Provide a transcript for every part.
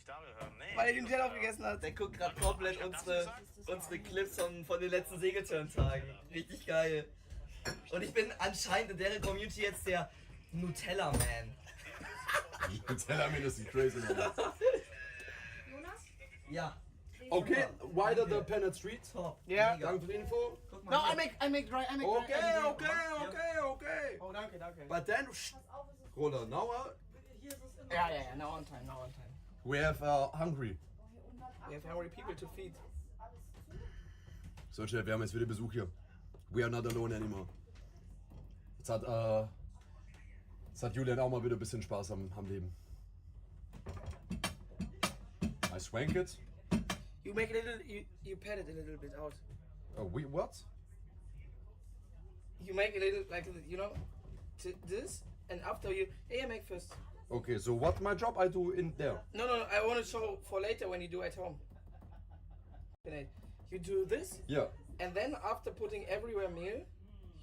da will hören. Nee, Weil er den Gel aufgegessen hat. Der guckt gerade komplett unsere Clips von den letzten Segeltörn-Tagen. Richtig geil. Und ich bin anscheinend in der Community jetzt der Nutella-Man. Nutella-Man ist ein crazy Name. Jonas? Ja. Okay, wider the Planet Street. Top. Ja. Danke für die Info. Guck mal No, hier. I make dry. Okay. Oh, danke. But then, Roller, now Ja, now on time. we have hungry. We have hungry people to feed. So, Chef, wir haben jetzt wieder Besuch hier. We are not alone anymore. Jetzt hat Julian auch mal wieder ein bisschen Spaß am Leben. I swank it. You make a little, you pat it a little bit out. What? You make a little, like, you know, this, and after you make first. Okay, so what my job I do in there? No, I want to show for later when you do at home. You do this, Yeah. and then after putting everywhere meal,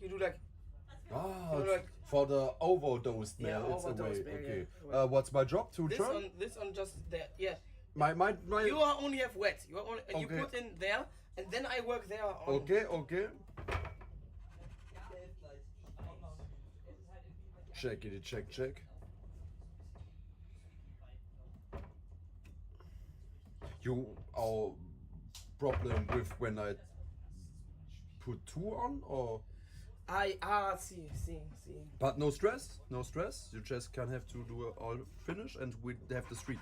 you do like, Ah, like- for the overdosed Yeah, meal, it's overdosed away. meal, Okay. yeah. What's my job to turn? this on just there, yeah. My You are only have wet. You are only, you Okay. put in there, and then I work there on. Okay. Check. You are problem with when I put two on or? See. But no stress. You just can have to do all finish and we have the street.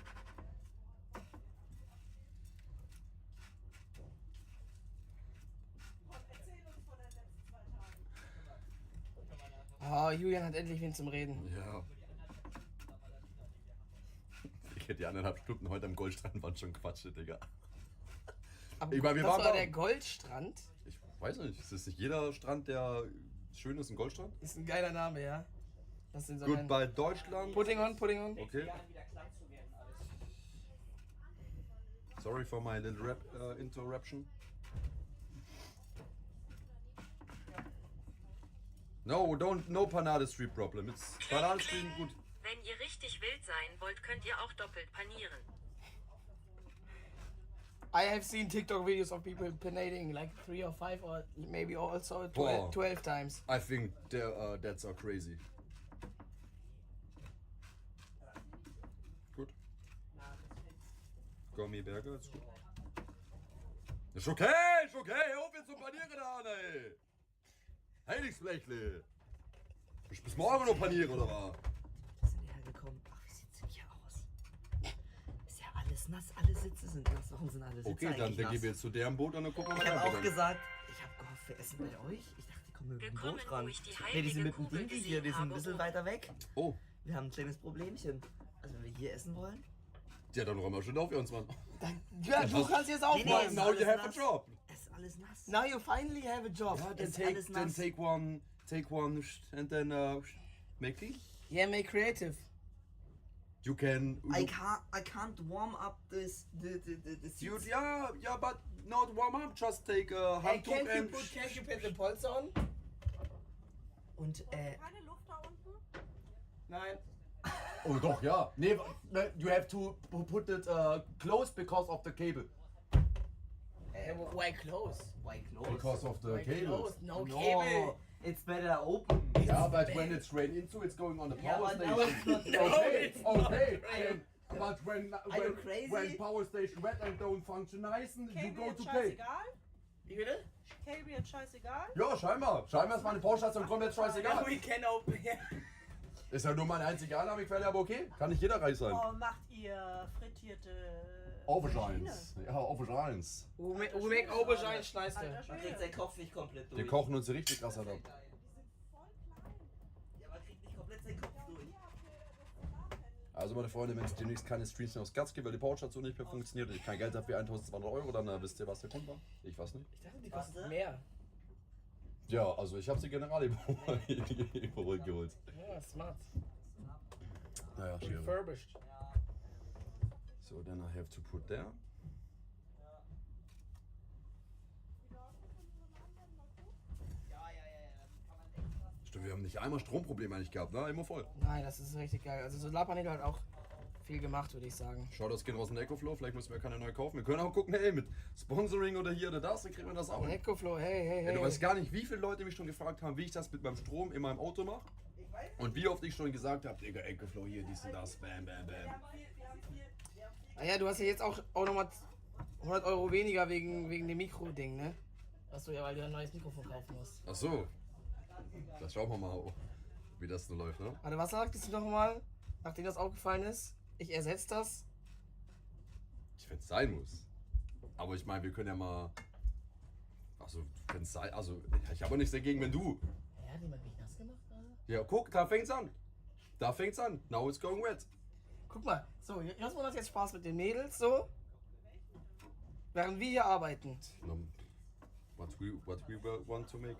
Oh, Julian hat endlich wen zum Reden. Ja. Ich hätte die 1,5 Stunden heute am Goldstrand waren schon Quatsch, Digga. Aber Ich meine, wir das waren war da- der Goldstrand. Ich weiß nicht, ist das nicht jeder Strand, der schön ist, ein Goldstrand? Ist ein geiler Name, ja. Das sind so Goodbye Deutschland. Putting on. Okay. Sorry for my little rap interruption. No Panade Street problem. It's Panade Street gut. Wenn ihr richtig wild sein wollt, könnt ihr auch doppelt panieren. I have seen TikTok videos of people panading like 3 or 5 or maybe also 12, Boah. 12 times. I think that's are crazy. Gut. Gummiberger, ist gut. Ist okay, hör auf jetzt zu panieren da, ey. Heiligsblechle. Bis morgen noch panieren, oder was? Wir sind hergekommen. Ach, wie sieht's denn hier aus? Ist ja alles nass, alle Sitze sind nass. Warum sind alle Sitze Okay, dann eigentlich gehen nass? wir jetzt zu deren Boot und dann gucken wir Ich mal habe auch rein. gesagt, ich habe gehofft, wir essen bei euch. Ich dachte, die kommen mit dem Willkommen, Boot ran. wo ich die Ne, die sind heilige mit dem Kugel Dingi hier, gesehen die sind ein habe. bisschen weiter weg. Oh, Wir haben ein kleines Problemchen. Also wenn wir hier essen wollen. ja, dann räumen wir schon auf wir uns ran. Ja, du kannst jetzt Nee, aufräumen. now you have a job. Es ist alles nass. Now you finally have a job. Ja, ist alles nass. take one, and then make tea. Yeah, make creative. You can. I can't warm up this the You, seats. yeah, but not warm up. Just take a Hey, Handtuch can't and. you put the polster on? Und Keine Luft da unten? Nein. Oh doch, ja. Nee, you have to put it close because of the cable. Why close? why close? Because of the Why cable. close? No No, cable. it's better open. Yeah, but when it's rain into, it's going on the Yeah, power but now it's station. not okay, it's not okay. rain. But when you crazy? when power station wet and don't function nice, you Cable go jetzt to pay. scheißegal? Wie bitte? Cable jetzt scheißegal? Ja, scheinbar. Scheinbar ist meine Powerstation komplett Yeah, scheißegal. we can open. Ist ja nur meine einzige Einnahmequelle, aber okay. Kann nicht jeder reich sein. Oh, macht ihr frittierte Aubergines. Ja, Aubergines. We make Aubergine Schneister. Alter Man kriegt Schwede. seinen Kopf nicht komplett durch. Wir kochen uns richtig krass ab. Die sind voll klein. Ja, man kriegt nicht komplett seinen Kopf durch. Also meine Freunde, wenn es demnächst keine Streams mehr aus Gatz gibt, weil die Powerstation nicht mehr funktioniert und ich kein Geld habe für 1200 Euro, dann wisst ihr, was der Grund war? Ich weiß nicht. Ich dachte, die kosten mehr. Ja, also ich habe sie general überholt geholt. Ja, smart. Naja, schwierig. Refurbished. So, then I have to put there. Stimmt, wir haben nicht einmal Stromprobleme eigentlich gehabt, ne? Immer voll. Nein, das ist richtig geil. Also Solarpaneele halt auch viel gemacht, würde ich sagen. Schau, das geht raus in EcoFlow, vielleicht müssen wir keine neu kaufen. Wir können auch gucken, hey, mit Sponsoring oder hier oder das, dann kriegen wir das auch hin. EcoFlow, hey, hey, Ja, hey. du weißt gar nicht, wie viele Leute mich schon gefragt haben, wie ich das mit meinem Strom in meinem Auto mache. Und wie oft ich schon gesagt habe, Digga, EcoFlow hier, dies und das, bam, bam, bam. Naja, du hast ja jetzt auch nochmal 100 Euro weniger wegen dem Mikro-Ding, ne? Was du ja, weil du ein neues Mikrofon kaufen musst. Ach so. Das schauen wir mal, wie das so läuft, ne? Warte, was sagtest du nochmal, nachdem das aufgefallen ist? Ich ersetze das. Wenn es sein muss. Aber ich meine, wir können ja mal. Also, wenn es sein. Also, ich habe auch nichts dagegen, wenn du. Ja, hat jemand mich nass gemacht gerade? Ja, guck, da fängt's an. Da fängt's an. Now it's going wet. Guck mal, so, jetzt macht das jetzt Spaß mit den Mädels, so. Während wir hier arbeiten. No, what we want to make.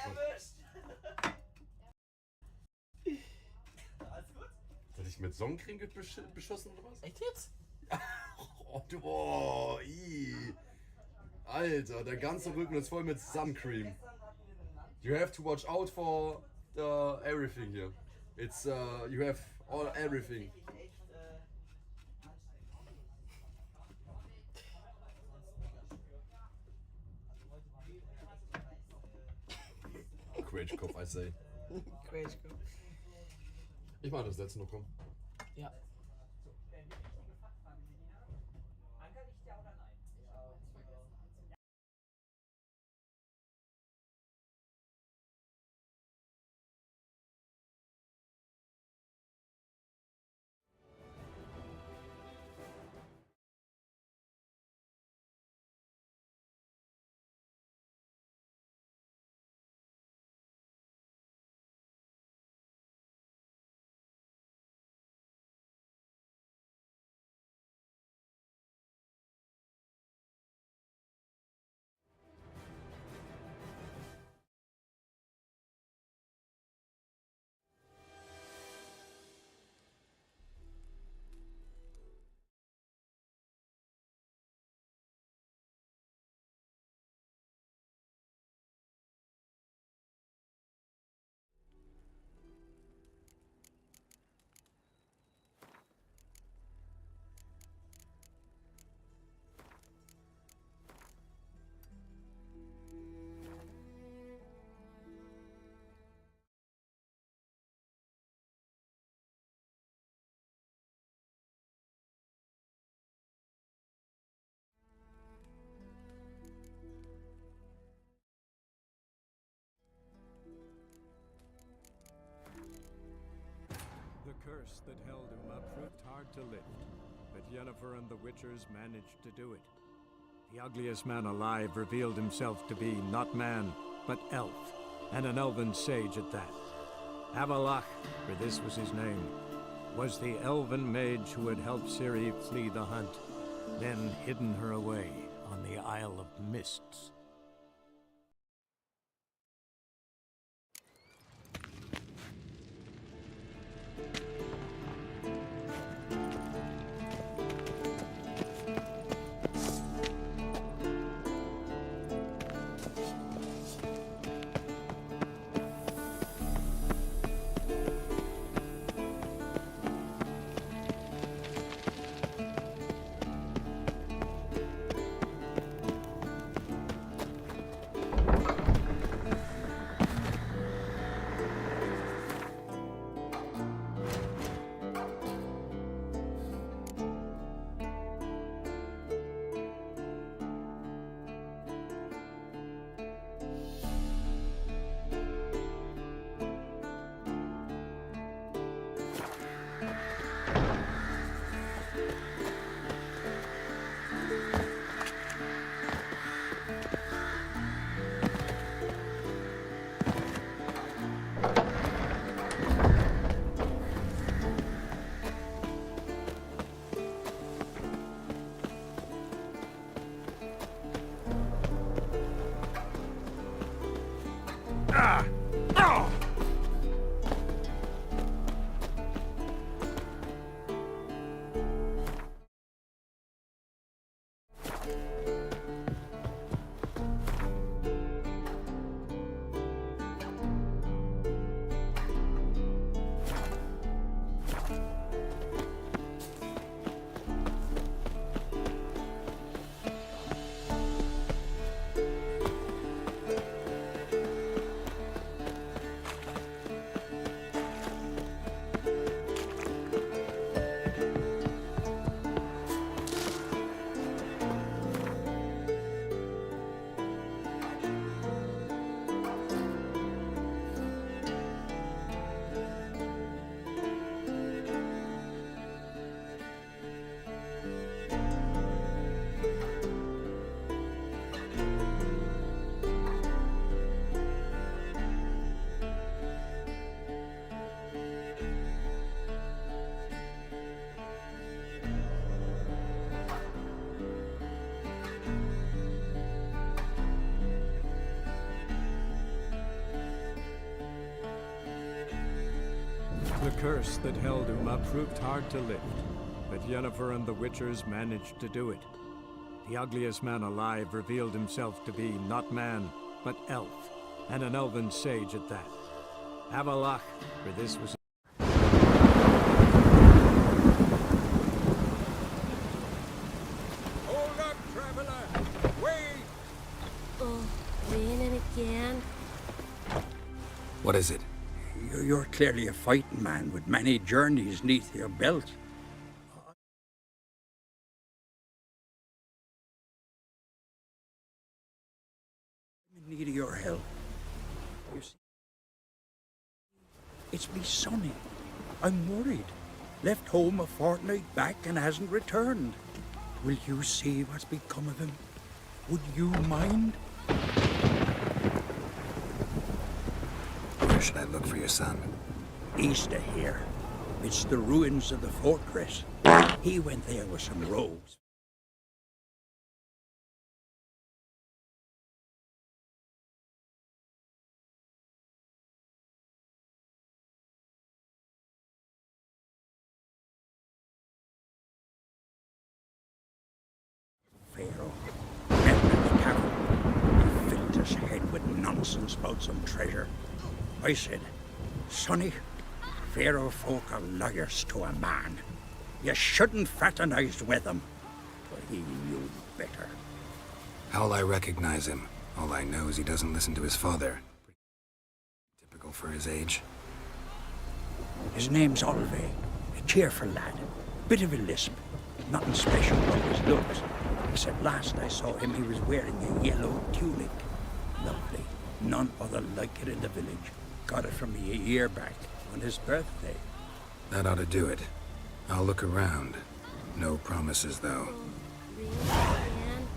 Erwischt! Alles gut? Hat dich mit Sonnencreme beschossen oder was? Echt jetzt? Oh, Alter, der ganze Rücken ist voll mit Suncream. You have to watch out for everything here. It's you have all everything. Quatschkopf, I say. Quatschkopf. Ich mach das letzte noch, komm. Ja. The curse that held him up proved hard to lift, but Yennefer and the Witchers managed to do it. The ugliest man alive revealed himself to be not man, but elf, and an elven sage at that. Avalach, for this was his name, was the elven mage who had helped Ciri flee the hunt, then hidden her away on the Isle of Mists. curse that held Uma proved hard to lift, but Yennefer and the Witchers managed to do it. The ugliest man alive revealed himself to be not man, but elf, and an elven sage at that. Avalach, for this was... Hold up, traveler! Wait! Oh, raining again. What is it? You're clearly a fighting man with many journeys neath your belt. I'm in need of your help. You see, it's me Sonny. I'm worried. Left home a fortnight back and hasn't returned. Will you see what's become of him? Would you mind? Where should I look for your son? East of here. It's the ruins of the fortress. He went there with some rogues. Pharaoh met him at the tavern. He filled his head with nonsense about some treasure. I said, Sonny, Pharaoh folk are liars to a man. You shouldn't fraternize with them. But he knew better. How'll I recognize him? All I know is he doesn't listen to his father. Typical for his age. His name's Olve, a cheerful lad. Bit of a lisp. Nothing special about his looks. Except last I saw him, he was wearing a yellow tunic. Lovely. None other like it in the village. Got it from me a year back, on his birthday. That ought to do it. I'll look around. No promises, though. Raining again.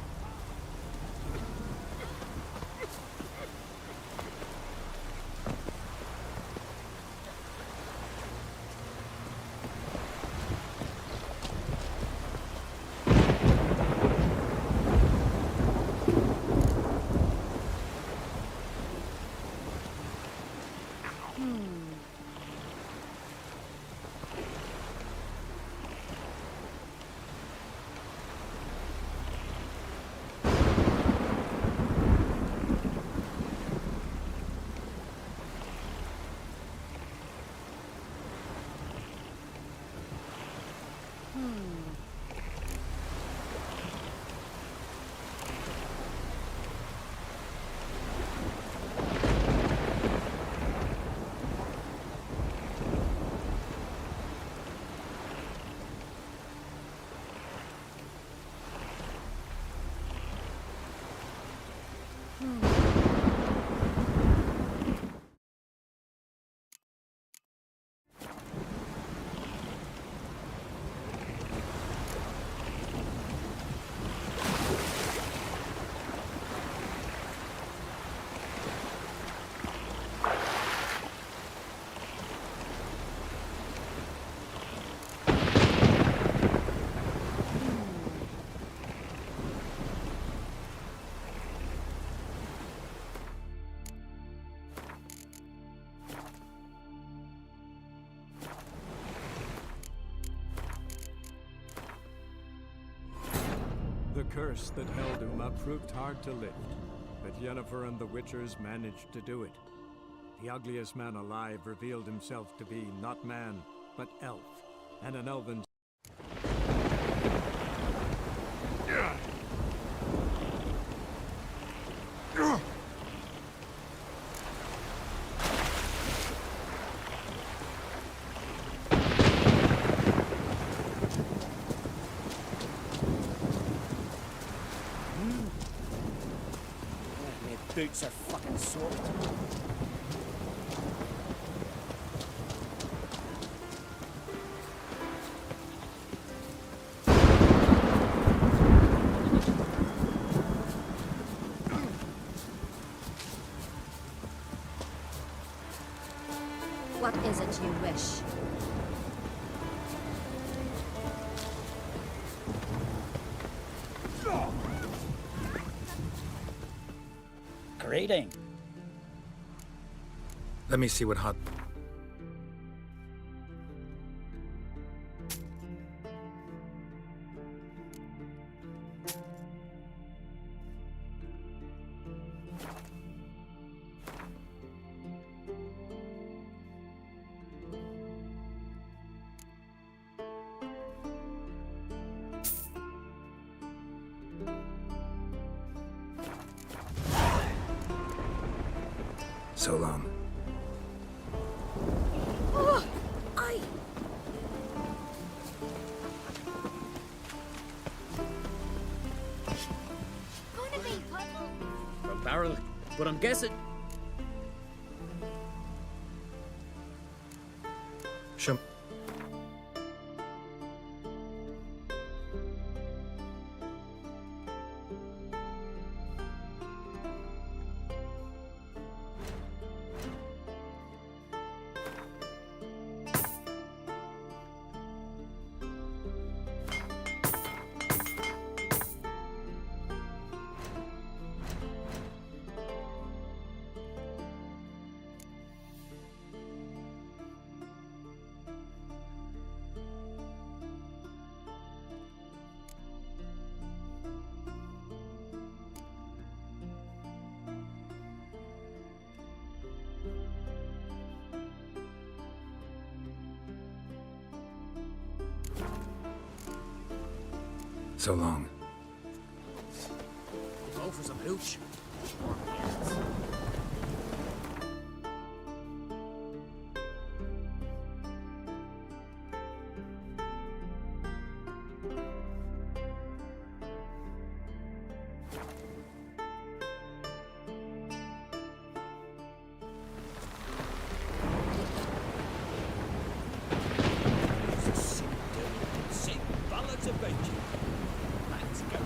The curse that held Uma proved hard to lift, but Yennefer and the Witchers managed to do it. The ugliest man alive revealed himself to be not man, but elf, and an elven... Boots are fucking soaked. What is it you wish? Greeting. Let me see what hot... So long. Oh, I. Gonna be puzzle. From barrel, but I'm guessing. Shum. So long. Go for some hooch. Sing ballads about you. Let's go.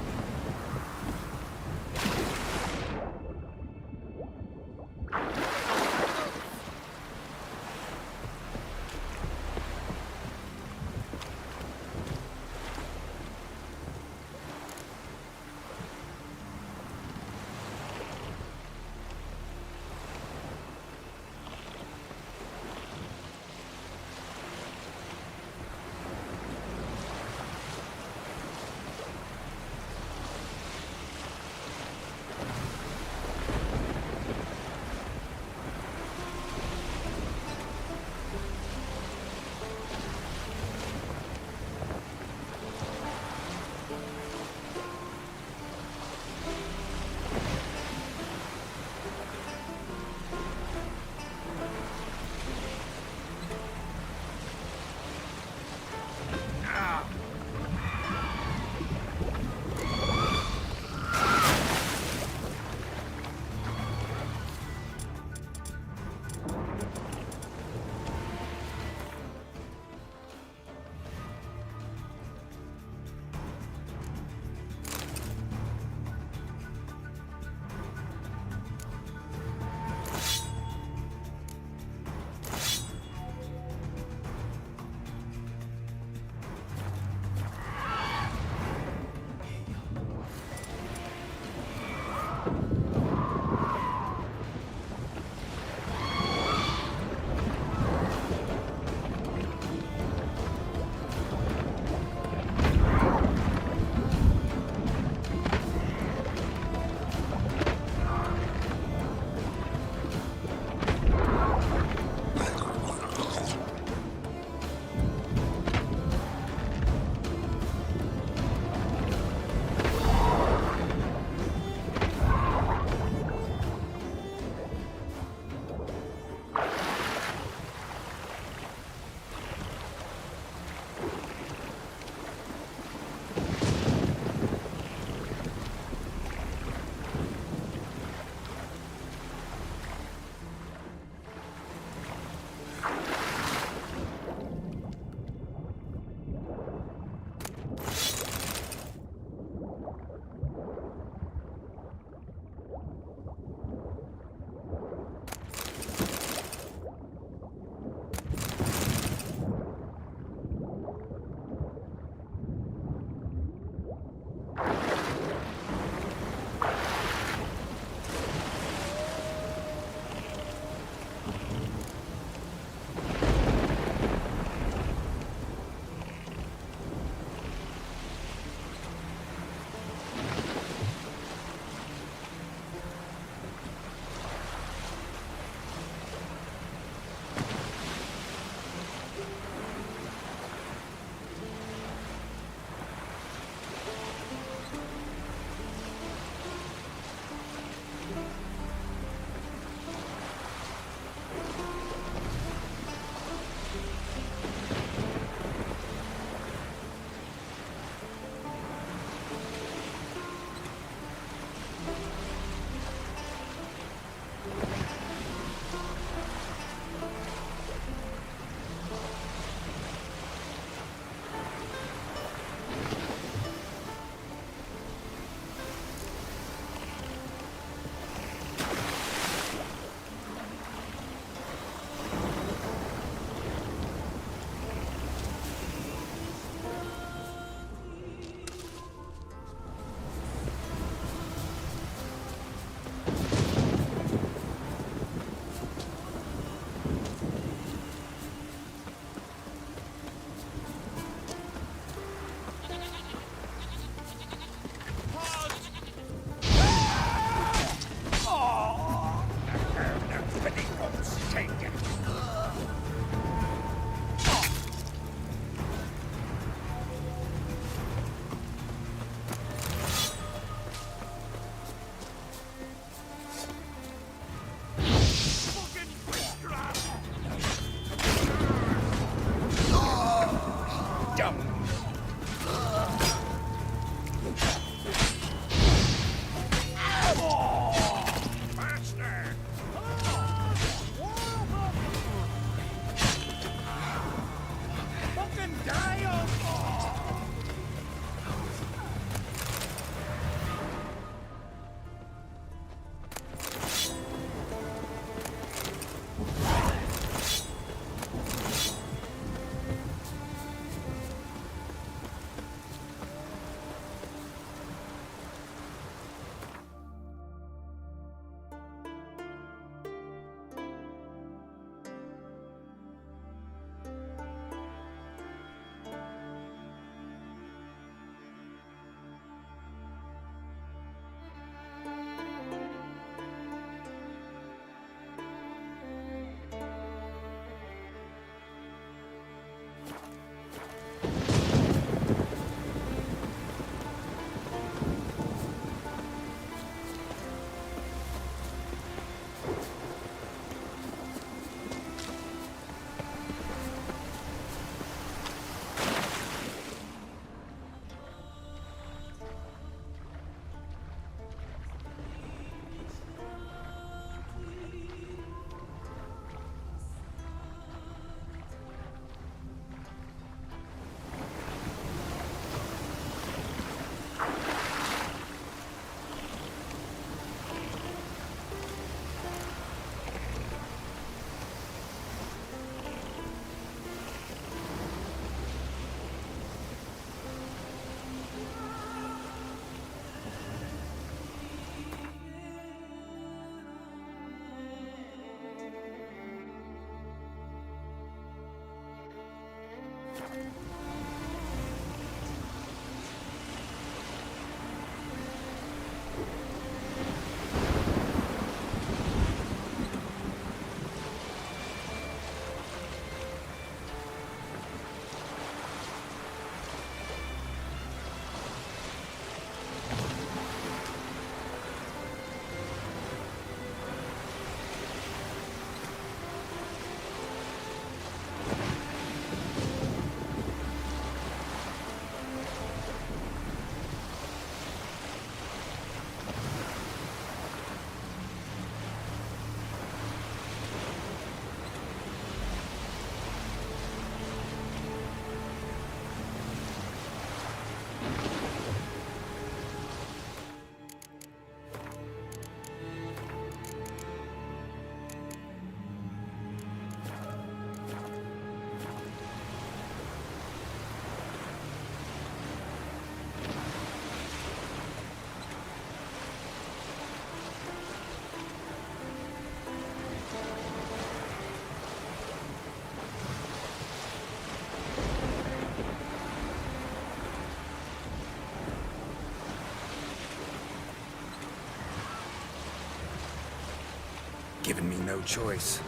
given me no choice.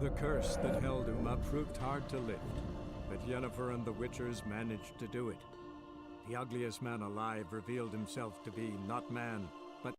The curse that held Uma proved hard to lift, but Yennefer and the Witchers managed to do it. The ugliest man alive revealed himself to be not man, but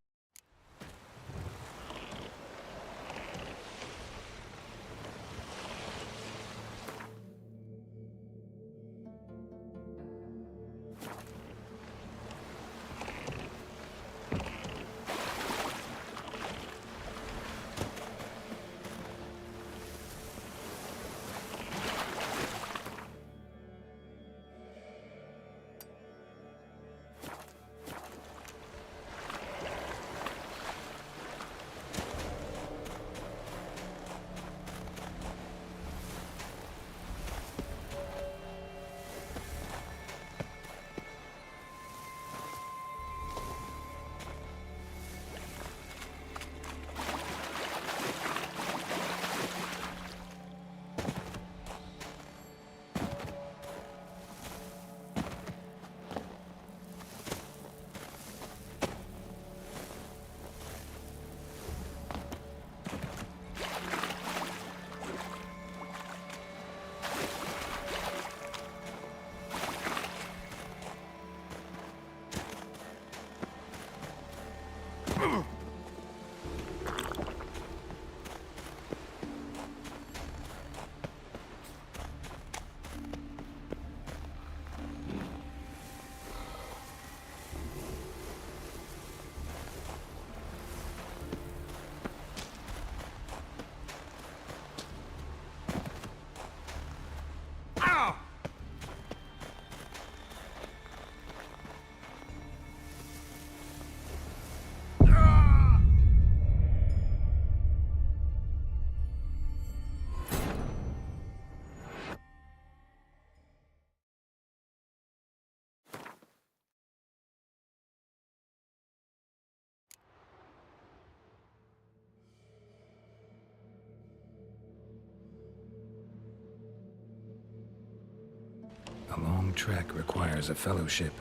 A long trek requires a fellowship.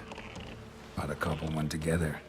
Ought to couple one together.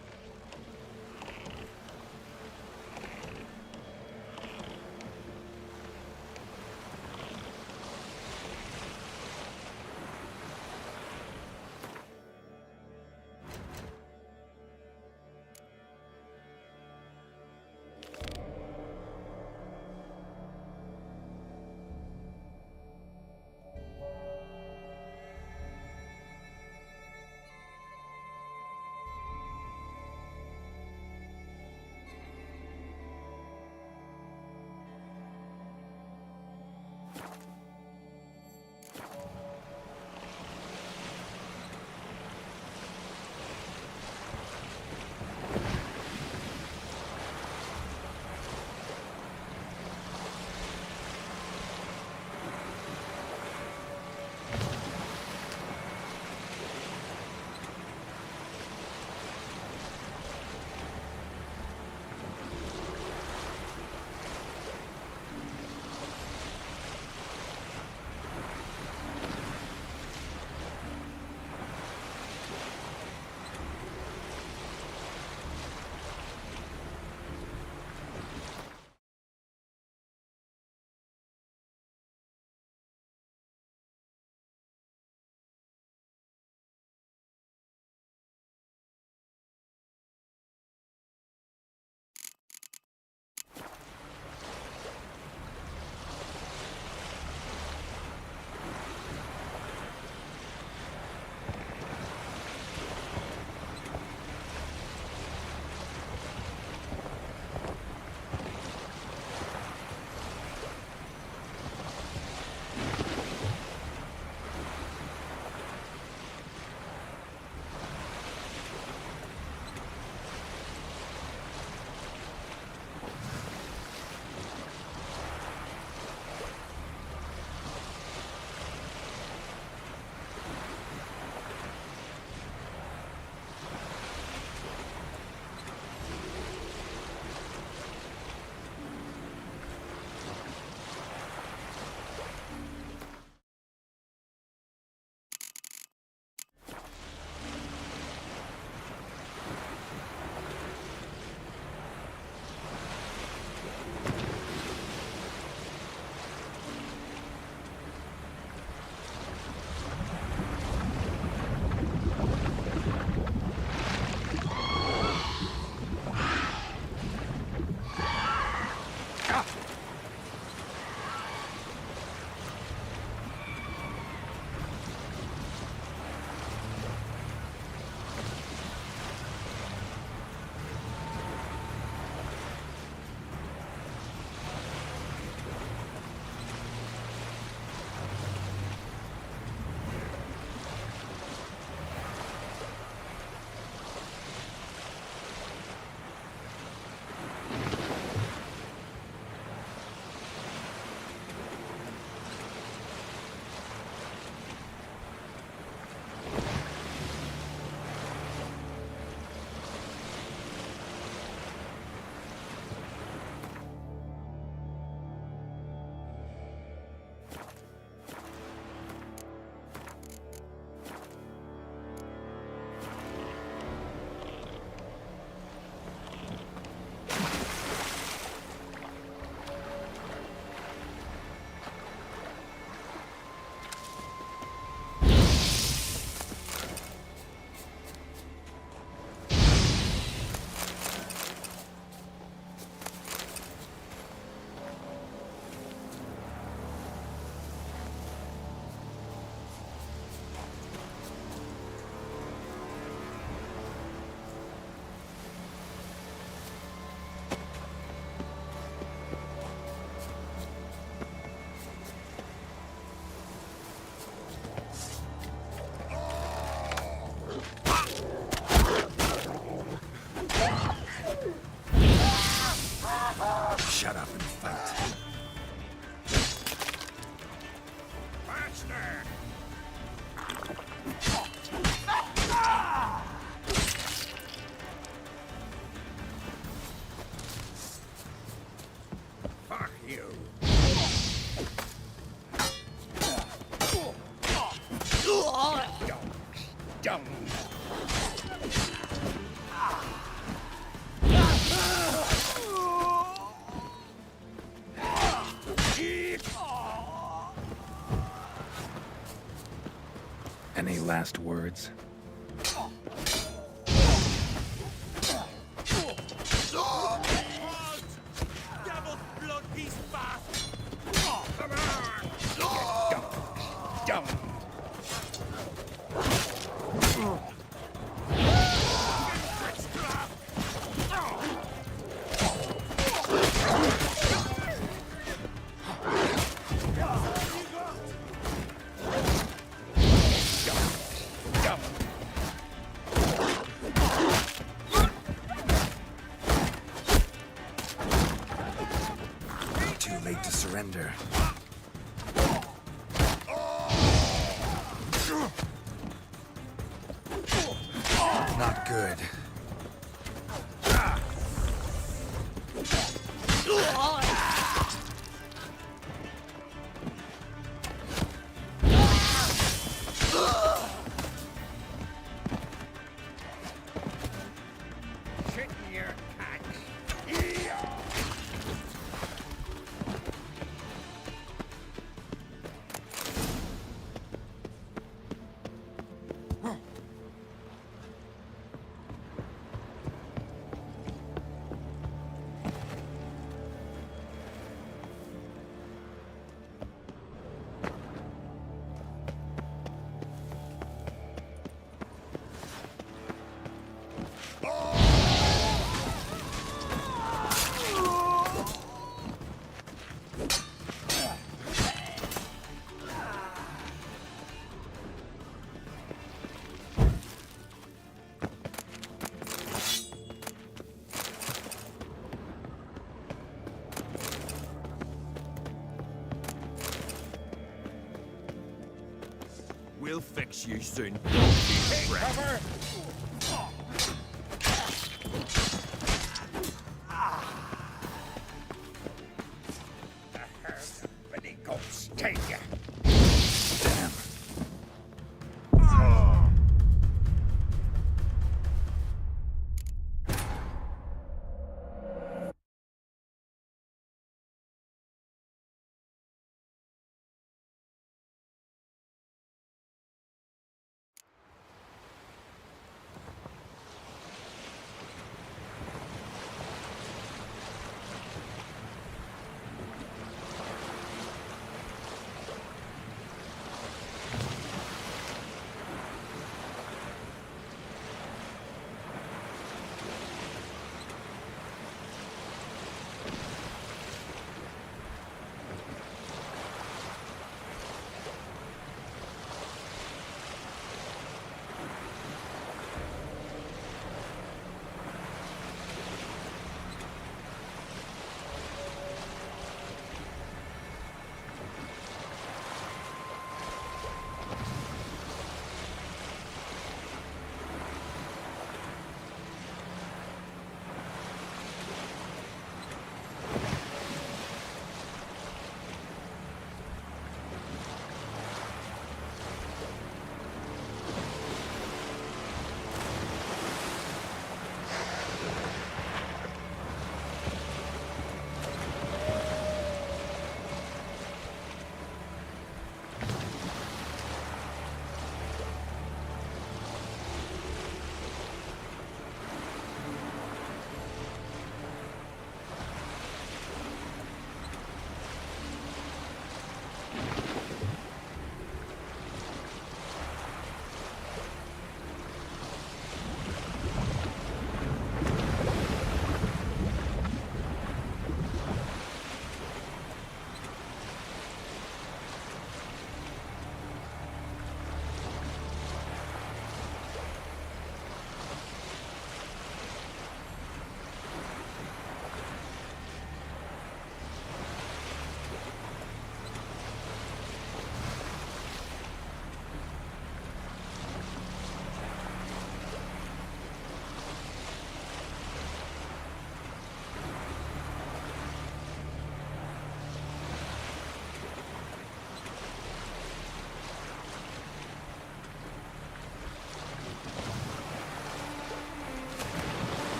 Down. Any last words? Devil's blood, these bastards! Down. Too late to surrender. Not good. We'll fix you soon. Cover! The herd of many ghosts take you. Damn.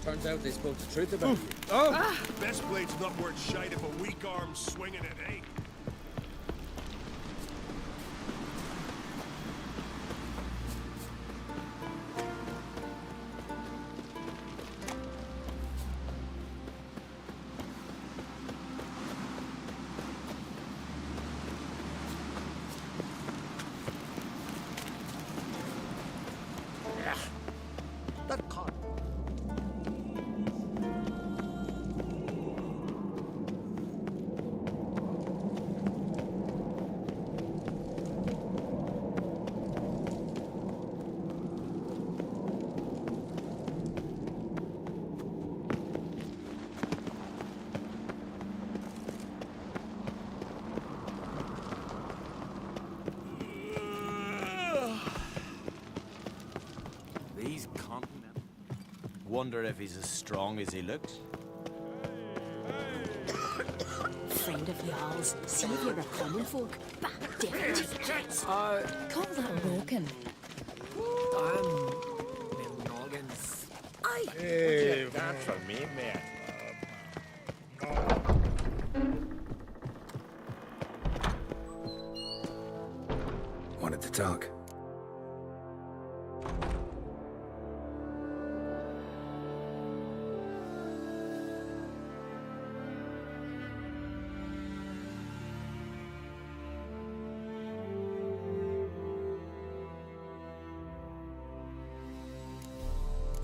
Turns out they spoke the truth about you. Oh! Best blade's not worth shite if a weak arm's swinging it, eh? That con. These continent. Wonder if he's as strong as he looks. Friend of y'all's, see if you're a common folk. Bah, different. Call that walking. Noggins. Aye. Hey, that for me, man. Wanted to talk.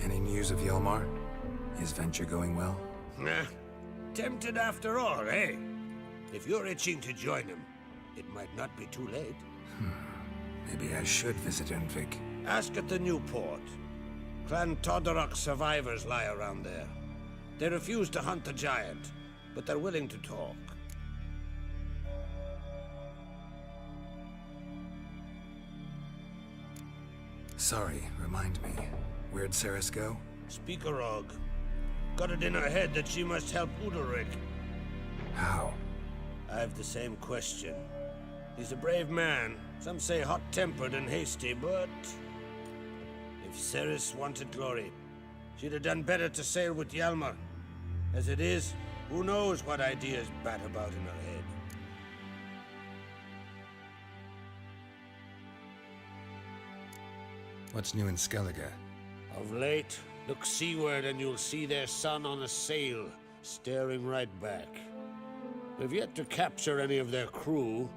Any news of Yelmar? His venture going well? Nah. Tempted after all, eh? If you're itching to join him, it might not be too late. Maybe I should visit Ernvik. Ask at the new port. Clan Todorok survivors lie around there. They refuse to hunt the giant, but they're willing to talk. Sorry, remind me. Where'd Ceres go? Speakerog. Got it in her head that she must help Udalric. How? I've the same question. He's a brave man. Some say hot-tempered and hasty, but... if Ceres wanted glory, she'd have done better to sail with Hjalmar. As it is, who knows what ideas bat about in her head. What's new in Skellige? Of late, look seaward and you'll see their sun on a sail, staring right back. We've yet to capture any of their crew,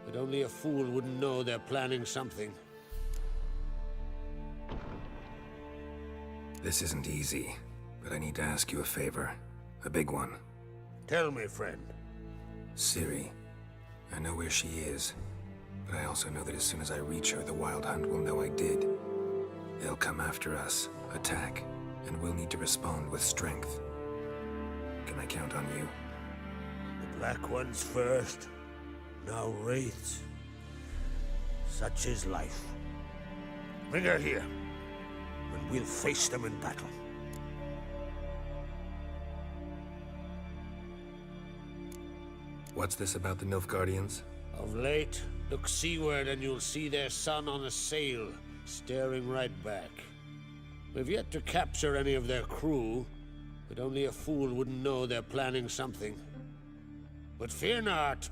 but only a fool wouldn't know they're planning something. This isn't easy, but I need to ask you a favor. A big one. Tell me, friend. Ciri. I know where she is, but I also know that as soon as I reach her, the Wild Hunt will know I did. They'll come after us, attack, and we'll need to respond with strength. Can I count on you? The Black Ones first, now Wraiths. Such is life. Bring her here, and we'll face them in battle. What's this about the Nilfgaardians? Of late, look seaward and you'll see their sun on a sail, staring right back. We've yet to capture any of their crew, but only a fool wouldn't know they're planning something. But fear not,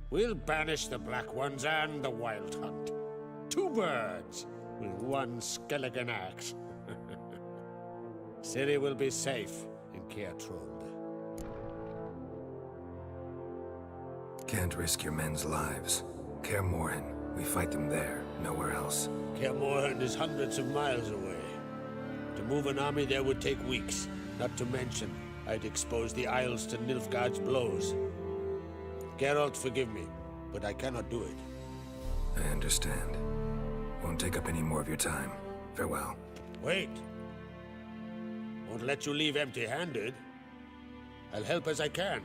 we'll banish the Black Ones and the Wild Hunt. Two birds with one skeleton axe. Ciri will be safe in Keatrond. Can't risk your men's lives. Kaer Morhen, we fight them there, nowhere else. Kaer Morhen is hundreds of miles away. To move an army there would take weeks. Not to mention, I'd expose the Isles to Nilfgaard's blows. Geralt, forgive me, but I cannot do it. I understand. Won't take up any more of your time. Farewell. Wait. Won't let you leave empty-handed. I'll help as I can.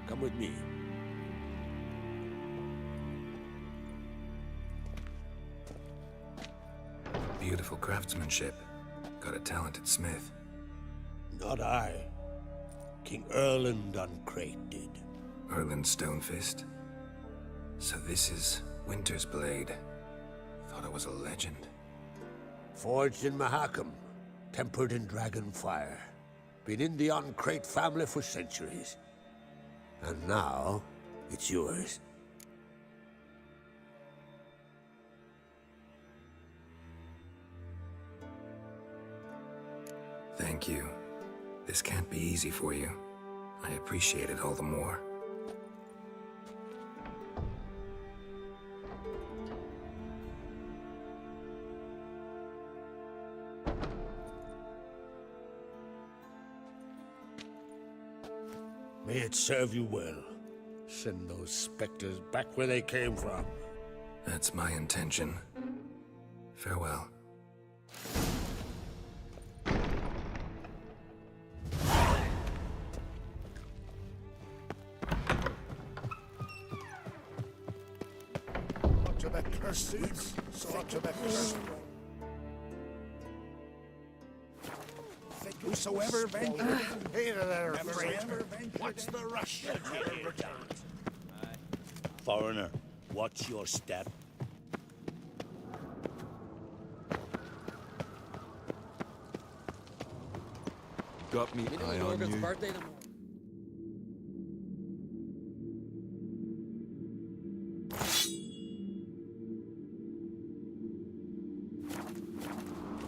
Come with me. Beautiful craftsmanship. Got a talented smith. Not I. King Erland Uncrate did. Erland Stonefist? So this is Winter's Blade. Thought it was a legend. Forged in Mahakam, tempered in dragon fire. Been in the Uncrate family for centuries. And now, it's yours. Thank you. This can't be easy for you. I appreciate it all the more. May it serve you well. Send those specters back where they came from. That's my intention. Farewell. To the curses, so to the curses. Whosoever ventured, hey there, friend. What's the rush? Foreigner, what's your step? Got me eye on you.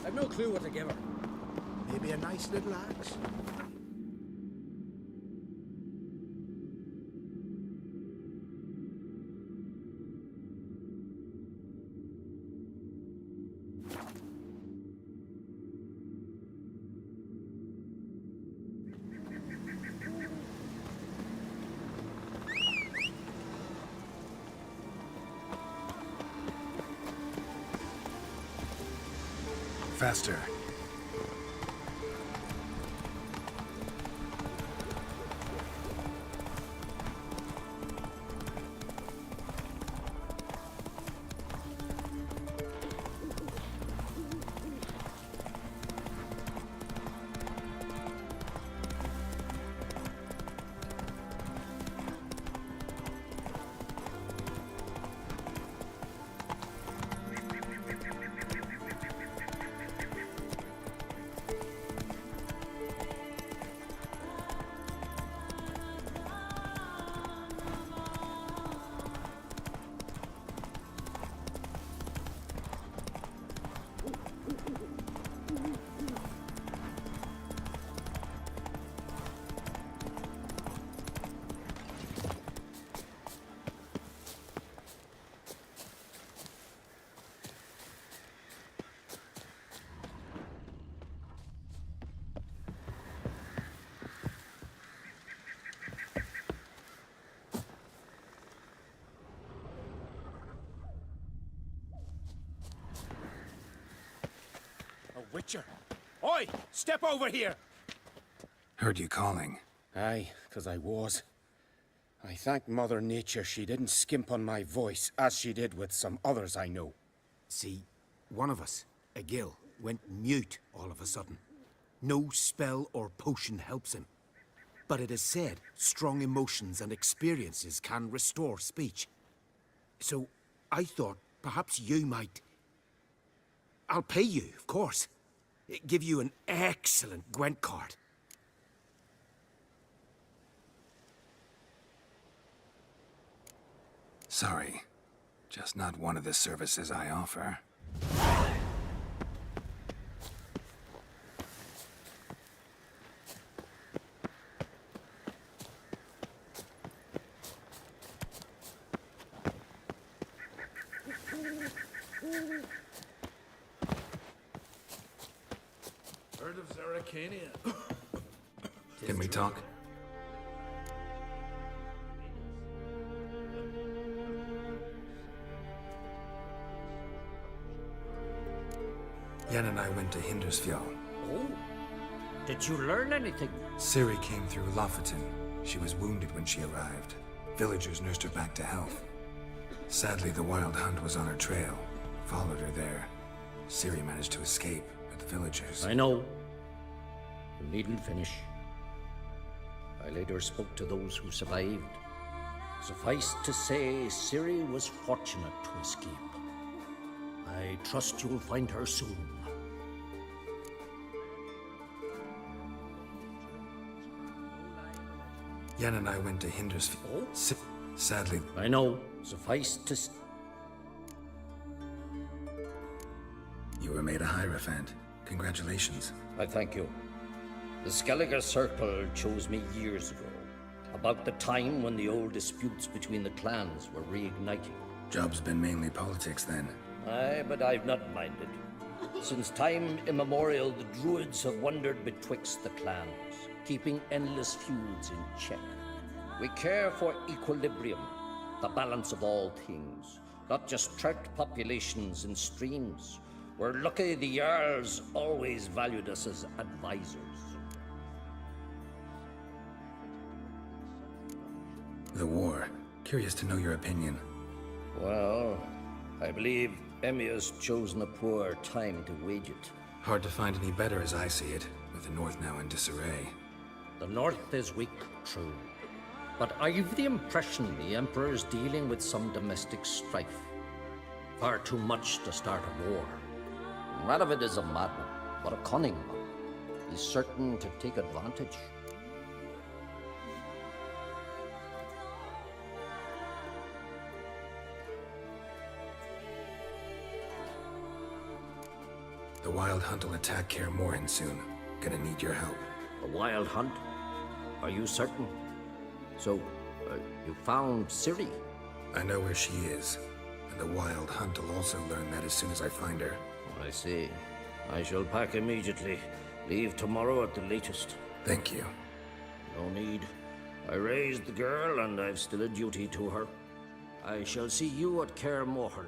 I've no clue what to give her. Maybe a nice little axe. Faster. Witcher! Oi! Step over here! Heard you calling. Aye, 'cause I was. I thank Mother Nature she didn't skimp on my voice, as she did with some others I know. See, one of us, a gill, went mute all of a sudden. No spell or potion helps him. But it is said strong emotions and experiences can restore speech. So I thought perhaps you might... I'll pay you, of course. Give you an excellent Gwent card. Sorry. Just not one of the services I offer. Heard of Zeracania? Can we talk? Yen and I went to Hindersfjall. Oh? Did you learn anything? Ciri came through Lofoten. She was wounded when she arrived. Villagers nursed her back to health. Sadly, the Wild Hunt was on her trail. Followed her there. Ciri managed to escape, but the villagers... I know. You needn't finish. I later spoke to those who survived. Suffice to say, Ciri was fortunate to escape. I trust you'll find her soon. Yen and I went to Hindersfield. Oh? Sadly, I know. Suffice to... You were made a Hierophant. Congratulations. I thank you. The Skellige Circle chose me years ago, about the time when the old disputes between the clans were reigniting. Job's been mainly politics then. Aye, but I've not minded. Since time immemorial, the Druids have wandered betwixt the clans, keeping endless feuds in check. We care for equilibrium, the balance of all things, not just trout populations and streams. We're lucky the Jarls always valued us as advisors. The war. Curious to know your opinion. Well, I believe Emmir's chosen a poor time to wage it. Hard to find any better as I see it, with the North now in disarray. The North is weak, true. But I've the impression the Emperor's dealing with some domestic strife. Far too much to start a war. Radovid is a madman, but a cunning one. He's certain to take advantage. The Wild Hunt will attack Kaer Morhen soon. Gonna need your help. A wild hunt? Are you certain? So, you found Ciri? I know where she is, and the Wild Hunt will also learn that as soon as I find her. I see. I shall pack immediately. Leave tomorrow at the latest. Thank you. No need. I raised the girl, and I've still a duty to her. I shall see you at Kaer Morhen.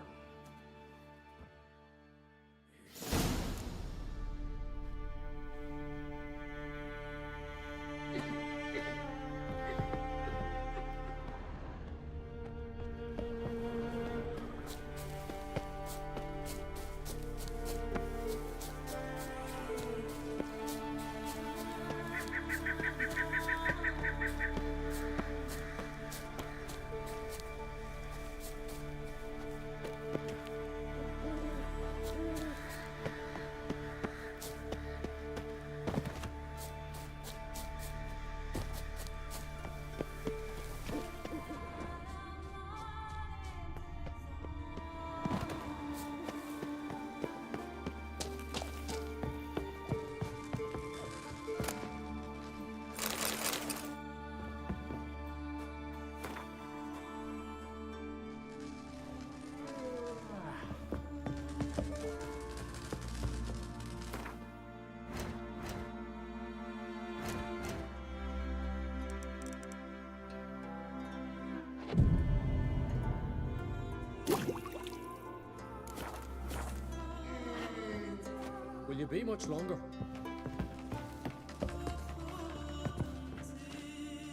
Will you be much longer?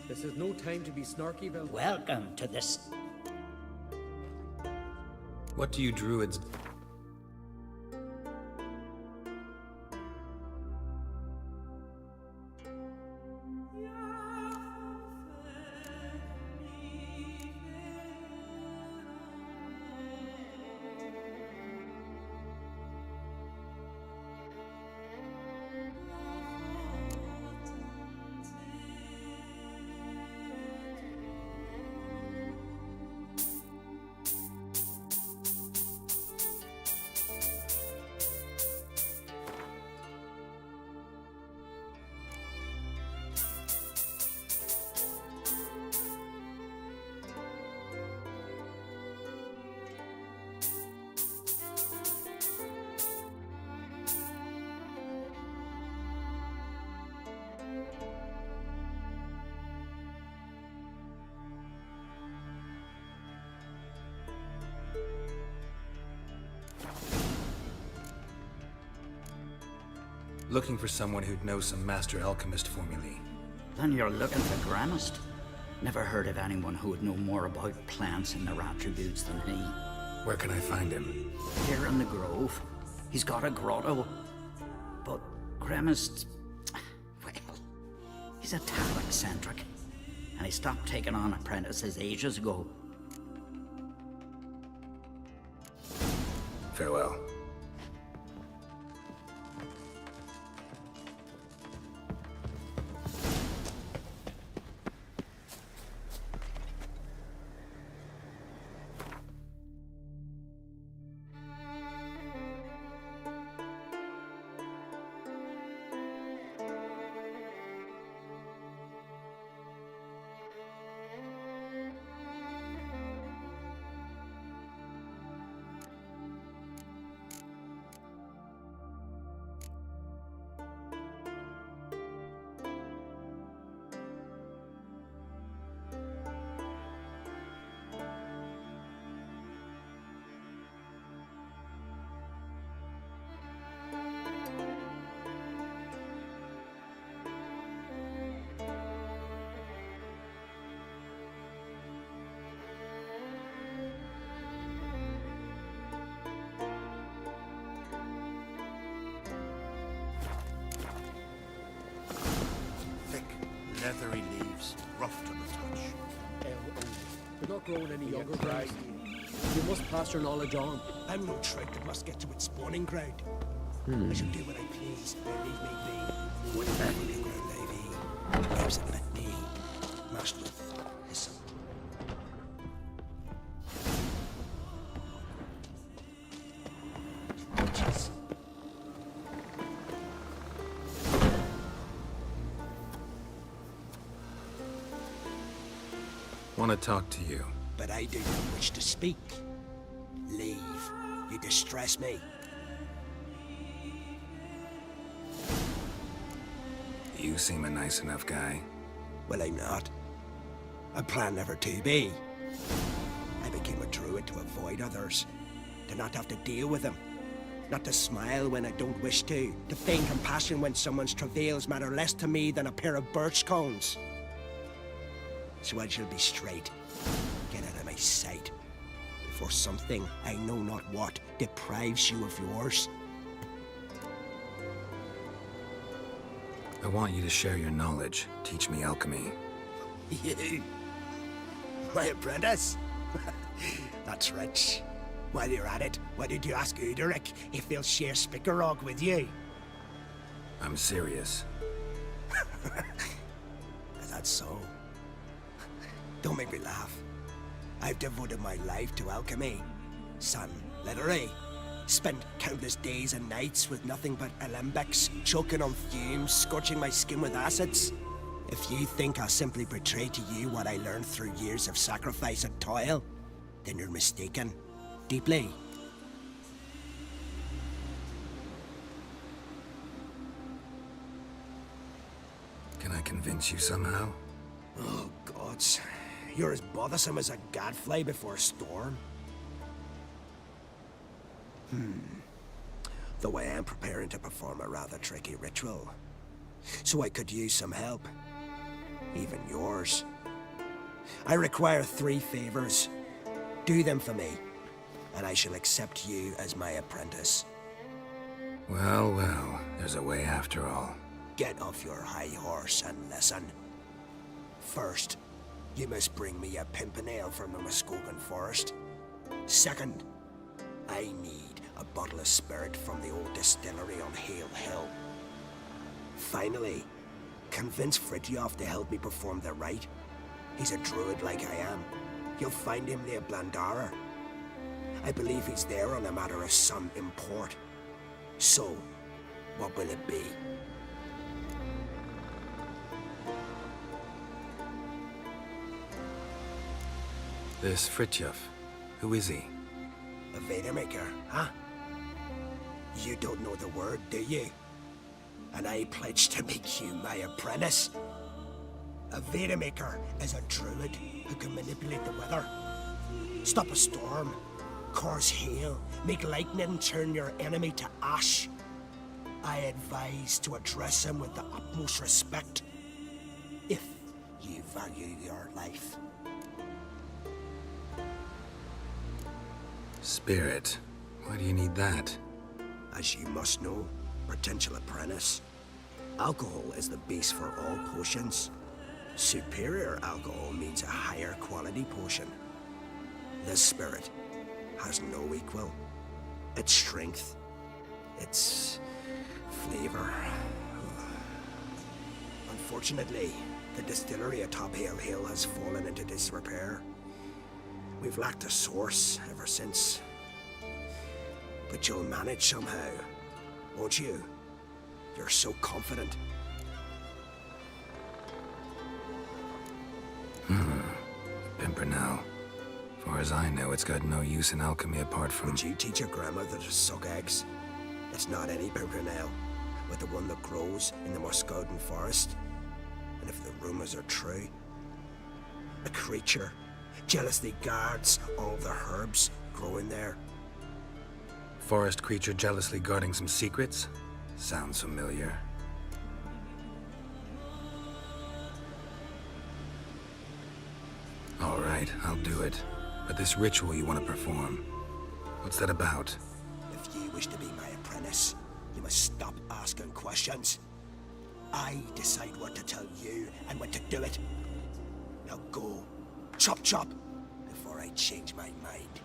This is no time to be snarky, Vel. Welcome to this. What do you druids... Looking for someone who'd know some master alchemist formulae. Then you're looking for Gramist. Never heard of anyone who would know more about plants and their attributes than he. Where can I find him? Here in the Grove. He's got a grotto. But Gramist... well, he's a tad eccentric. And he stopped taking on apprentices ages ago. Farewell. leathery leaves, rough to the touch. You're not growing any younger, Greg. You must pass your knowledge on. I'm no trout that must get to its spawning ground. I shall do what I please, where leave me be. Whatever the ground I be, lives it let me, master his. Want to talk to you. But I do not wish to speak. Leave. You distress me. You seem a nice enough guy. Well, I'm not. I plan never to be. I became a druid to avoid others. To not have to deal with them. Not to smile when I don't wish to. To feign compassion when someone's travails matter less to me than a pair of birch cones. So I shall be straight. Get out of my sight. Before something, I know not what, deprives you of yours. I want you to share your knowledge. Teach me alchemy. You? My apprentice? That's rich. While you're at it, why did you ask Uderic if he'll share Spickerog with you? I'm serious. Is that so? Don't make me laugh. I've devoted my life to alchemy. Son, literally. Spent countless days and nights with nothing but alembics, choking on fumes, scorching my skin with acids. If you think I'll simply betray to you what I learned through years of sacrifice and toil, then you're mistaken. Deeply. Can I convince you somehow? Oh, gods. You're as bothersome as a gadfly before a storm. Though I am preparing to perform a rather tricky ritual. So I could use some help. Even yours. I require 3 favors. Do them for me, and I shall accept you as my apprentice. Well, well, there's a way after all. Get off your high horse and listen. First, you must bring me a pimpernel from the Muskogan forest. Second, I need a bottle of spirit from the old distillery on Hale Hill. Finally, convince Fritjof to help me perform the rite. He's a druid like I am. You'll find him near Blandara. I believe he's there on a matter of some import. So, what will it be? This Fritjof, who is he? A Vadermaker, huh? You don't know the word, do you? And I pledge to make you my apprentice. A Vadermaker is a druid who can manipulate the weather. Stop a storm, cause hail, make lightning turn your enemy to ash. I advise to address him with the utmost respect, if you value your life. Spirit. Why do you need that? As you must know, potential apprentice, alcohol is the base for all potions. Superior alcohol means a higher quality potion. This spirit has no equal. Its strength, its flavor. Unfortunately, the distillery atop Hale Hill has fallen into disrepair. We've lacked a source ever since. But you'll manage somehow, won't you? You're so confident. Pimpernel. Far as I know, it's got no use in alchemy apart from... Would you teach your grandmother to suck eggs? It's not any pimpernel, but the one that grows in the Muskogan forest. And if the rumors are true, a creature jealously guards all the herbs growing there. Forest creature jealously guarding some secrets? Sounds familiar. All right, I'll do it. But this ritual you want to perform, what's that about? If you wish to be my apprentice, you must stop asking questions. I decide what to tell you and what to do it. Now go. Chop chop. Before I change my mind.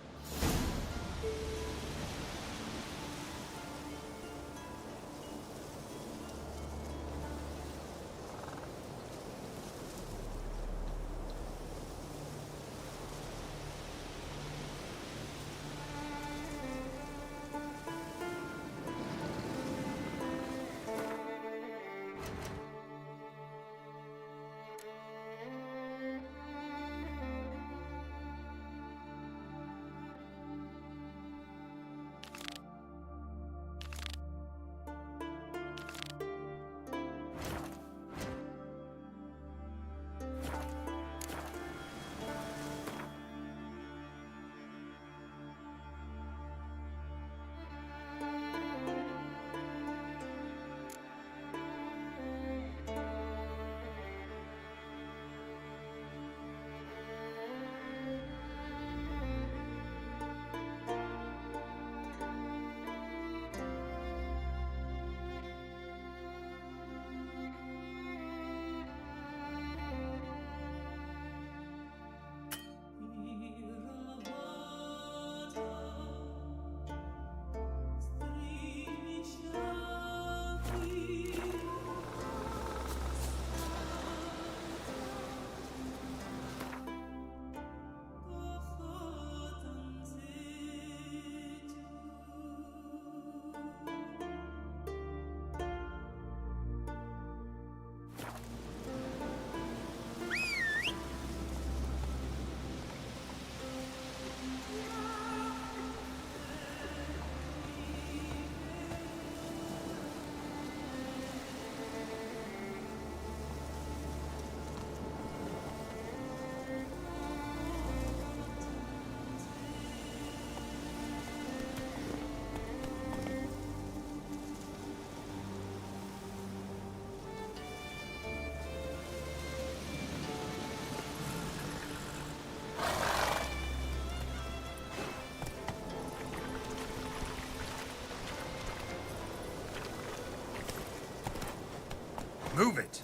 Move it!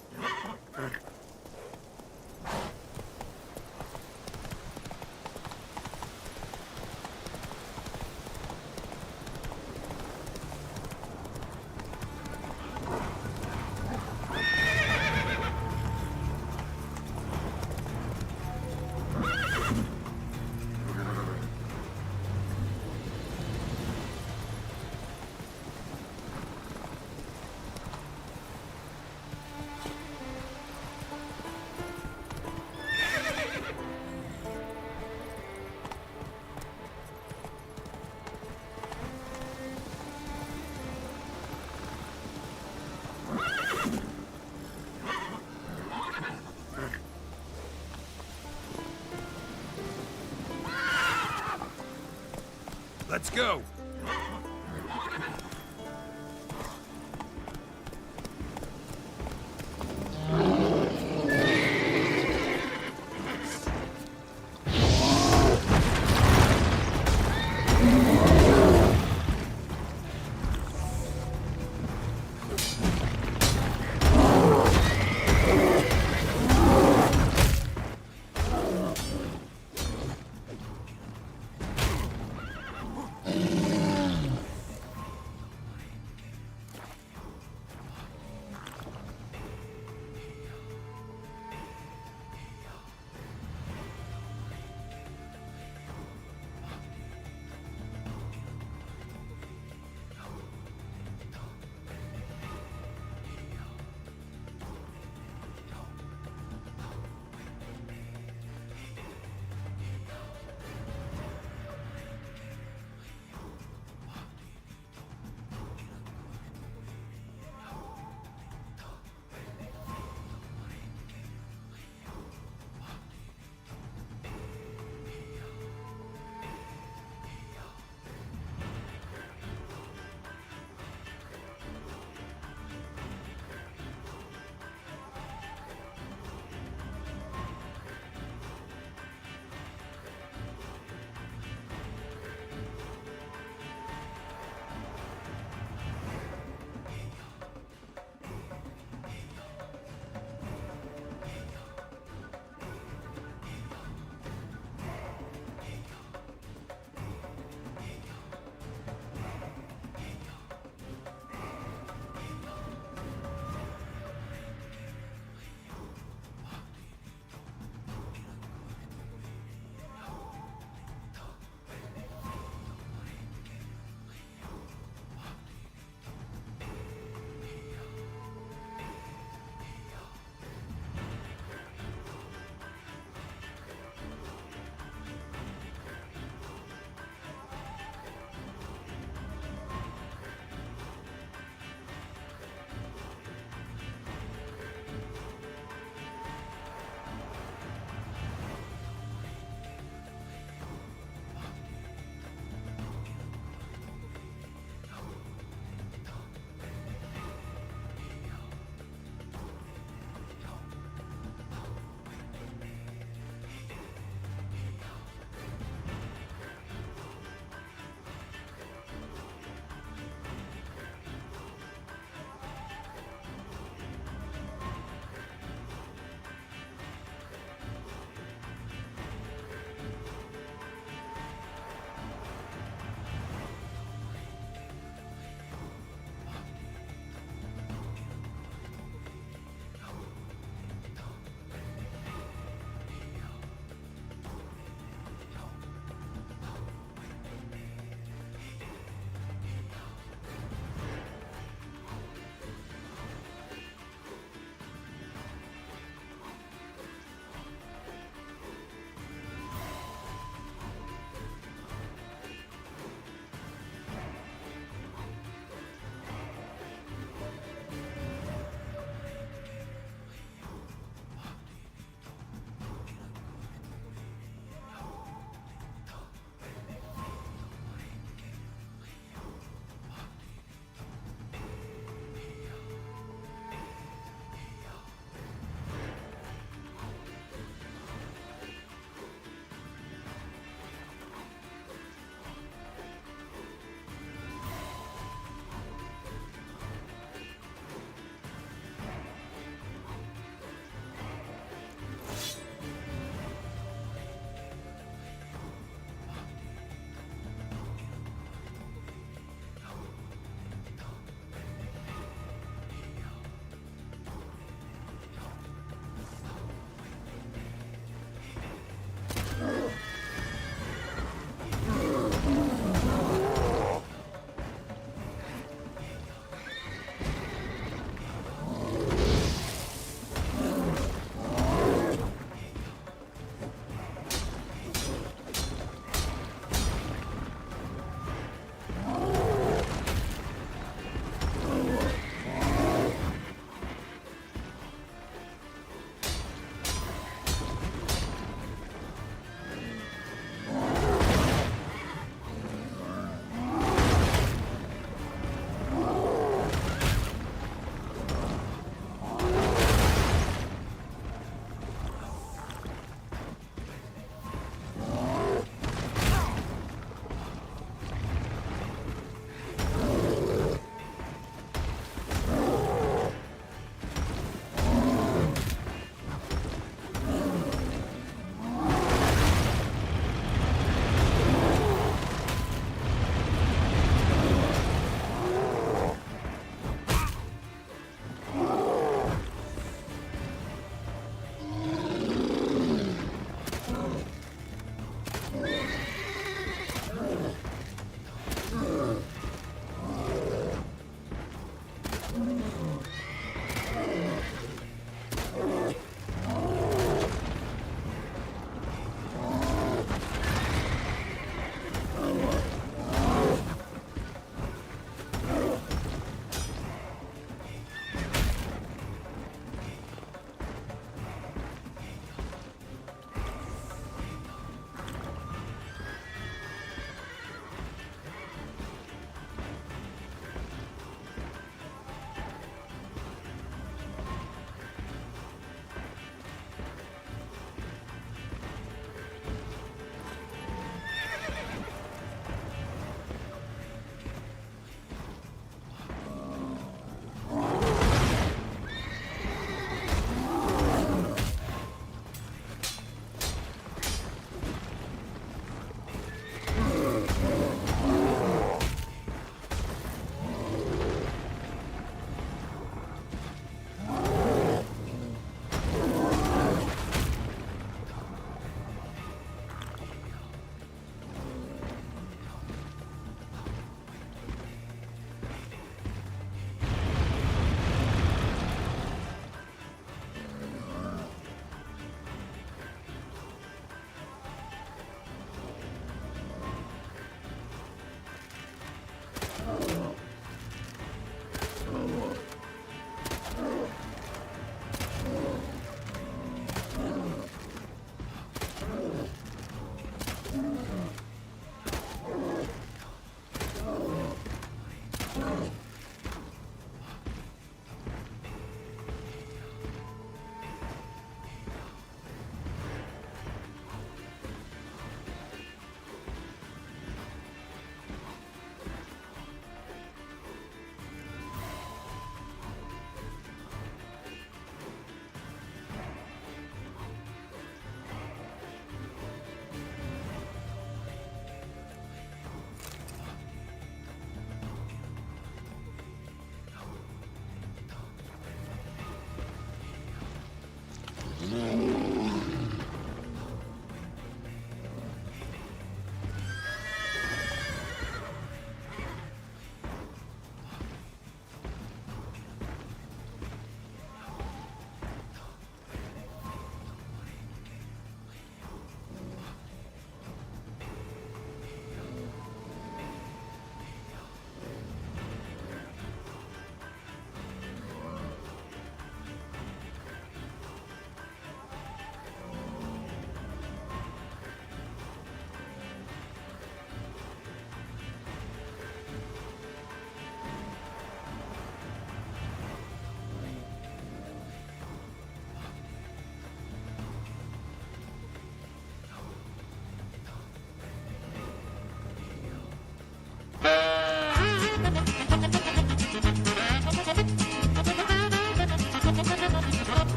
Let's go!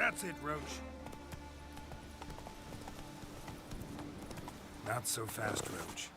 That's it, Roach. Not so fast, Roach.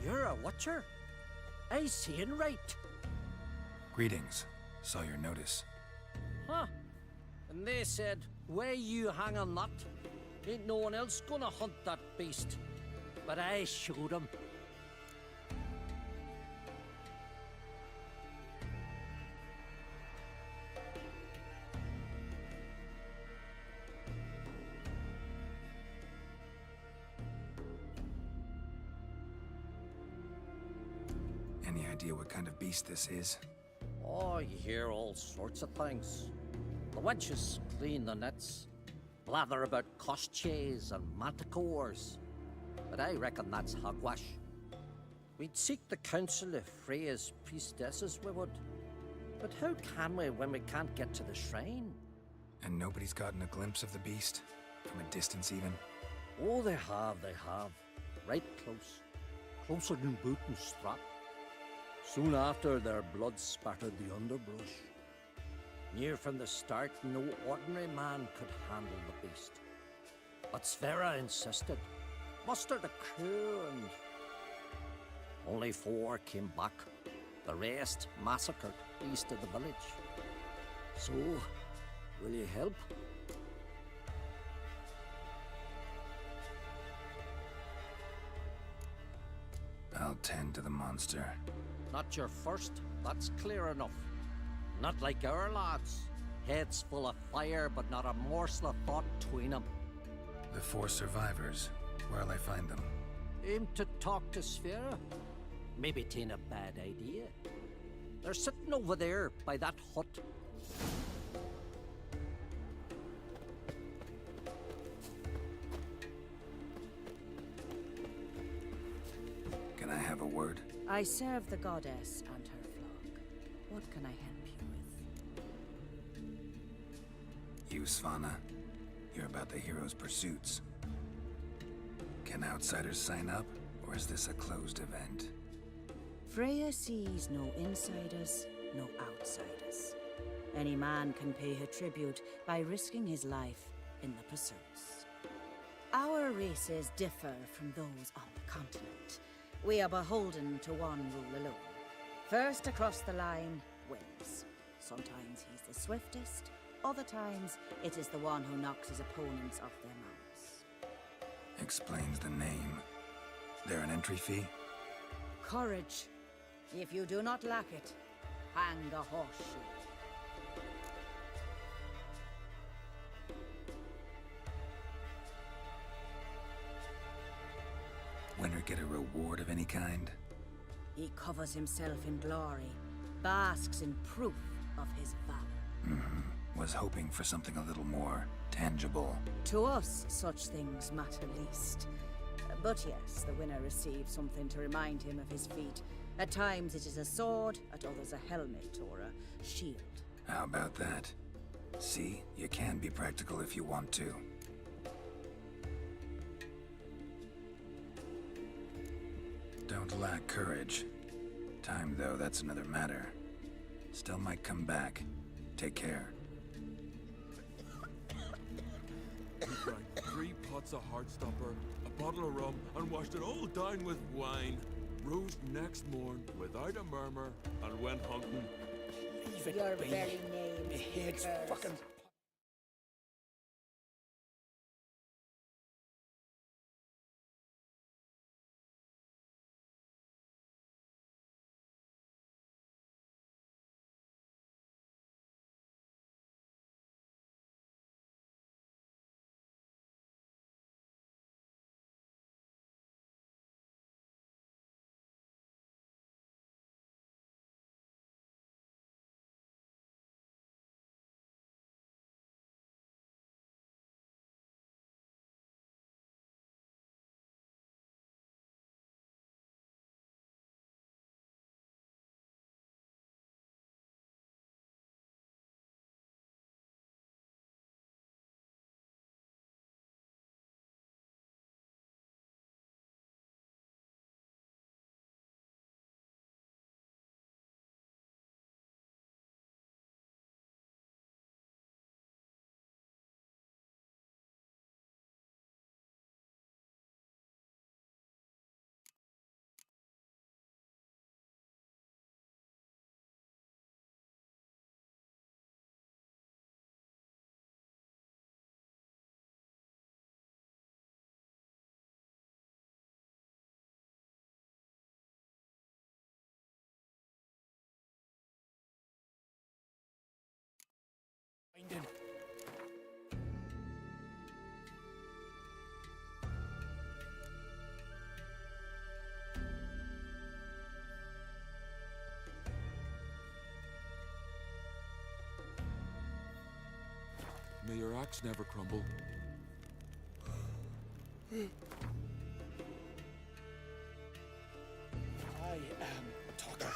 You're a watcher? I seeing right. Greetings. Saw your notice. Huh. And they said, where you hang on that? Ain't no one else gonna hunt that beast. But I showed 'em. Any idea what kind of beast this is? Oh, you hear all sorts of things. The wenches clean the nets, blather about koshchays and manticores. But I reckon that's hogwash. We'd seek the counsel of Freya's priestesses, we would. But how can we when we can't get to the shrine? And nobody's gotten a glimpse of the beast? From a distance, even? Oh, they have. Right close. Closer than boot and strap. Soon after, their blood spattered the underbrush. Near from the start, no ordinary man could handle the beast. But Sverre insisted. Mustered a crew and... Only 4 came back. The rest massacred east of the village. So, will you help? I'll tend to the monster. Not your first, that's clear enough. Not like our lads. Heads full of fire, but not a morsel of thought between them. The 4 survivors. Where'll I find them? Aim to talk to Sverre? Maybe 'tain't a bad idea. They're sitting over there by that hut. a word? I serve the goddess and her flock. What can I help you with? You, Svanna, you're about the hero's pursuits. Can outsiders sign up, or is this a closed event? Freya sees no insiders, no outsiders. Any man can pay her tribute by risking his life in the pursuits. Our races differ from those on the continent. We are beholden to one rule alone. First across the line wins. Sometimes he's the swiftest, other times it is the one who knocks his opponents off their mounts. Explains the name. There an entry fee? Courage. If you do not lack it, hang a horseshoe. Winner get a reward of any kind? He covers himself in glory, basks in proof of his valor. Was hoping for something a little more tangible. To us, such things matter least. But yes, the winner receives something to remind him of his feat. At times it is a sword, at others a helmet or a shield. How about that? See, you can be practical if you want to. Don't lack courage. Time, though, that's another matter. Still might come back. Take care. We drank 3 pots of Heartstopper, a bottle of rum, and washed it all down with wine. Rose next morn without a murmur and went hunting. Leave it Your be. Very name. The head's fucking... May your axe never crumble. I am Tucker.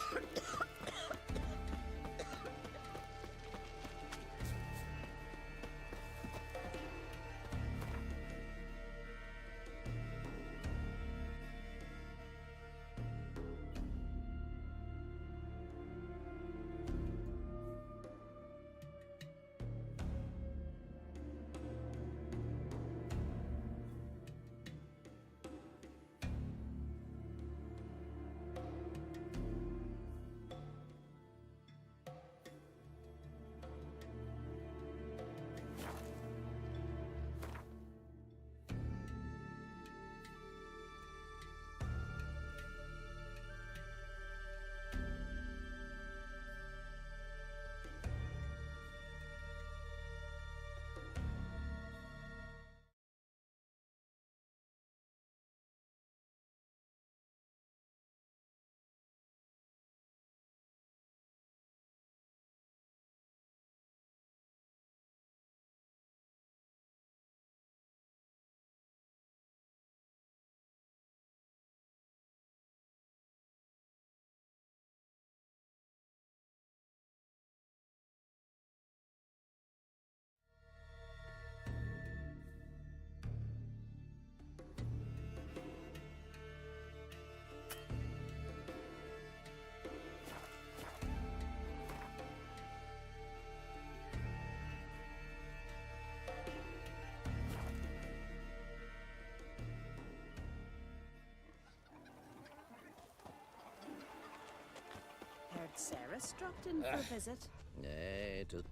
Sarah dropped in for a visit. Nay, it is.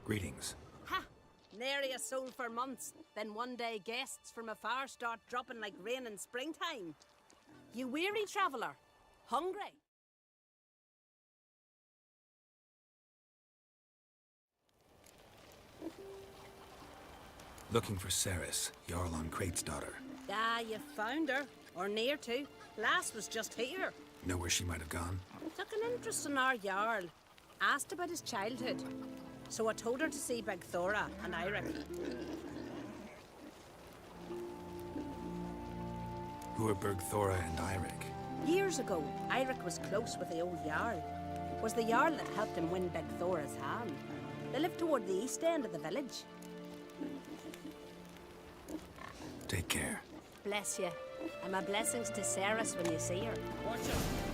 Greetings. Ha! Nary a soul for months. Then one day guests from afar start dropping like rain in springtime. You weary traveller? Hungry? Looking for Ceres, Jarl on Crate's daughter. Ah, you found her. Or near to. Lass was just here. Know where she might have gone? Took an interest in our Jarl. Asked about his childhood. So I told her to see Big Thora and Eirik. Who are Bergthora and Eirik? Years ago, Eirik was close with the old Jarl. Was the Jarl that helped him win Big Thora's hand. They lived toward the east end of the village. Take care. Bless you. And my blessings to Ceres when you see her. Watch out.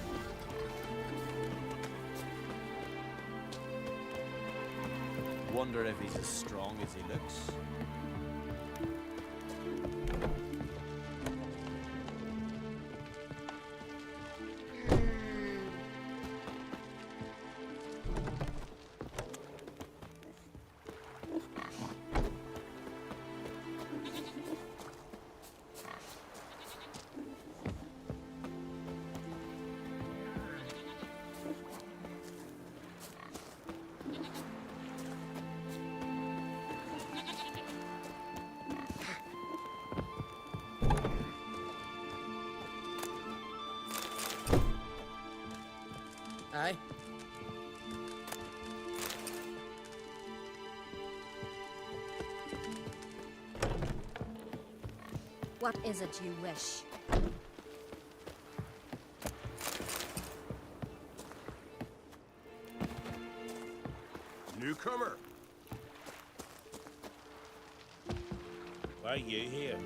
Wonder if he's as strong as he looks. Aye. What is it you wish? Newcomer. Why are you here?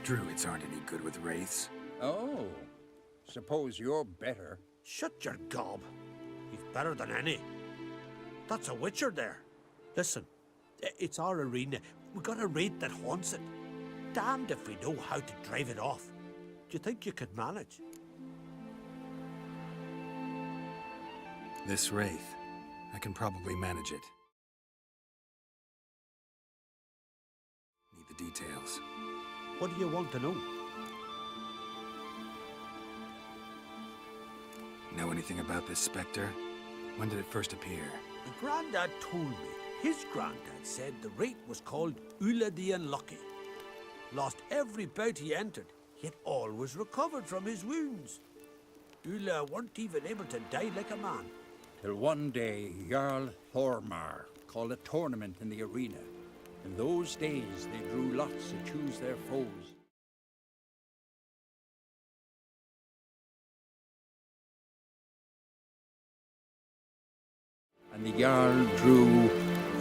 Druids aren't any good with wraiths. Oh, suppose you're better. Shut your gob. He's better than any. That's a witcher there. Listen, it's our arena. We got a wraith that haunts it. Damned if we know how to drive it off. Do you think you could manage? This wraith, I can probably manage it. Need the details. What do you want to know? Know anything about this specter? When did it first appear? The Grandad told me his granddad said the wraith was called Ula the Unlucky. Lost every bout he entered, yet always recovered from his wounds. Ula weren't even able to die like a man. Till one day, Jarl Thormar called a tournament in the arena. In those days, they drew lots to choose their foes. And the Jarl drew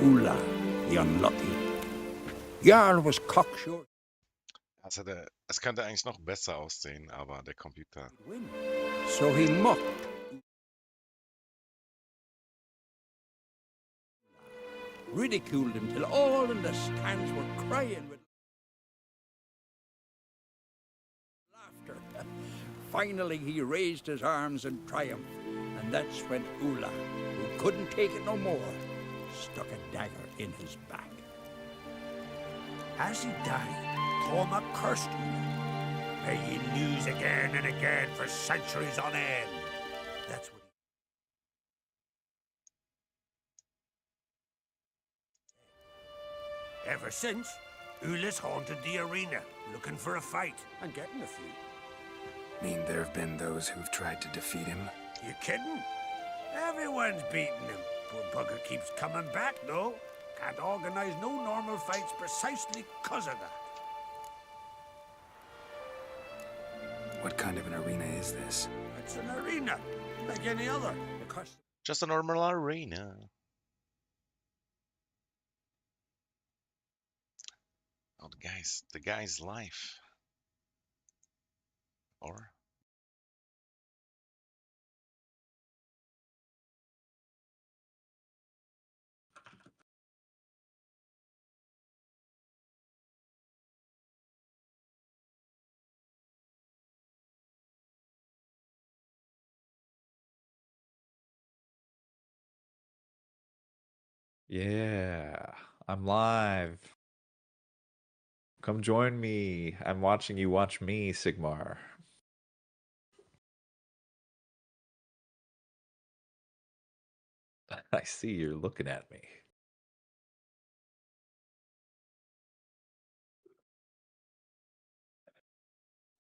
Ula, the Unlucky. Jarl was cocksure. Also es könnte eigentlich noch besser aussehen, aber der Computer. So he mocked. Ridiculed him till all in the stands were crying with laughter. Finally, he raised his arms in triumph, and that's when Ula, who couldn't take it no more, stuck a dagger in his back. As he died, Thorma cursed Ula. May ye lose again and again for centuries on end. That's what he... Ever since, Ula's haunted the arena, looking for a fight and getting a few. Mean there have been those who've tried to defeat him? You kidding? Everyone's beating him. Poor bugger keeps coming back, though. Can't organize no normal fights precisely 'cause of that. What kind of an arena is this? It's an arena, like any other. Just a normal arena. Oh, the guy's life. Or Yeah, I'm live. Come join me. I'm watching you watch me, Sigmar. I see you're looking at me.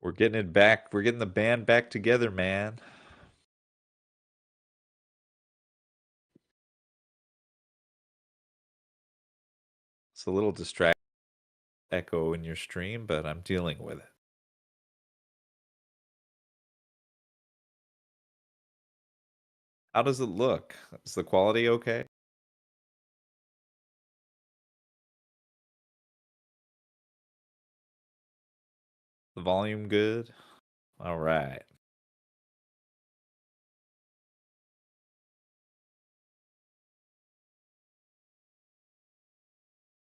We're getting it back. We're getting the band back together, man. It's a little distract echo in your stream, but I'm dealing with it. How does it look? Is the quality okay? The volume good? All right.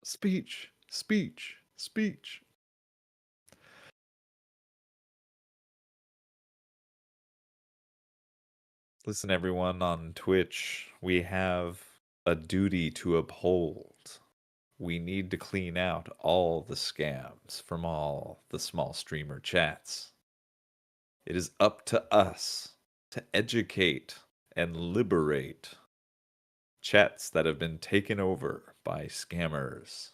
Speech, speech, speech. Listen, everyone on Twitch, we have a duty to uphold. We need to clean out all the scams from all the small streamer chats. It is up to us to educate and liberate chats that have been taken over by scammers.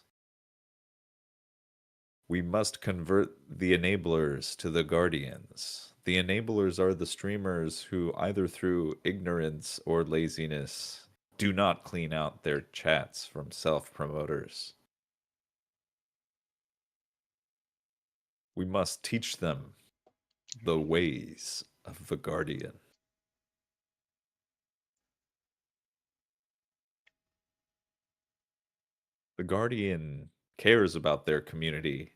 We must convert the enablers to the guardians. The enablers are the streamers who, either through ignorance or laziness, do not clean out their chats from self-promoters. We must teach them the ways of the guardian. The guardian cares about their community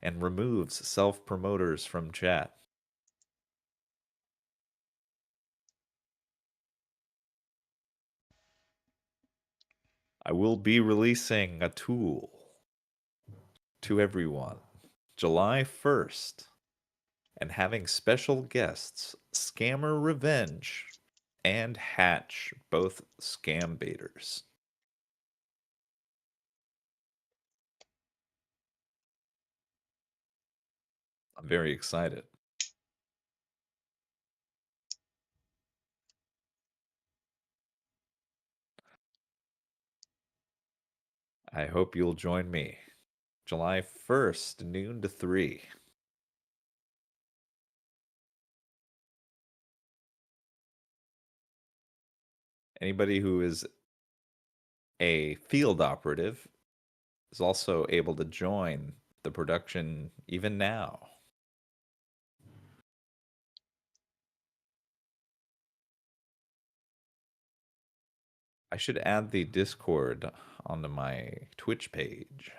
and removes self-promoters from chat. I will be releasing a tool to everyone July 1st and having special guests Scammer Revenge and Hatch, both scam baiters. I'm very excited. I hope you'll join me. July 1st, noon to 3. Anybody who is a field operative is also able to join the production even now. I should add the Discord onto my Twitch page.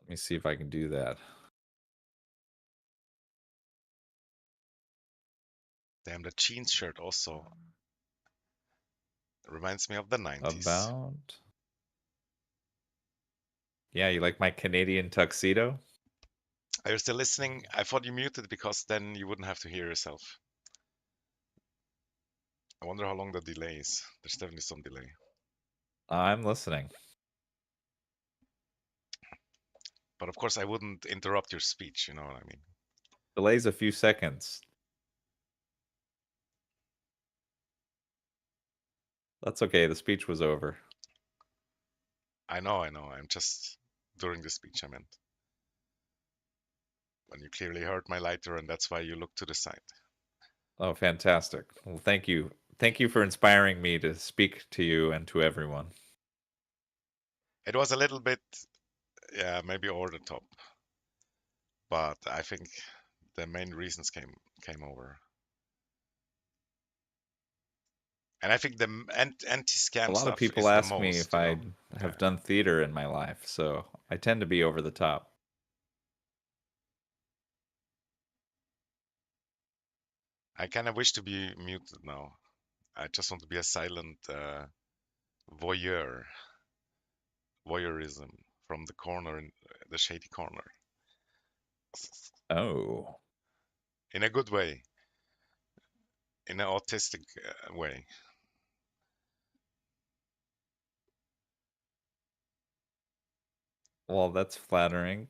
Let me see if I can do that. Damn, the jeans shirt also reminds me of the 90s. About? Yeah, you like my Canadian tuxedo? Are you still listening? I thought you muted because then you wouldn't have to hear yourself. I wonder how long the delay is. There's definitely some delay. I'm listening. But of course, I wouldn't interrupt your speech, you know what I mean? Delay's a few seconds. That's okay, the speech was over. I know. I'm just during the speech, I meant. When you clearly heard my lighter and that's why you looked to the side. Oh, fantastic. Well, thank you. Thank you for inspiring me to speak to you and to everyone. It was a little bit, yeah, maybe over the top. But I think the main reasons came over. And I think the anti-scam A lot of stuff people is the ask me most, if I have done theater in my life, so I tend to be over the top. I kind of wish to be muted now. I just want to be a silent voyeurism from the corner, in the shady corner. Oh. In a good way. In an autistic way. Well, that's flattering.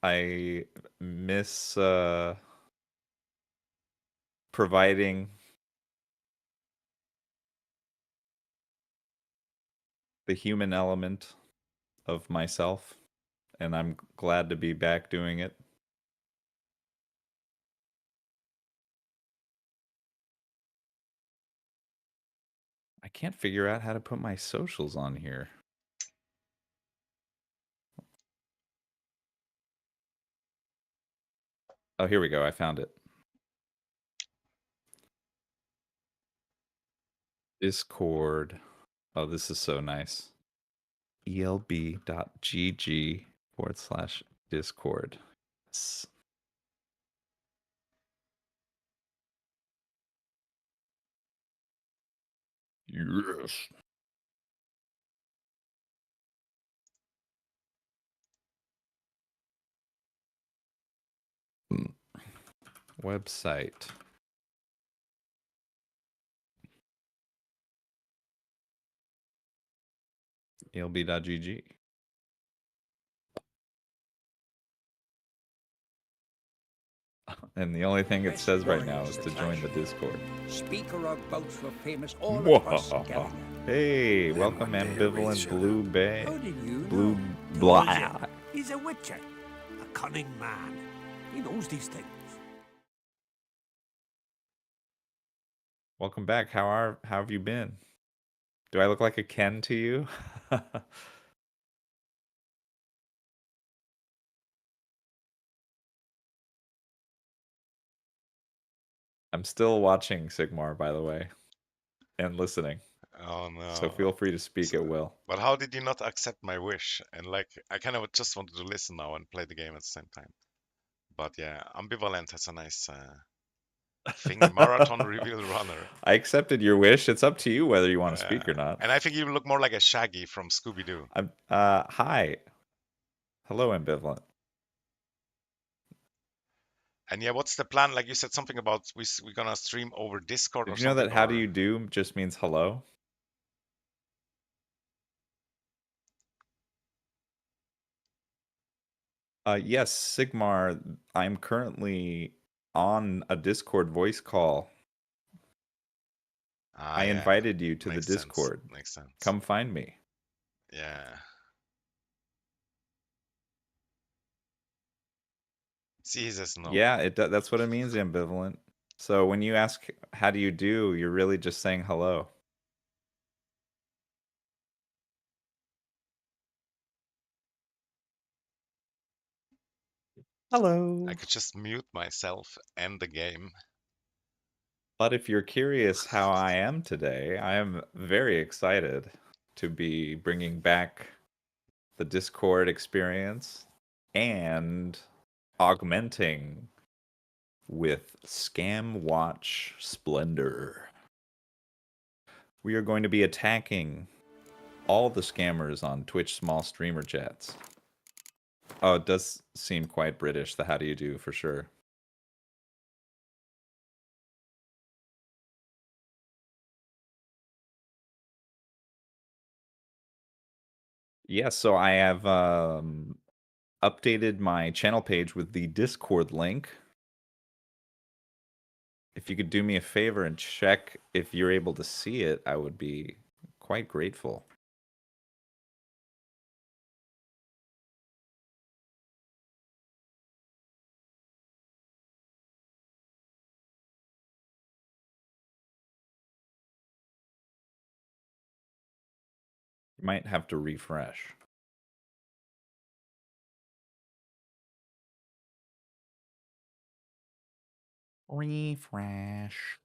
I miss providing the human element of myself, and I'm glad to be back doing it. I can't figure out how to put my socials on here. Oh, here we go. I found it. Discord. Oh, this is so nice. elb.gg/Discord. Yes. Website. ELB.gg. And the only thing it says right now is to join the Discord. Speaker of bouts for famous all across Scandinavia. Hey, Then welcome one day a Ambivalent racer. Blue Bay. How did you Blue know? Blah. He's a witcher, a cunning man. He knows these things. Welcome back. How have you been? Do I look like a Ken to you? I'm still watching Sigmar, by the way, and listening. Oh no. So feel free to speak at will. But how did you not accept my wish? And like, I kind of just wanted to listen now and play the game at the same time. But yeah, Ambivalent has a nice thingy marathon reveal runner. I accepted your wish. It's up to you whether you want to speak or not. And I think you look more like a Shaggy from Scooby Doo. Hi. Hello, Ambivalent. And yeah, what's the plan? Like you said something about we're gonna stream over Discord or Did you know something. that how or... do you do just means hello? Yes, Sigmar, I'm currently on a Discord voice call. I yeah. invited you to Makes the Discord. Sense. Makes sense. Come find me. Yeah. See, he says no. Yeah, that's what it means, ambivalent. So when you ask how do you do, you're really just saying hello. Hello. I could just mute myself and the game. But if you're curious how I am today, I am very excited to be bringing back the Discord experience and augmenting with Scam Watch Splendor. We are going to be attacking all the scammers on Twitch small streamer chats. Oh, it does seem quite British, the how do you do for sure. Yes, so I have updated my channel page with the Discord link. If you could do me a favor and check if you're able to see it, I would be quite grateful. You might have to refresh. Refresh.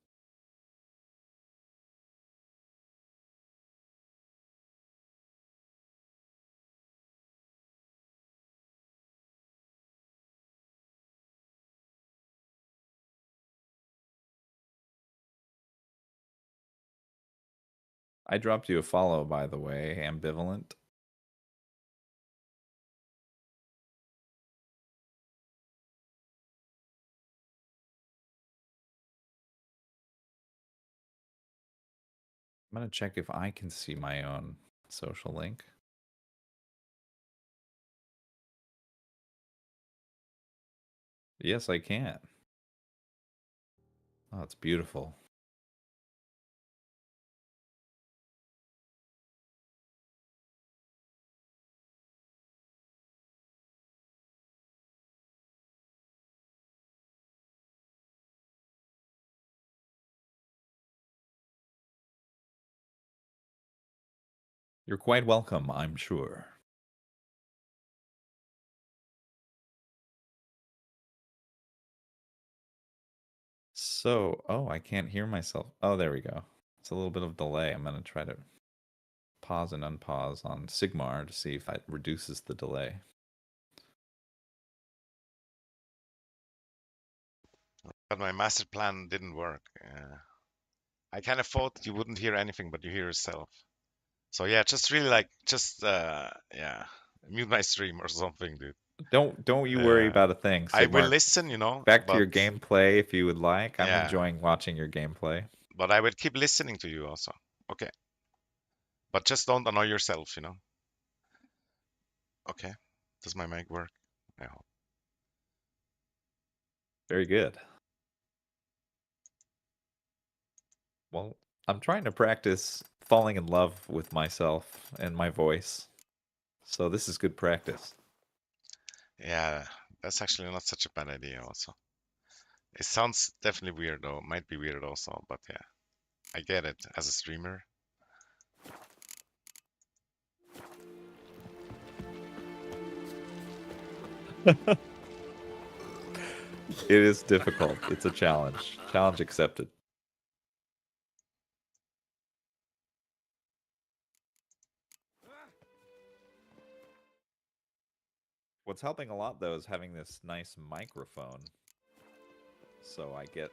I dropped you a follow, by the way, ambivalent. I'm going to check if I can see my own social link. Yes, I can. Oh, it's beautiful. You're quite welcome, I'm sure. So, oh, I can't hear myself. Oh, there we go. It's a little bit of delay. I'm going to try to pause and unpause on Sigmar to see if it reduces the delay. But my master plan didn't work. I kind of thought you wouldn't hear anything, but you hear yourself. So yeah, just really like yeah, mute my stream or something, dude. Don't you worry about a thing. I So will Mark, listen, you know, back to but your gameplay if you would like. I'm yeah, enjoying watching your gameplay. but I will keep listening to you also. Okay, but just don't annoy yourself, you know. Okay, does my mic work? I hope. Very good. Well, I'm trying to practice falling in love with myself and my voice. So this is good practice. Yeah, that's actually not such a bad idea also. It sounds definitely weird though, might be weird also, but yeah, I get it as a streamer. It is difficult. It's a challenge. Challenge accepted. What's helping a lot though is having this nice microphone. So I get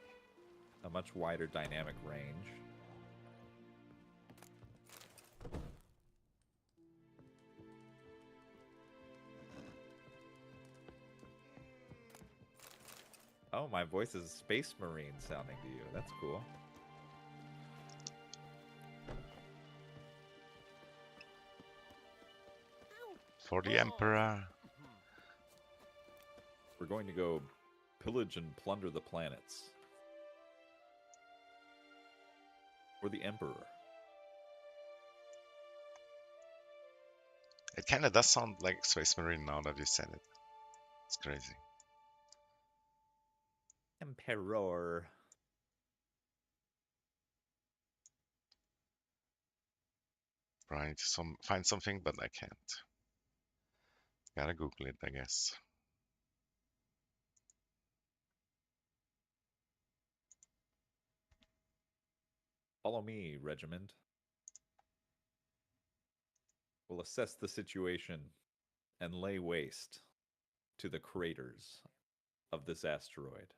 a much wider dynamic range. Oh, my voice is Space Marine sounding to you. That's cool. For the Emperor. We're going to go pillage and plunder the planets. For the Emperor. It kind of does sound like Space Marine now that you said it. It's crazy. Emperor. Trying to find something, but I can't. Gotta Google it, I guess. Follow me, regiment. We'll assess the situation and lay waste to the craters of this asteroid.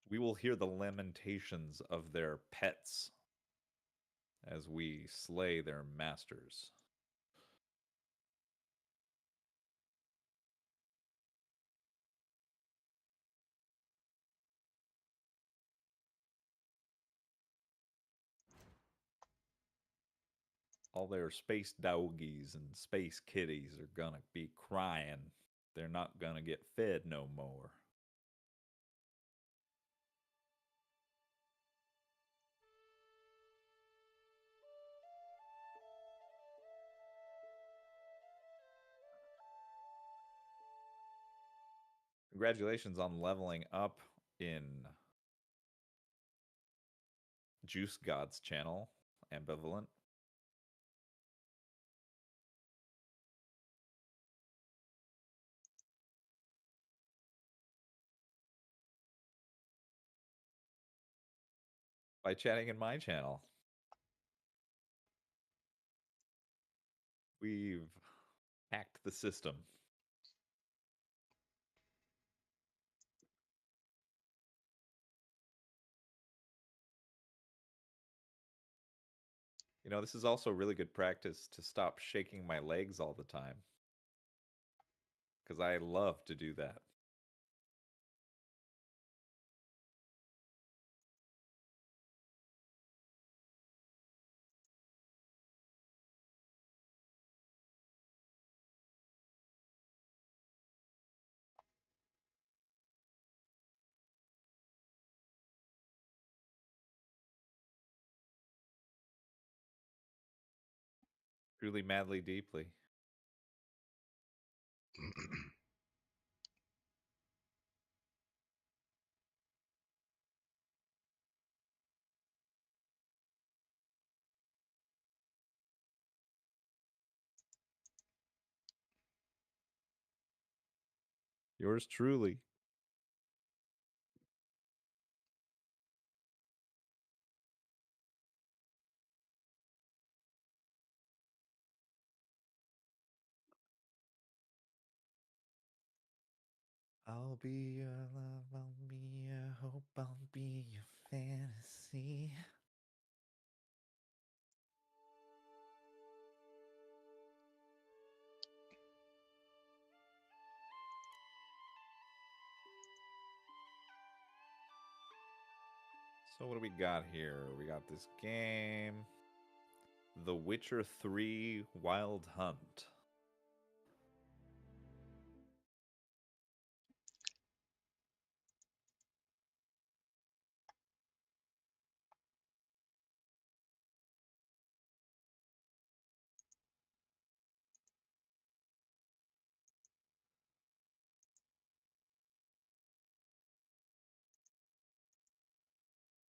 We will hear the lamentations of their pets as we slay their masters. All their space doggies and space kitties are gonna be crying. They're not gonna get fed no more. Congratulations on leveling up in Juice God's channel, Ambivalent. By chatting in my channel. We've hacked the system. You know, this is also really good practice to stop shaking my legs all the time. Because I love to do that. Truly, madly, deeply. Yours truly. I'll be your love, I'll be your hope, I'll be your fantasy. So what do we got here? We got this game, The Witcher 3 Wild Hunt.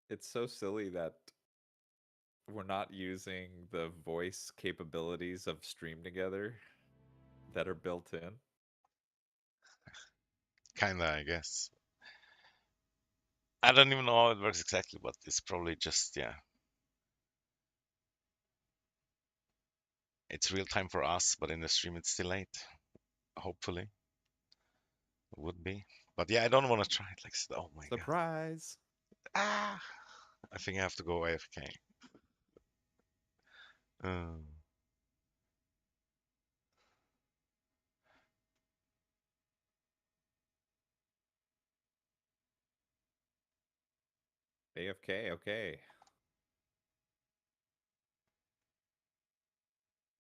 It's so silly that we're not using the voice capabilities of Stream Together that are built in. Kinda, I guess. I don't even know how it works exactly, but it's probably just, yeah. It's real time for us, but in the stream it's still late. Hopefully. Would be. But yeah, I don't want to try it like, oh my god. Surprise! Ah! I think I have to go AFK. AFK, okay.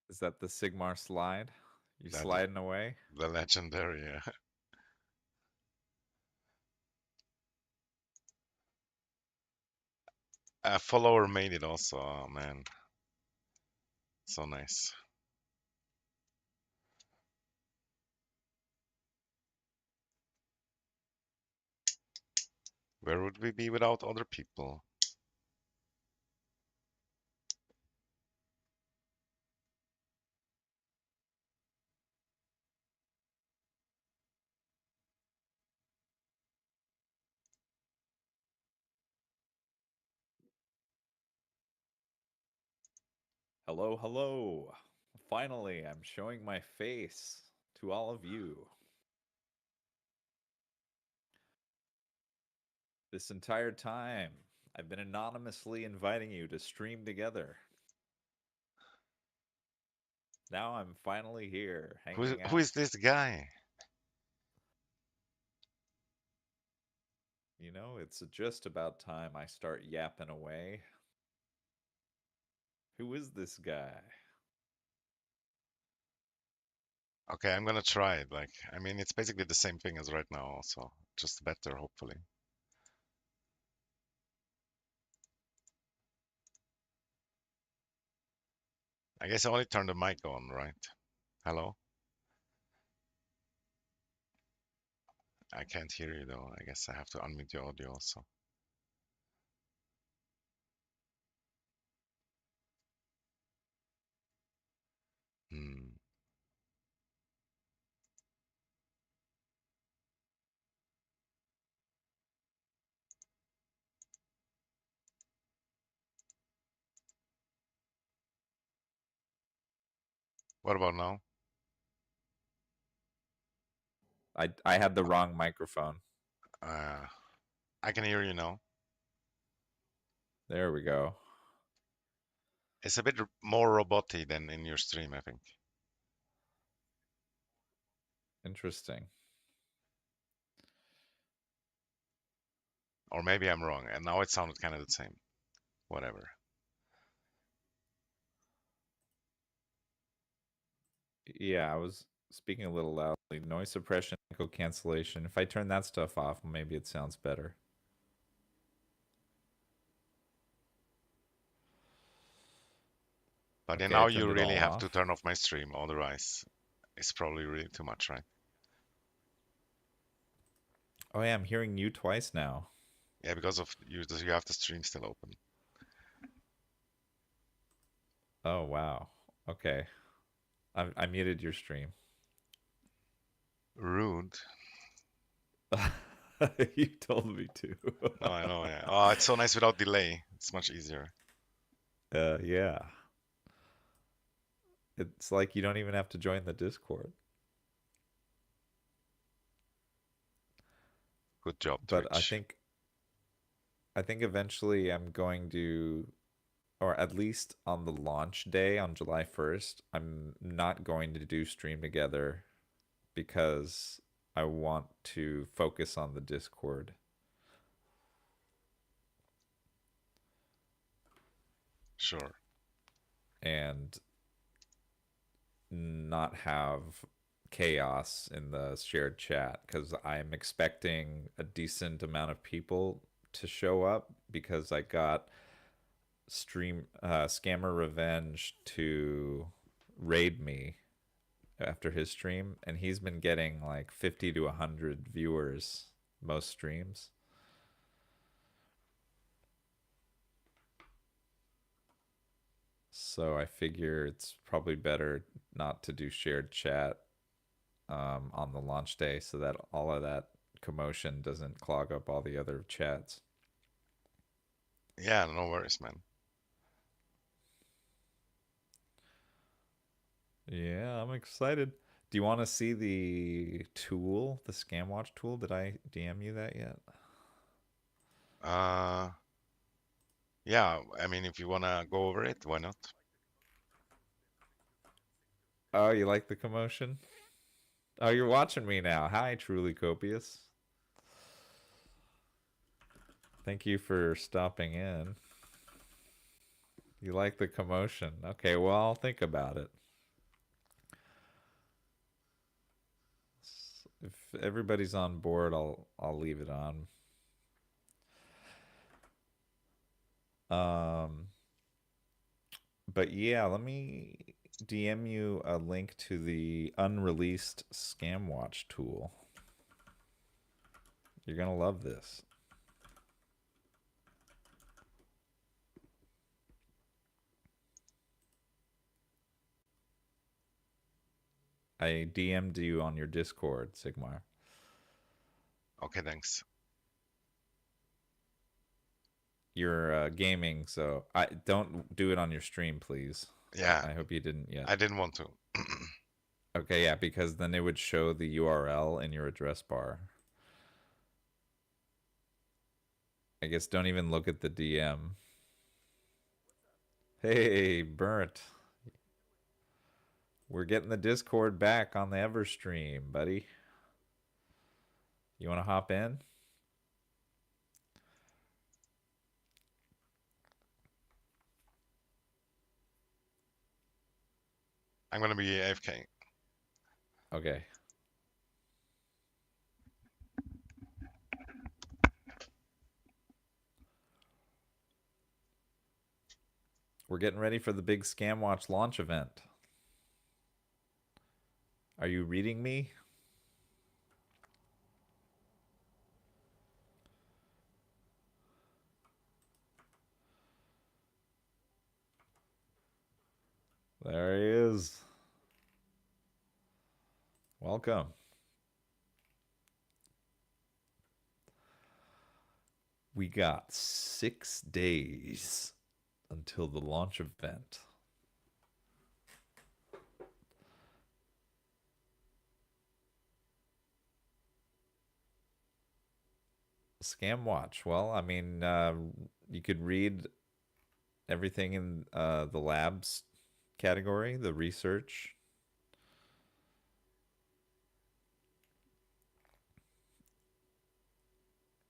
Is that the Sigmar slide? You That- sliding away? The legendary, yeah. A follower made it also, oh man. So nice. Where would we be without other people? Hello, hello. Finally, I'm showing my face to all of you. This entire time, I've been anonymously inviting you to stream together. Now I'm finally here, hanging out. Who is this guy? You know, it's just about time I start yapping away. Who is this guy? Okay, I'm gonna try it. Like, I mean, it's basically the same thing as right now, also just better, hopefully. I guess I only turned the mic on, right? Hello? I can't hear you though. I guess I have to unmute your audio also. Hmm. What about now? I had the wrong microphone. I can hear you now. There we go. It's a bit more robotic than in your stream, I think. Interesting. Or maybe I'm wrong, and now it sounded kind of the same. Whatever. Yeah, I was speaking a little loudly. Noise suppression, echo cancellation. If I turn that stuff off, maybe it sounds better. But then Okay, now I you turned it really all have off. to turn off my stream, otherwise it's probably really too much, right? Oh yeah, I'm hearing you twice now. Yeah, because of you have the stream still open. Oh wow. Okay. I muted your stream. Rude. You told me to. No, I know, yeah. Oh, it's so nice without delay. It's much easier. Yeah. It's like you don't even have to join the Discord. Good job, but Twitch. I think eventually I'm going to, or at least on the launch day on July 1st, I'm not going to do stream together because I want to focus on the Discord. Sure. And not have chaos in the shared chat, because I'm expecting a decent amount of people to show up because I got Scammer Revenge to raid me after his stream, and he's been getting like 50 to 100 viewers most streams. So I figure it's probably better not to do shared chat on the launch day so that all of that commotion doesn't clog up all the other chats. Yeah, no worries, man. Yeah, I'm excited. Do you want to see the tool, the ScamWatch tool? Did I DM you that yet? Yeah, I mean, if you wanna go over it, why not? Oh, you like the commotion? Oh, you're watching me now. Hi, Truly Copious. Thank you for stopping in. You like the commotion? Okay, well, I'll think about it. If everybody's on board, I'll leave it on. But yeah, let me DM you a link to the unreleased ScamWatch tool. You're gonna love this. I DM'd you on your Discord, Sigmar. Okay, thanks. You're gaming, so I don't do it on your stream, please. Yeah. I hope you didn't yet. I didn't want to. Okay, yeah, because then it would show the URL in your address bar. I guess don't even look at the DM. Hey, Burnt. We're getting the Discord back on the Everstream, buddy. You want to hop in? I'm gonna be AFK. Okay. We're getting ready for the big ScamWatch launch event. Are you reading me? There he is. Welcome. We got 6 days until the launch event. ScamWatch. Well, I mean, you could read everything in the labs category, the research.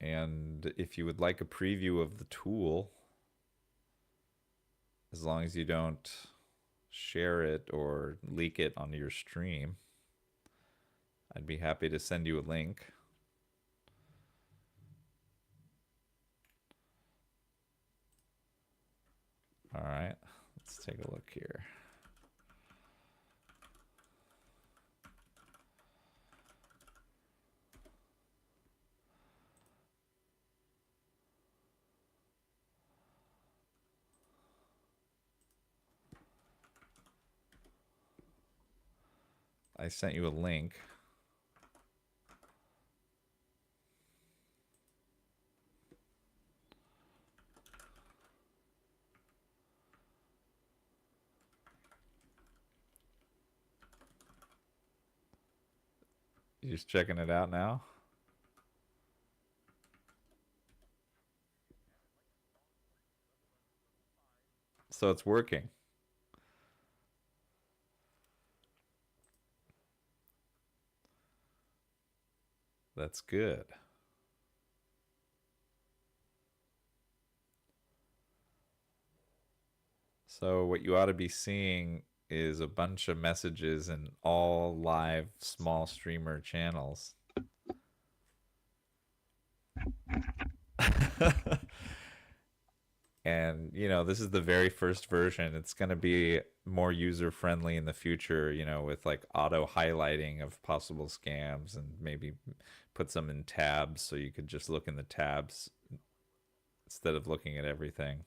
And if you would like a preview of the tool, as long as you don't share it or leak it onto your stream, I'd be happy to send you a link. All right, let's take a look here. I sent you a link. You just checking it out now? So it's working. That's good. So what you ought to be seeing is a bunch of messages in all live small streamer channels. And, you know, this is the very first version. It's going to be more user friendly in the future, you know, with like auto highlighting of possible scams and maybe put some in tabs so you could just look in the tabs instead of looking at everything.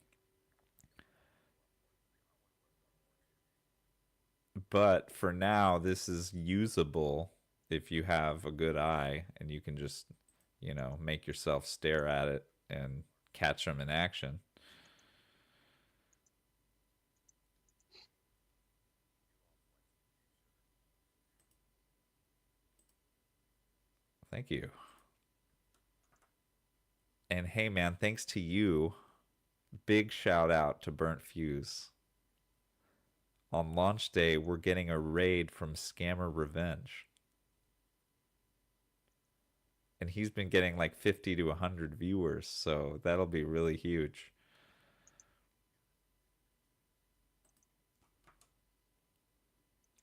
But for now, this is usable if you have a good eye and you can just, you know, make yourself stare at it and catch them in action. Thank you. And hey, man, thanks to you, big shout out to Burnt Fuse. On launch day, we're getting a raid from Scammer Revenge. And he's been getting like 50 to 100 viewers, so that'll be really huge.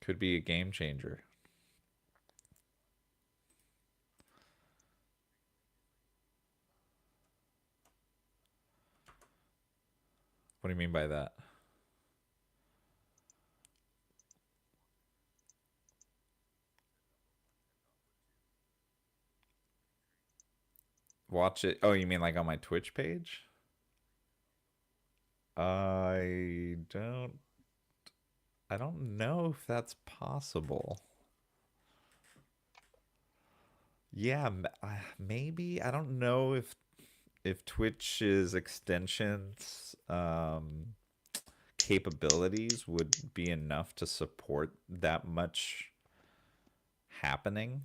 Could be a game changer. What do you mean by that? Watch it. Oh, you mean like on my Twitch page? I don't know if that's possible. Yeah, maybe. I don't know if Twitch's extensions capabilities would be enough to support that much happening.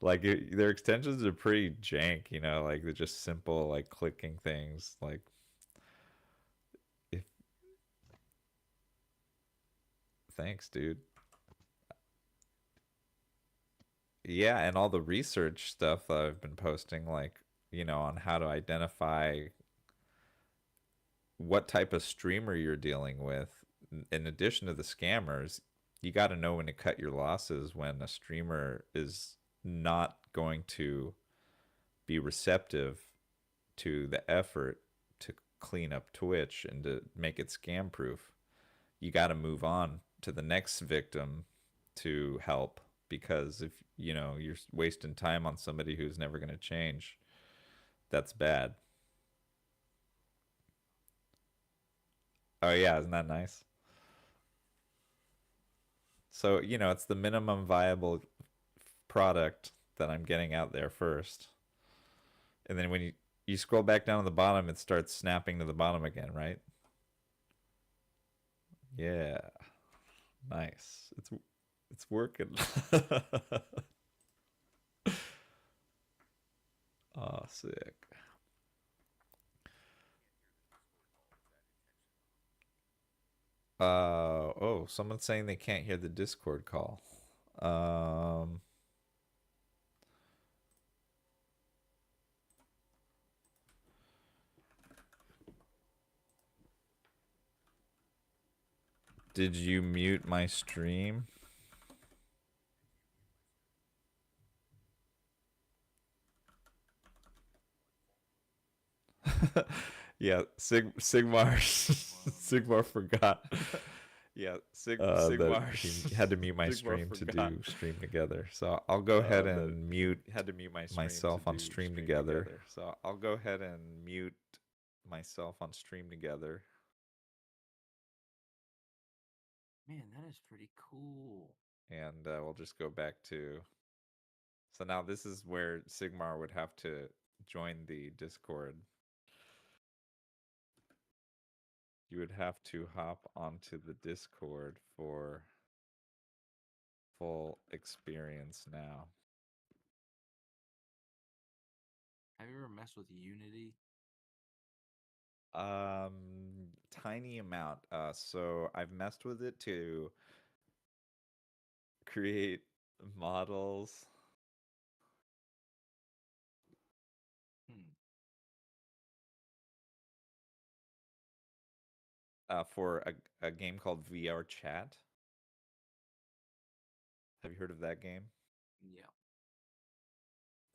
Like their extensions are pretty jank, you know, like they're just simple like clicking things. Like if thanks, dude. Yeah, and all the research stuff that I've been posting, like, you know, on how to identify what type of streamer you're dealing with. In addition to the scammers, you got to know when to cut your losses when a streamer is not going to be receptive to the effort to clean up Twitch and to make it scam proof. You got to move on to the next victim to help, because if you know you're wasting time on somebody who's never going to change, that's bad. Oh yeah, isn't that nice? So, you know, it's the minimum viable product that I'm getting out there first. And then when you scroll back down to the bottom, it starts snapping to the bottom again, right? Yeah. Nice. It's working. Oh, sick. Oh, someone's saying they can't hear the Discord call. Did you mute my stream? Yeah, Sigmar Sigmar forgot. Yeah, Sigmar he had to mute my stream to do stream together. So I'll go ahead and mute myself on stream together. So I'll go ahead and mute myself on stream together. Man, that is pretty cool. And we'll just go back to. So now this is where Sigmar would have to join the Discord. You would have to hop onto the Discord for full experience now. Have you ever messed with Unity? Tiny amount. So I've messed with it to create models. For a game called VR Chat. Have you heard of that game? Yeah.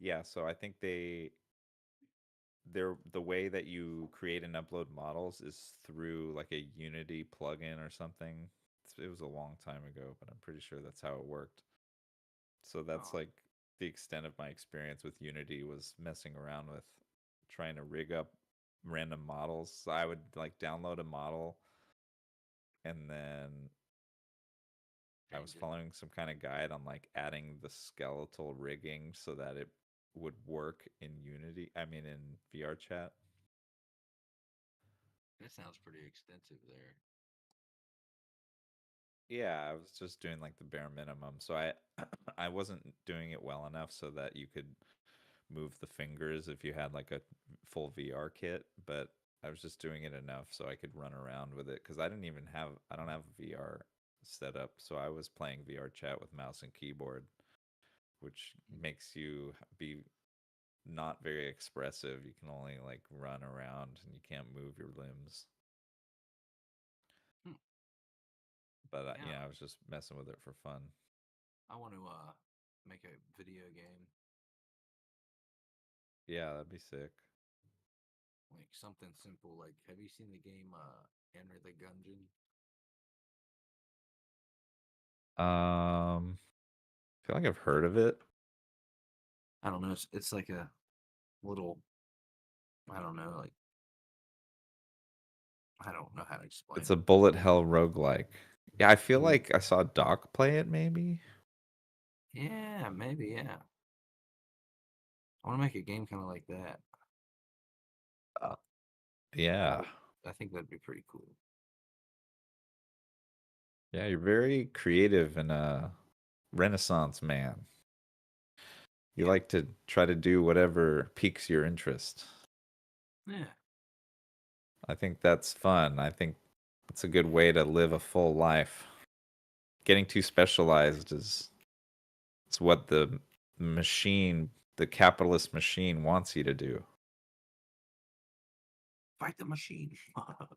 Yeah, so I think they're the way that you create and upload models is through like a Unity plugin or something. It was a long time ago, but I'm pretty sure that's how it worked. So that's like the extent of my experience with Unity was messing around with trying to rig up random models. So I would like download a model and then I was following some kind of guide on like adding the skeletal rigging so that it would work in Unity. I mean, in VR Chat. That sounds pretty extensive there. Yeah, I was just doing like the bare minimum. So I I wasn't doing it well enough so that you could move the fingers if you had like a full VR kit, but I was just doing it enough so I could run around with it cuz I don't have VR set up. So I was playing VR Chat with mouse and keyboard, which makes you be not very expressive. You can only like run around and you can't move your limbs. But Yeah. I was just messing with it for fun. I want to make a video game, Yeah, that'd be sick. like something simple. Like, have you seen the game Enter the Gungeon? I feel like I've heard of it. I don't know. It's like a little. I don't know. Like, I don't know how to explain It's it. a bullet hell roguelike. Yeah, I feel like I saw Doc play it maybe. Yeah, maybe. Yeah. I want to make a game kind of like that. Yeah. I think that'd be pretty cool. Yeah, you're very creative and a renaissance man. You like to try to do whatever piques your interest. Yeah. I think that's fun. I think it's a good way to live a full life. Getting too specialized is it's what the machine, the capitalist machine wants you to do. Fight the machine.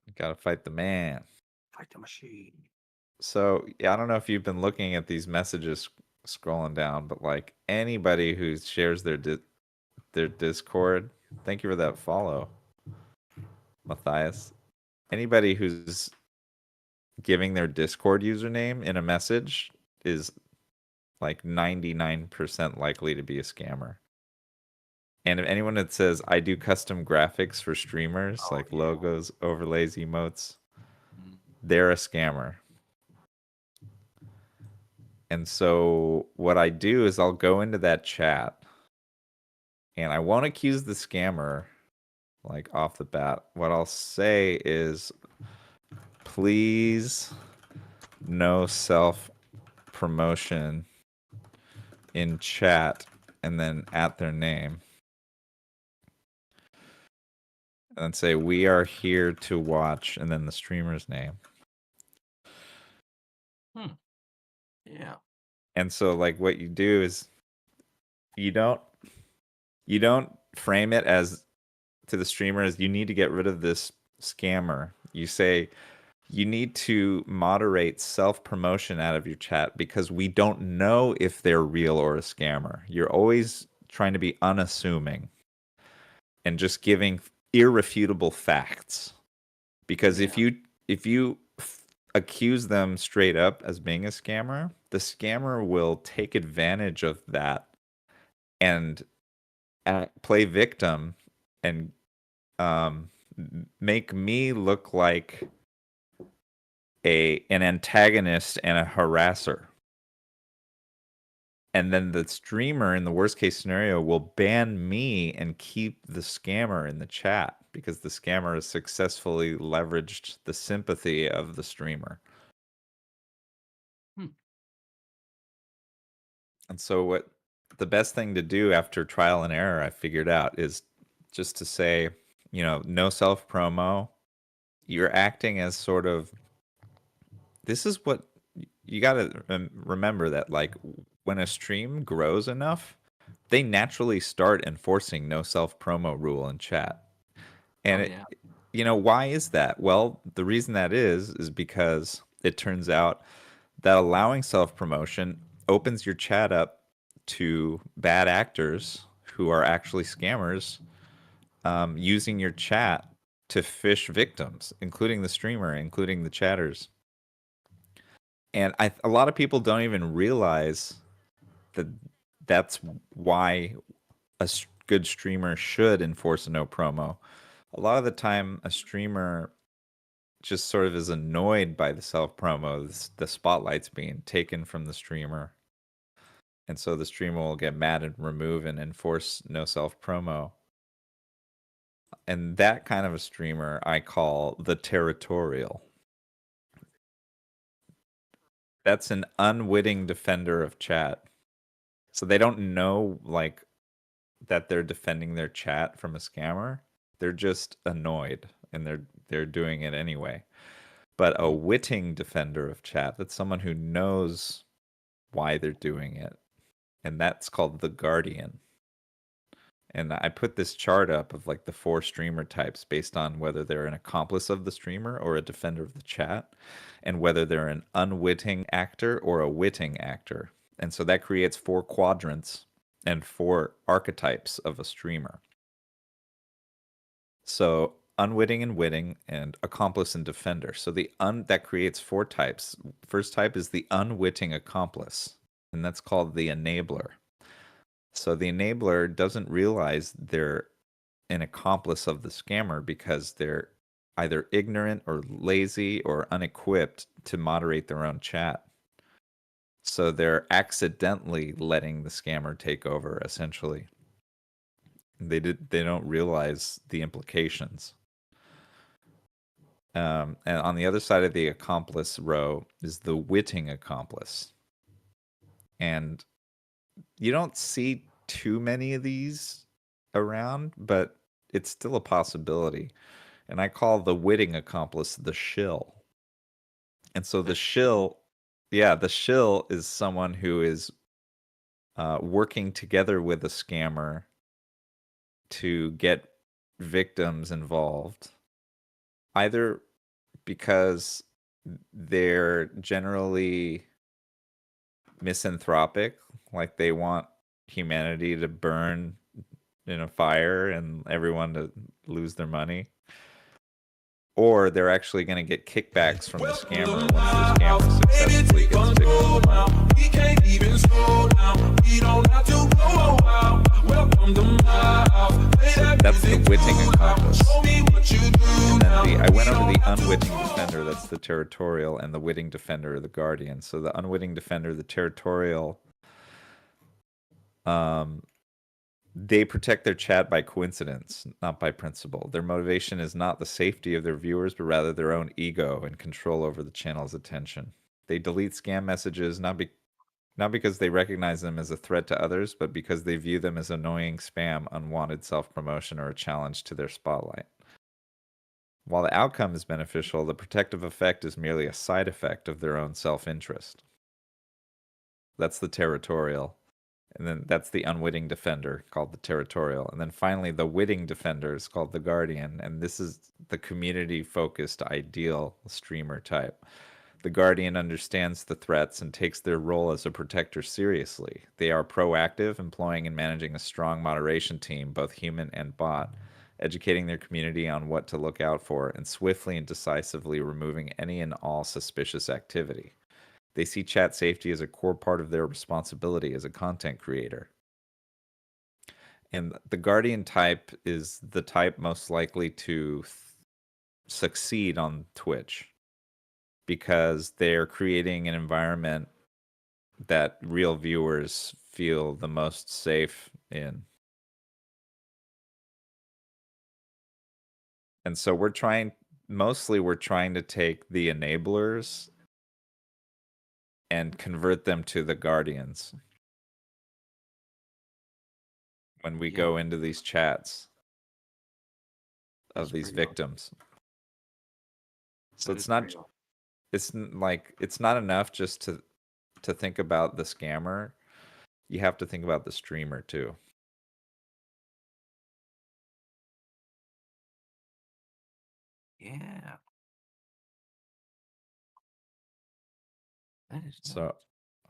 You gotta fight the man. Fight the machine. So, yeah, I don't know if you've been looking at these messages scrolling down, but like anybody who shares their Discord, thank you for that follow, Matthias. Anybody who's giving their Discord username in a message is like 99% likely to be a scammer. And if anyone that says I do custom graphics for streamers, like logos, overlays, emotes, they're a scammer. And so what I do is I'll go into that chat and I won't accuse the scammer like off the bat. What I'll say is please no self promotion in chat and then at their name. And then say we are here to watch and then the streamer's name. Yeah. And so like what you do is you don't frame it as to the streamer as you need to get rid of this scammer. You say you need to moderate self-promotion out of your chat because we don't know if they're real or a scammer. You're always trying to be unassuming and just giving irrefutable facts. Because if you accuse them straight up as being a scammer, the scammer will take advantage of that and play victim and make me look like an antagonist and a harasser. And then the streamer, in the worst case scenario, will ban me and keep the scammer in the chat because the scammer has successfully leveraged the sympathy of the streamer. And so what the best thing to do after trial and error I figured out is just to say, no self promo you're acting as sort of, this is what you got to remember, that like when a stream grows enough, they naturally start enforcing no self promo rule in chat. And yeah. you know, why is that? Well, the reason that is because it turns out that allowing self promotion opens your chat up to bad actors who are actually scammers, using your chat to fish victims, including the streamer, including the chatters. And a lot of people don't even realize that that's why a good streamer should enforce a no promo. A lot of the time, a streamer just sort of is annoyed by the self promo, the spotlight's being taken from the streamer. And so the streamer will get mad and remove and enforce no self promo. And that kind of a streamer I call the territorial. That's an unwitting defender of chat. So they don't know like that they're defending their chat from a scammer. They're just annoyed and they're doing it anyway. But a witting defender of chat, that's someone who knows why they're doing it. And that's called the guardian. And I put this chart up of like the 4 streamer types based on whether they're an accomplice of the streamer or a defender of the chat, and whether they're an unwitting actor or a witting actor. And so that creates 4 quadrants and 4 archetypes of a streamer. So unwitting and witting, and accomplice and defender. So that creates 4 types. First type is the unwitting accomplice, and that's called the enabler. So the enabler doesn't realize they're an accomplice of the scammer because they're either ignorant or lazy or unequipped to moderate their own chat. So they're accidentally letting the scammer take over, essentially. They don't realize the implications. And on the other side of the accomplice row is the witting accomplice. And you don't see too many of these around, but it's still a possibility. And I call the witting accomplice the shill. And so the shill is someone who is working together with a scammer to get victims involved, either because they're generally misanthropic, like they want humanity to burn in a fire and everyone to lose their money, or they're actually going to get kickbacks from the scammer once the scammer successfully gets victims. We can't even slow down. We don't have to go out. Welcome to my house. So that's the witting accomplice. And then I went over the unwitting defender, that's the territorial, and the witting defender, the guardian. So the unwitting defender, the territorial, they protect their chat by coincidence, not by principle. Their motivation is not the safety of their viewers, but rather their own ego and control over the channel's attention. They delete scam messages not because they recognize them as a threat to others, but because they view them as annoying spam, unwanted self-promotion, or a challenge to their spotlight. While the outcome is beneficial, the protective effect is merely a side effect of their own self-interest. That's the territorial. And then that's the unwitting defender, called the territorial. And then finally, the witting defender is called the guardian. And this is the community-focused ideal streamer type. The guardian understands the threats and takes their role as a protector seriously. They are proactive, employing and managing a strong moderation team, both human and bot, educating their community on what to look out for, and swiftly and decisively removing any and all suspicious activity. They see chat safety as a core part of their responsibility as a content creator. And the guardian type is the type most likely to succeed on Twitch, because they're creating an environment that real viewers feel the most safe in. And so we're trying to take the enablers and convert them to the guardians when we go into these chats of these victims. So That it's is not real. like it's not enough just to think about the scammer. You have to think about the streamer too. Yeah. That is So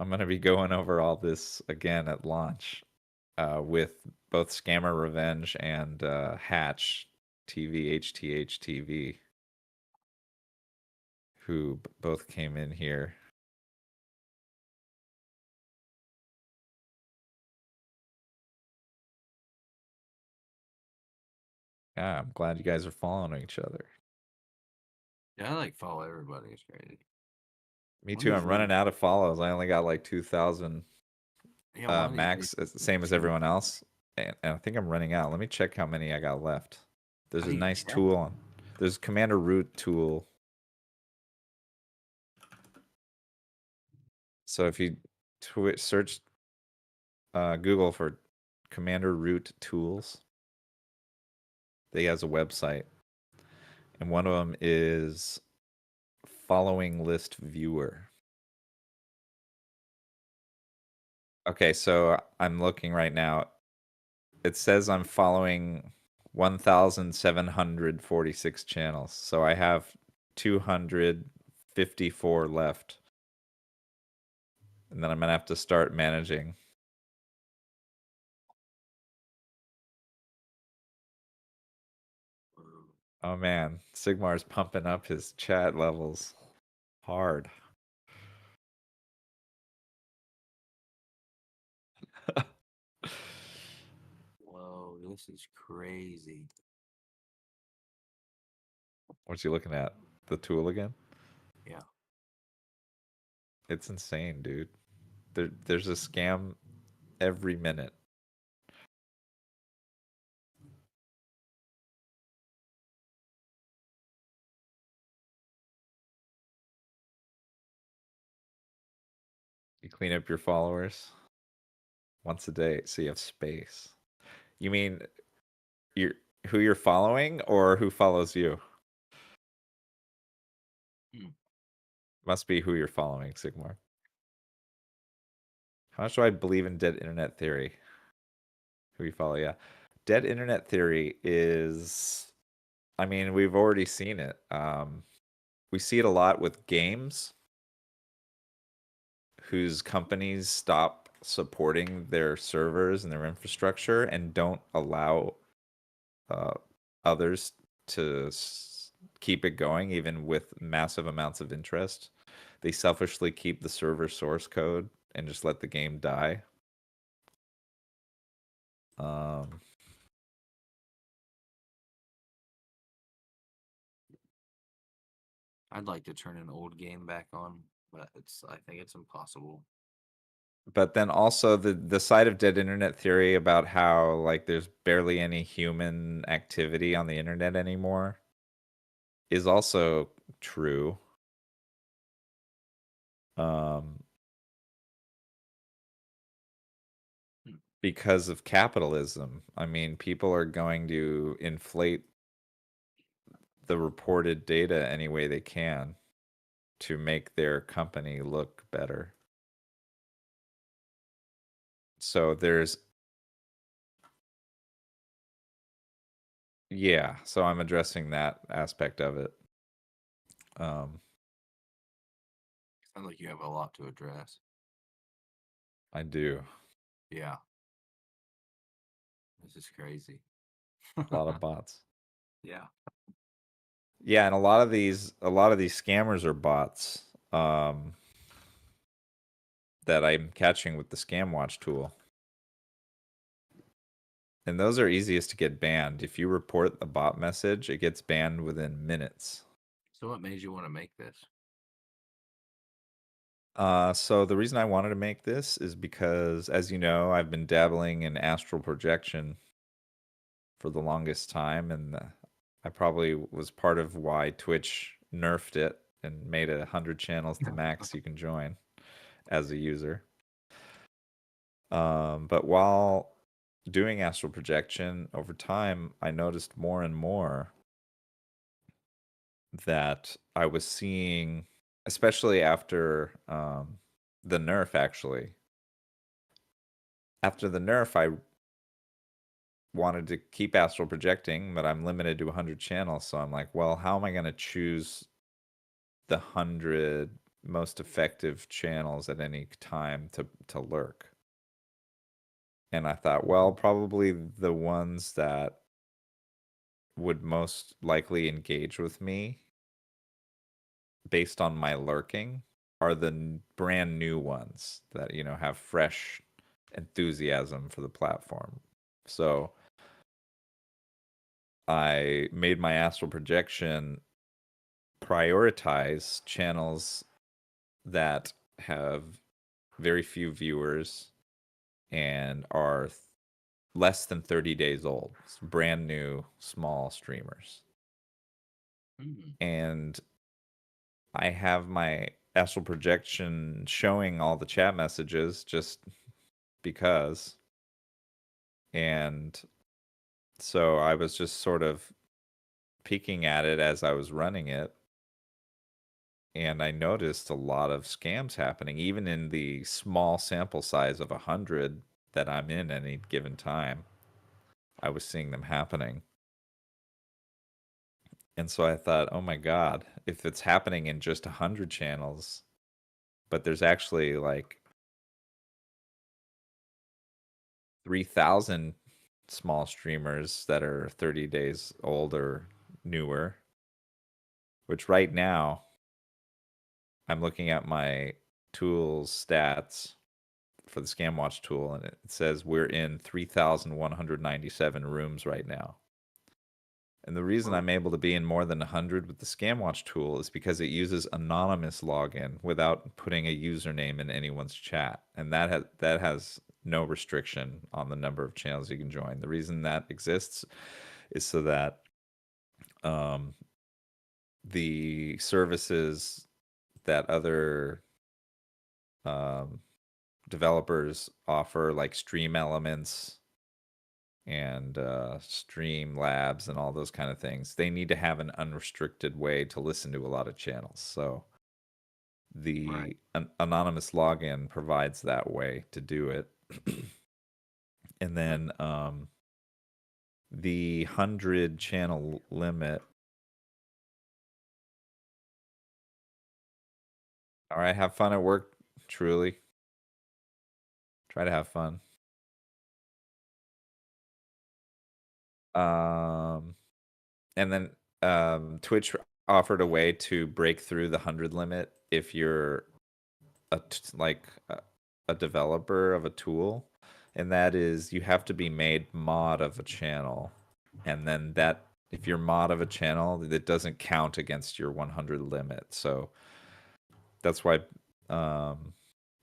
I'm going to be going over all this again at launch with both Scammer Revenge and Hatch TV, HTH TV, who both came in here. Yeah, I'm glad you guys are following each other. Yeah, I like follow everybody. It's crazy. Me One too. of I'm these running days- out of follows. I only got like 2,000 Yeah, one of these max, days- same as everyone else. And I think I'm running out. Let me check how many I got left. There's How a do you nice check? tool on. There's Commander Root tool. So if you search Google for Commander Root tools, they has a website, and one of them is following list viewer. Okay, so I'm looking right now. It says I'm following 1,746 channels. So I have 254 left. And then I'm going to have to start managing. Oh man, Sigmar's pumping up his chat levels hard. Whoa, this is crazy. What you looking at? The tool again? Yeah. It's insane, dude. There's a scam every minute. You clean up your followers once a day so you have space. You mean who you're following or who follows you? Must be who you're following, Sigmar. How much do I believe in dead internet theory? Who you follow, yeah. Dead internet theory is, I mean, we've already seen it. We see it a lot with games whose companies stop supporting their servers and their infrastructure and don't allow others to keep it going, even with massive amounts of interest. They selfishly keep the server source code and just let the game die. I'd like to turn an old game back on, but I think it's impossible. But then also the side of dead internet theory about how like there's barely any human activity on the internet anymore is also true. Because of capitalism. I mean, people are going to inflate the reported data any way they can to make their company look better. So there's yeah, so I'm addressing that aspect of it. Sounds like you have a lot to address. I do. Yeah. This is crazy. A lot of bots. Yeah. Yeah, and a lot of these scammers are bots that I'm catching with the Scam Watch tool. And those are easiest to get banned. If you report a bot message, it gets banned within minutes. So what made you want to make this? So the reason I wanted to make this is because, as you know, I've been dabbling in astral projection for the longest time, and I probably was part of why Twitch nerfed it and made 100 channels the max you can join as a user. But while doing astral projection over time, I noticed more and more that I was seeing, especially after the nerf, actually. After the nerf, I wanted to keep astral projecting, but I'm limited to 100 channels. So I'm like, well, how am I going to choose the 100 most effective channels at any time to lurk? And I thought, well, probably the ones that would most likely engage with me based on my lurking are the brand new ones that, you know, have fresh enthusiasm for the platform. So I made my astral projection prioritize channels that have very few viewers and are less than 30 days old. It's brand new, small streamers. And I have my astral projection showing all the chat messages just because. And so I was just sort of peeking at it as I was running it. And I noticed a lot of scams happening, even in the small sample size of 100 that I'm in any given time. I was seeing them happening. And so I thought, oh my God, if it's happening in just 100 channels, but there's actually like 3,000 small streamers that are 30 days old or newer, which right now I'm looking at my tool's stats for the Scam Watch tool, and it says we're in 3,197 rooms right now. And the reason I'm able to be in more than 100 with the Scam Watch tool is because it uses anonymous login without putting a username in anyone's chat. And that has no restriction on the number of channels you can join. The reason that exists is so that the services that other developers offer, like Stream Elements and Stream Labs and all those kind of things, they need to have an unrestricted way to listen to a lot of channels. So the anonymous login provides that way to do it. And then the 100 channel limit. All right, have fun at work, truly. Try to have fun. And then Twitch offered a way to break through the 100 limit if you're a developer of a tool, and that is you have to be made mod of a channel, and then that if you're mod of a channel, that doesn't count against your 100 limit. So that's why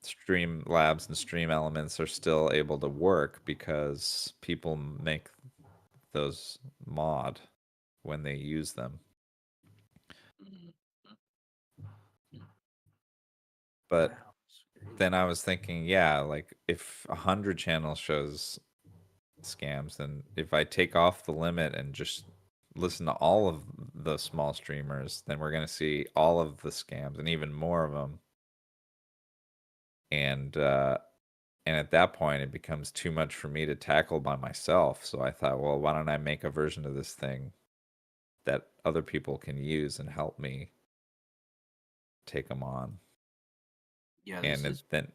Stream Labs and Stream Elements are still able to work, because people make those mod when they use them. But then I was thinking, yeah, like if 100 channels shows scams, then if I take off the limit and just listen to all of the small streamers, then we're going to see all of the scams and even more of them. And at that point, it becomes too much for me to tackle by myself. So I thought, well, why don't I make a version of this thing that other people can use and help me take them on? Yeah, and this is then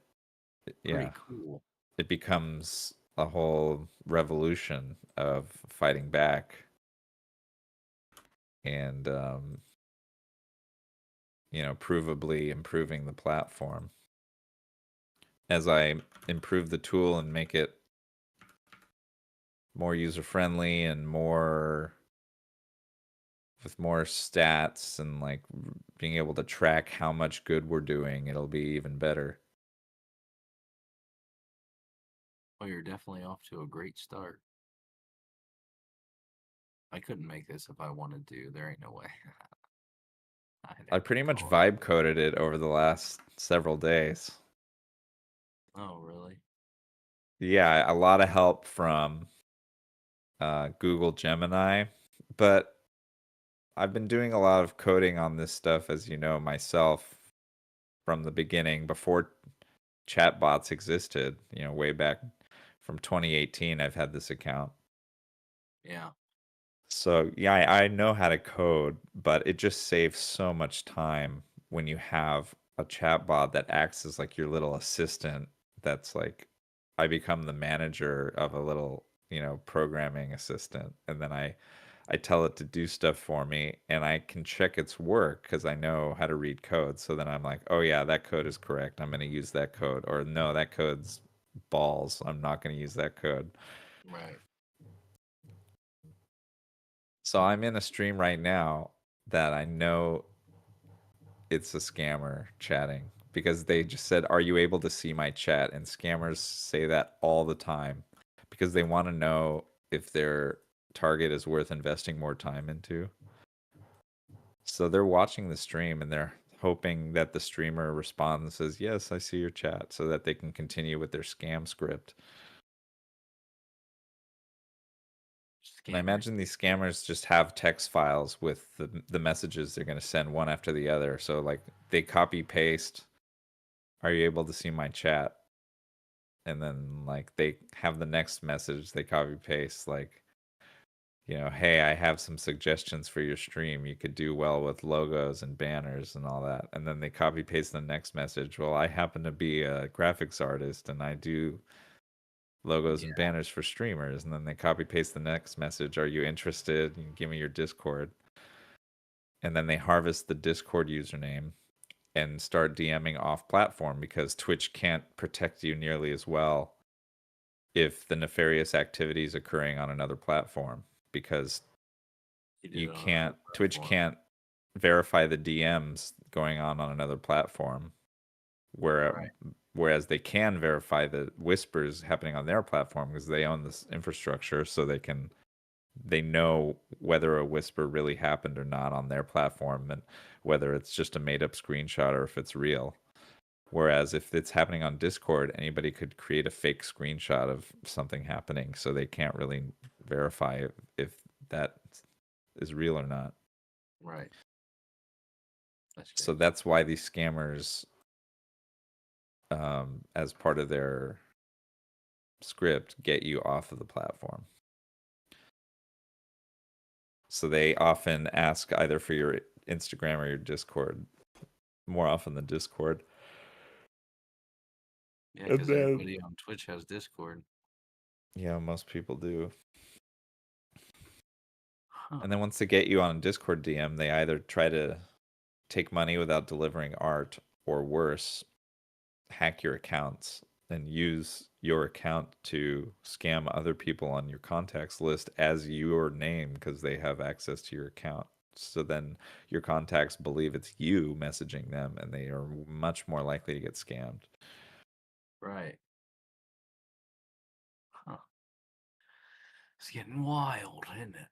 pretty cool. It becomes a whole revolution of fighting back and provably improving the platform. As I improve the tool and make it more user friendly and with more stats and like being able to track how much good we're doing, it'll be even better. Oh, you're definitely off to a great start. I couldn't make this if I wanted to. There ain't no way. I pretty much vibe coded it over the last several days. Oh, really? Yeah, a lot of help from Google Gemini, but I've been doing a lot of coding on this stuff, as you know, myself from the beginning before chatbots existed, way back from 2018. I've had this account. Yeah. So, yeah, I know how to code, but it just saves so much time when you have a chatbot that acts as like your little assistant. That's like, I become the manager of a little, programming assistant. And then I tell it to do stuff for me, and I can check its work because I know how to read code. So then I'm like, oh yeah, that code is correct. I'm going to use that code. Or no, that code's balls. I'm not going to use that code. Right. So I'm in a stream right now that I know it's a scammer chatting because they just said, "Are you able to see my chat?" And scammers say that all the time because they want to know if their target is worth investing more time into. So they're watching the stream and they're hoping that the streamer responds and says, "Yes, I see your chat," so that they can continue with their scam script. And I imagine these scammers just have text files with the messages they're going to send one after the other. So like they copy paste, "Are you able to see my chat?" And then like they have the next message they copy paste like, "Hey, I have some suggestions for your stream. You could do well with logos and banners and all that." And then they copy paste the next message. "Well, I happen to be a graphics artist and I do logos and banners for streamers." And then they copy paste the next message. "Are you interested? You can give me your Discord." And then they harvest the Discord username and start DMing off platform because Twitch can't protect you nearly as well if the nefarious activity is occurring on another platform, because Twitch can't verify the DMs going on another platform, whereas they can verify the whispers happening on their platform because they own this infrastructure, so they know whether a whisper really happened or not on their platform and whether it's just a made up screenshot or if it's real. Whereas if it's happening on Discord, anybody could create a fake screenshot of something happening, so they can't really verify if that is real or not. Right. So that's why these scammers, as part of their script, get you off of the platform. So they often ask either for your Instagram or your Discord, more often than Discord. Yeah, because everybody on Twitch has Discord. Yeah, most people do. And then once they get you on a Discord DM, they either try to take money without delivering art, or worse, hack your accounts and use your account to scam other people on your contacts list as your name because they have access to your account. So then your contacts believe it's you messaging them and they are much more likely to get scammed. Right. Huh. It's getting wild, isn't it?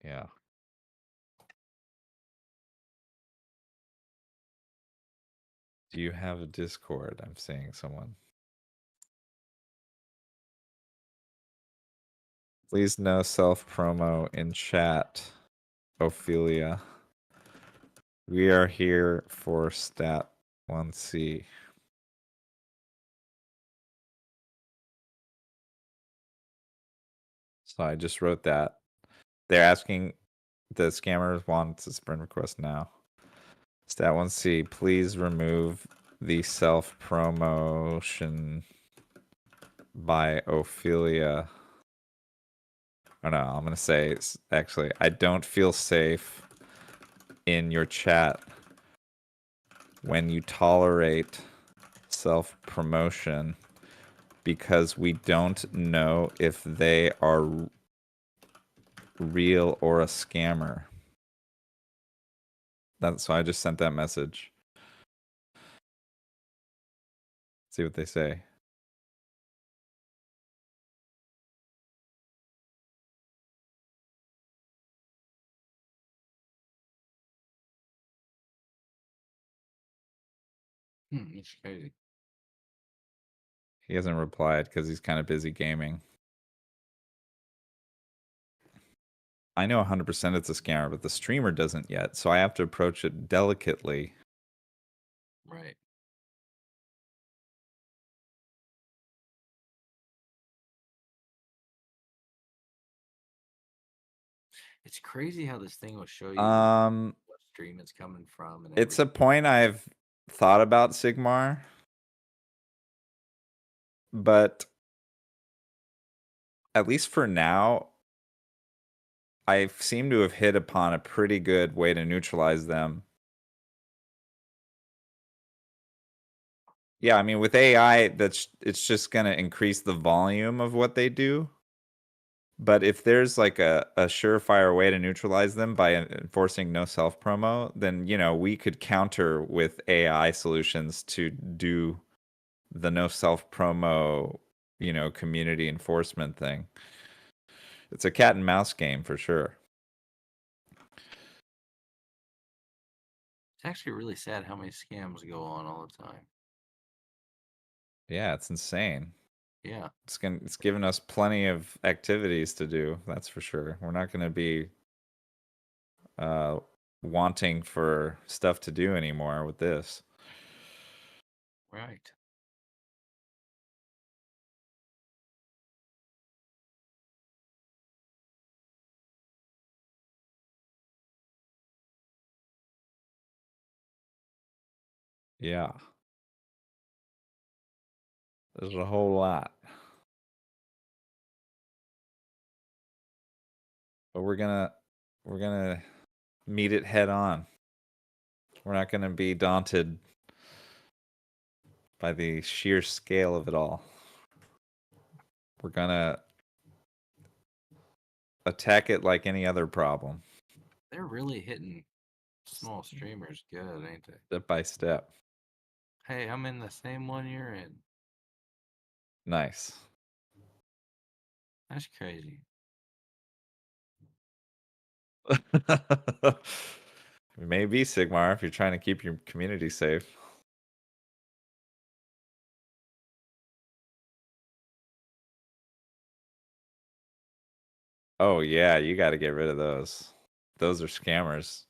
Yeah. Do you have a Discord? I'm seeing someone. Please no self-promo in chat, Ophelia. We are here for stat 1C. So I just wrote that. They're asking, the scammers wants a sprint request now. Stat 1C, please remove the self-promotion by Ophelia. Oh no, I'm going to say, actually, I don't feel safe in your chat when you tolerate self-promotion because we don't know if they are real or a scammer. That's why I just sent that message. See what they say. It's crazy. He hasn't replied because he's kind of busy gaming. I know 100% it's a scammer, but the streamer doesn't yet, so I have to approach it delicately. Right. It's crazy how this thing will show you what stream it's coming from and It's a point I've thought about, Sigmar. But at least for now, I seem to have hit upon a pretty good way to neutralize them. Yeah, I mean, with AI, it's just going to increase the volume of what they do. But if there's like a surefire way to neutralize them by enforcing no self promo, then we could counter with AI solutions to do the no self promo, community enforcement thing. It's a cat and mouse game for sure. It's actually really sad how many scams go on all the time. Yeah, it's insane. Yeah. It's given us plenty of activities to do, that's for sure. We're not going to be wanting for stuff to do anymore with this. Right. Yeah. There's a whole lot. But we're gonna meet it head on. We're not gonna be daunted by the sheer scale of it all. We're gonna attack it like any other problem. They're really hitting small streamers good, ain't they? Step by step. Hey, I'm in the same one you're in. Nice. That's crazy. Maybe, Sigmar, if you're trying to keep your community safe. Oh yeah, you got to get rid of those. Those are scammers.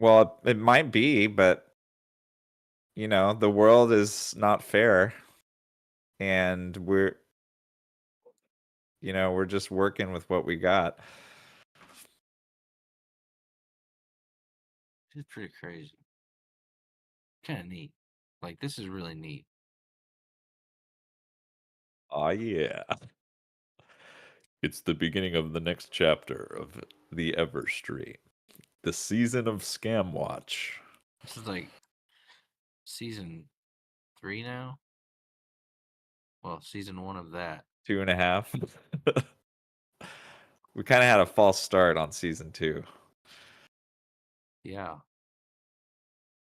Well, it might be, but the world is not fair, and we're just working with what we got. It's pretty crazy. Kind of neat. Like, this is really neat. Oh yeah. It's the beginning of the next chapter of the Everstream. The season of Scam Watch. This is like season 3 now. Well, season 1 of that. 2.5. We kind of had a false start on season 2. Yeah.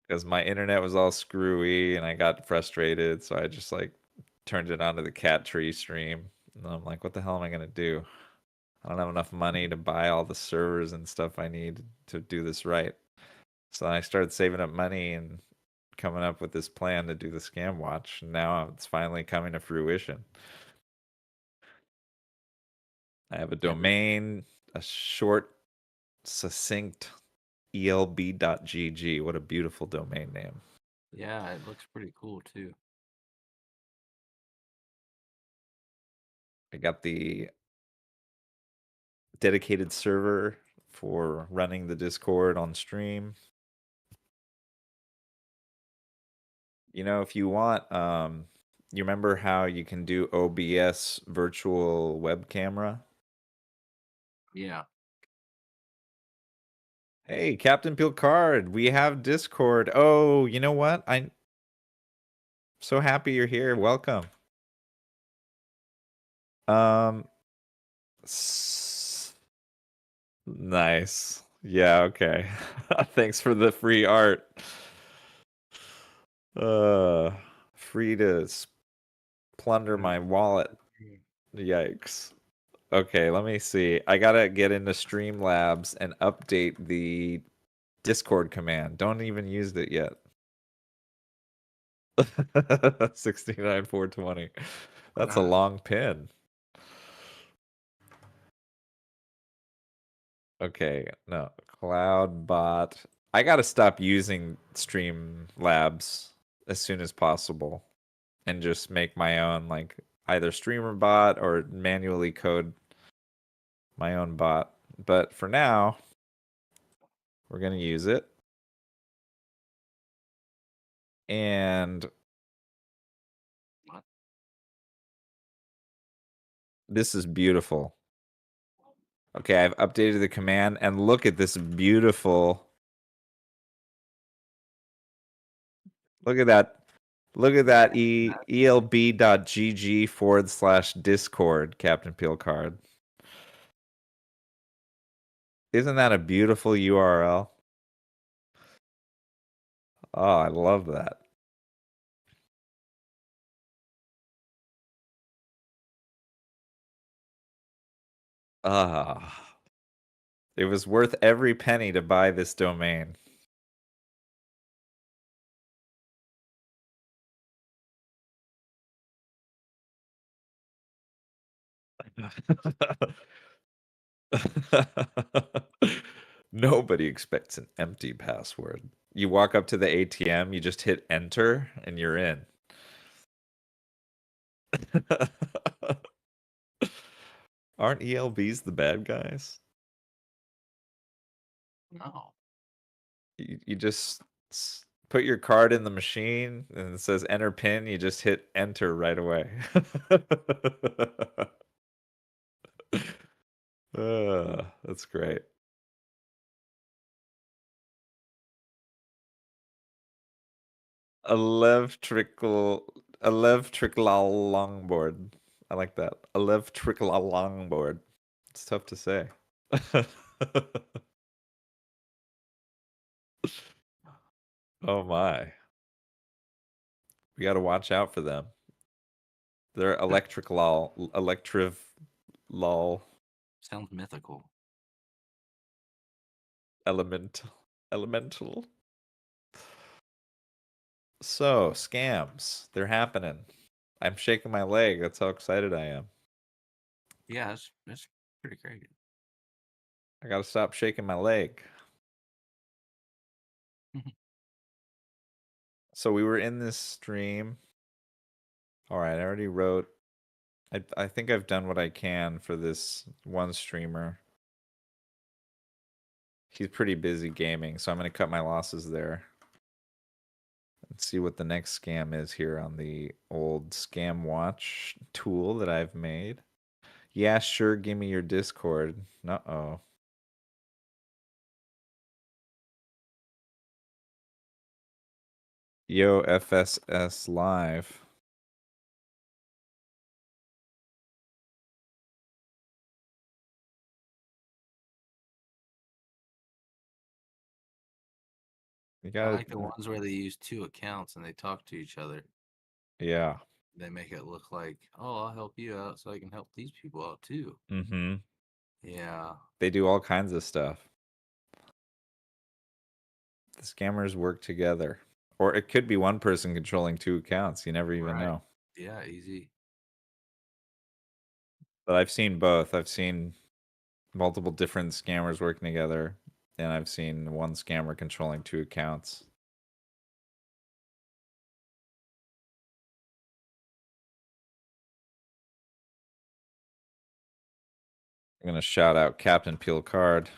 Because my internet was all screwy and I got frustrated, so I just turned it onto the cat tree stream. And I'm like, what the hell am I gonna do? I don't have enough money to buy all the servers and stuff I need to do this right. So I started saving up money and coming up with this plan to do the Scam Watch. And now it's finally coming to fruition. I have a domain, a short, succinct elb.gg. What a beautiful domain name. Yeah, it looks pretty cool too. I got the dedicated server for running the Discord on stream. If you want, you remember how you can do OBS virtual web camera? Yeah. Hey, Captain Pilcard, we have Discord. Oh, you know what? I'm so happy you're here. Welcome. Nice. Yeah, okay. Thanks for the free art. Free to plunder my wallet. Yikes. Okay, let me see. I gotta get into Streamlabs and update the Discord command. Don't even use it yet. 69,420. That's a long pin. Okay, no. Cloudbot. I gotta stop using Streamlabs as soon as possible and just make my own, like, either streamer bot or manually code my own bot. But for now, we're gonna use it. And this is beautiful. Okay, I've updated the command, and look at this beautiful. Look at that. Look at that elb.gg/discord, Captain Peel card. Isn't that a beautiful URL? Oh, I love that. Ah. It was worth every penny to buy this domain. Nobody expects an empty password. You walk up to the ATM, you just hit enter, and you're in. Aren't ELBs the bad guys? No. You just put your card in the machine and it says enter pin, you just hit enter right away. That's great. Electrical longboard. I like that. Electrical longboard. It's tough to say. Oh my. We got to watch out for them. They're electric lol. Electriv lol. Sounds mythical. Elemental. So, scams. They're happening. I'm shaking my leg. That's how excited I am. Yeah, that's pretty great. I gotta stop shaking my leg. So we were in this stream. All right, I already wrote. I think I've done what I can for this one streamer. He's pretty busy gaming, so I'm gonna cut my losses there. Let's see what the next scam is here on the old Scam Watch tool that I've made. Yeah, sure, give me your Discord. Uh-oh. Yo, FSS Live. You I gotta, like the ones where they use two accounts and they talk to each other. yeah. They make it look like, oh, I'll help you out so I can help these people out too. Mm-hmm. Yeah. They do all kinds of stuff. The scammers work together. Or it could be one person controlling two accounts. You never even know. Yeah, easy. But I've seen both. I've seen multiple different scammers working together, and I've seen one scammer controlling two accounts. I'm going to shout out Captain Peel Card.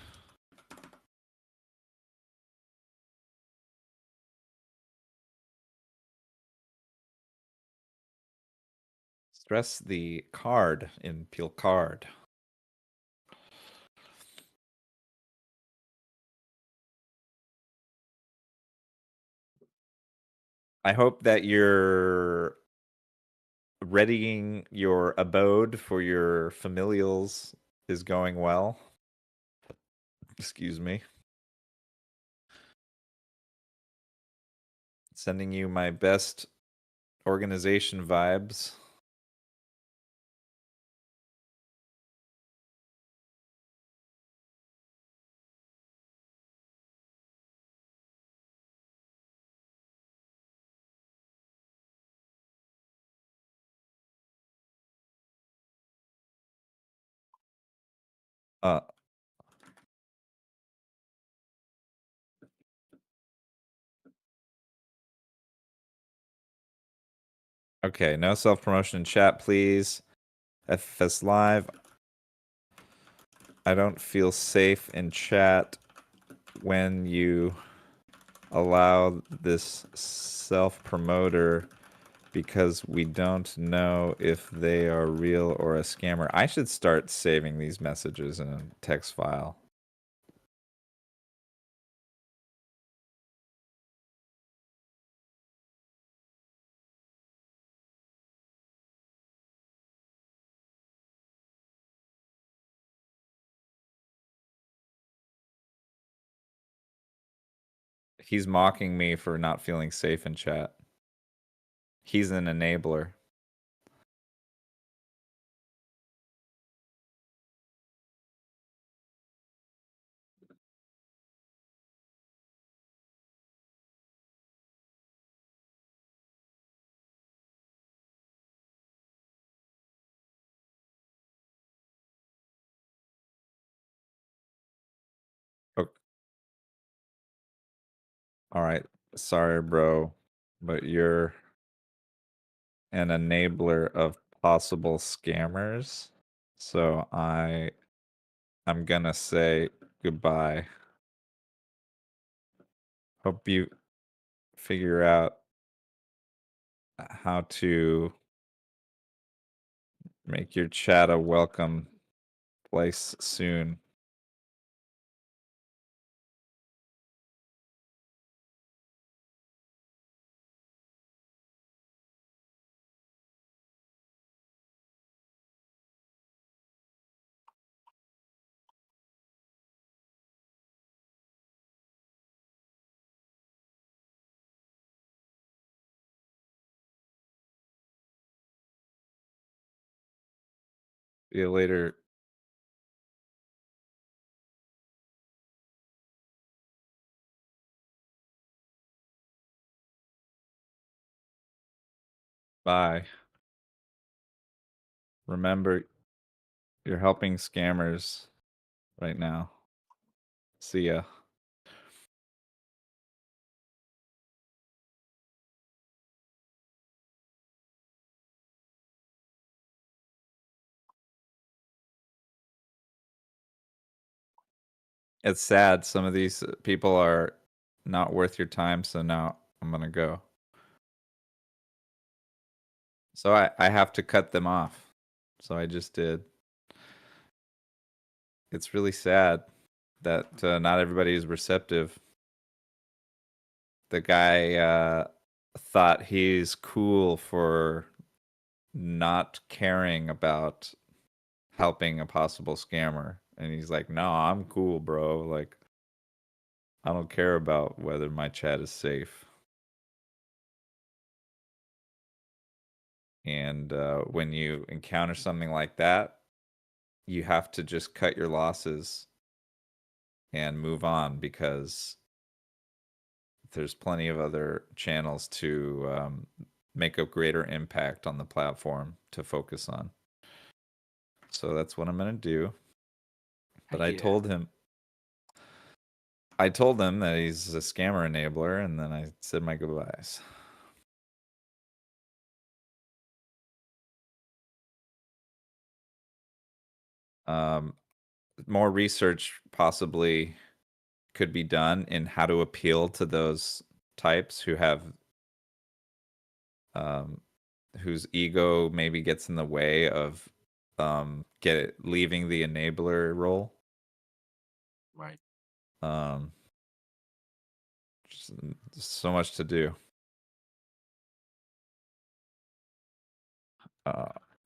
Stress the card in Peel Card. I hope that you're readying your abode for your familials is going well. Excuse me. Sending you my best organization vibes. Okay, no self-promotion in chat, please. FFS Live. I don't feel safe in chat when you allow this self-promoter because we don't know if they are real or a scammer. I should start saving these messages in a text file. He's mocking me for not feeling safe in chat. He's an enabler. Okay. All right. Sorry, bro, but you're an enabler of possible scammers. So I'm gonna say goodbye. Hope you figure out how to make your chat a welcome place soon. See you later. Bye. Remember, you're helping scammers right now. See ya. It's sad. Some of these people are not worth your time, so now I'm gonna go. So I have to cut them off. So I just did. It's really sad that not everybody is receptive. The guy thought he's cool for not caring about helping a possible scammer. And he's like, no, I'm cool, bro. Like, I don't care about whether my chat is safe. And when you encounter something like that, you have to just cut your losses and move on because there's plenty of other channels to make a greater impact on the platform to focus on. So that's what I'm going to do. But I told him that he's a scammer enabler, and then I said my goodbyes. More research possibly could be done in how to appeal to those types who have whose ego maybe gets in the way of leaving the enabler role. Right. Just so much to do.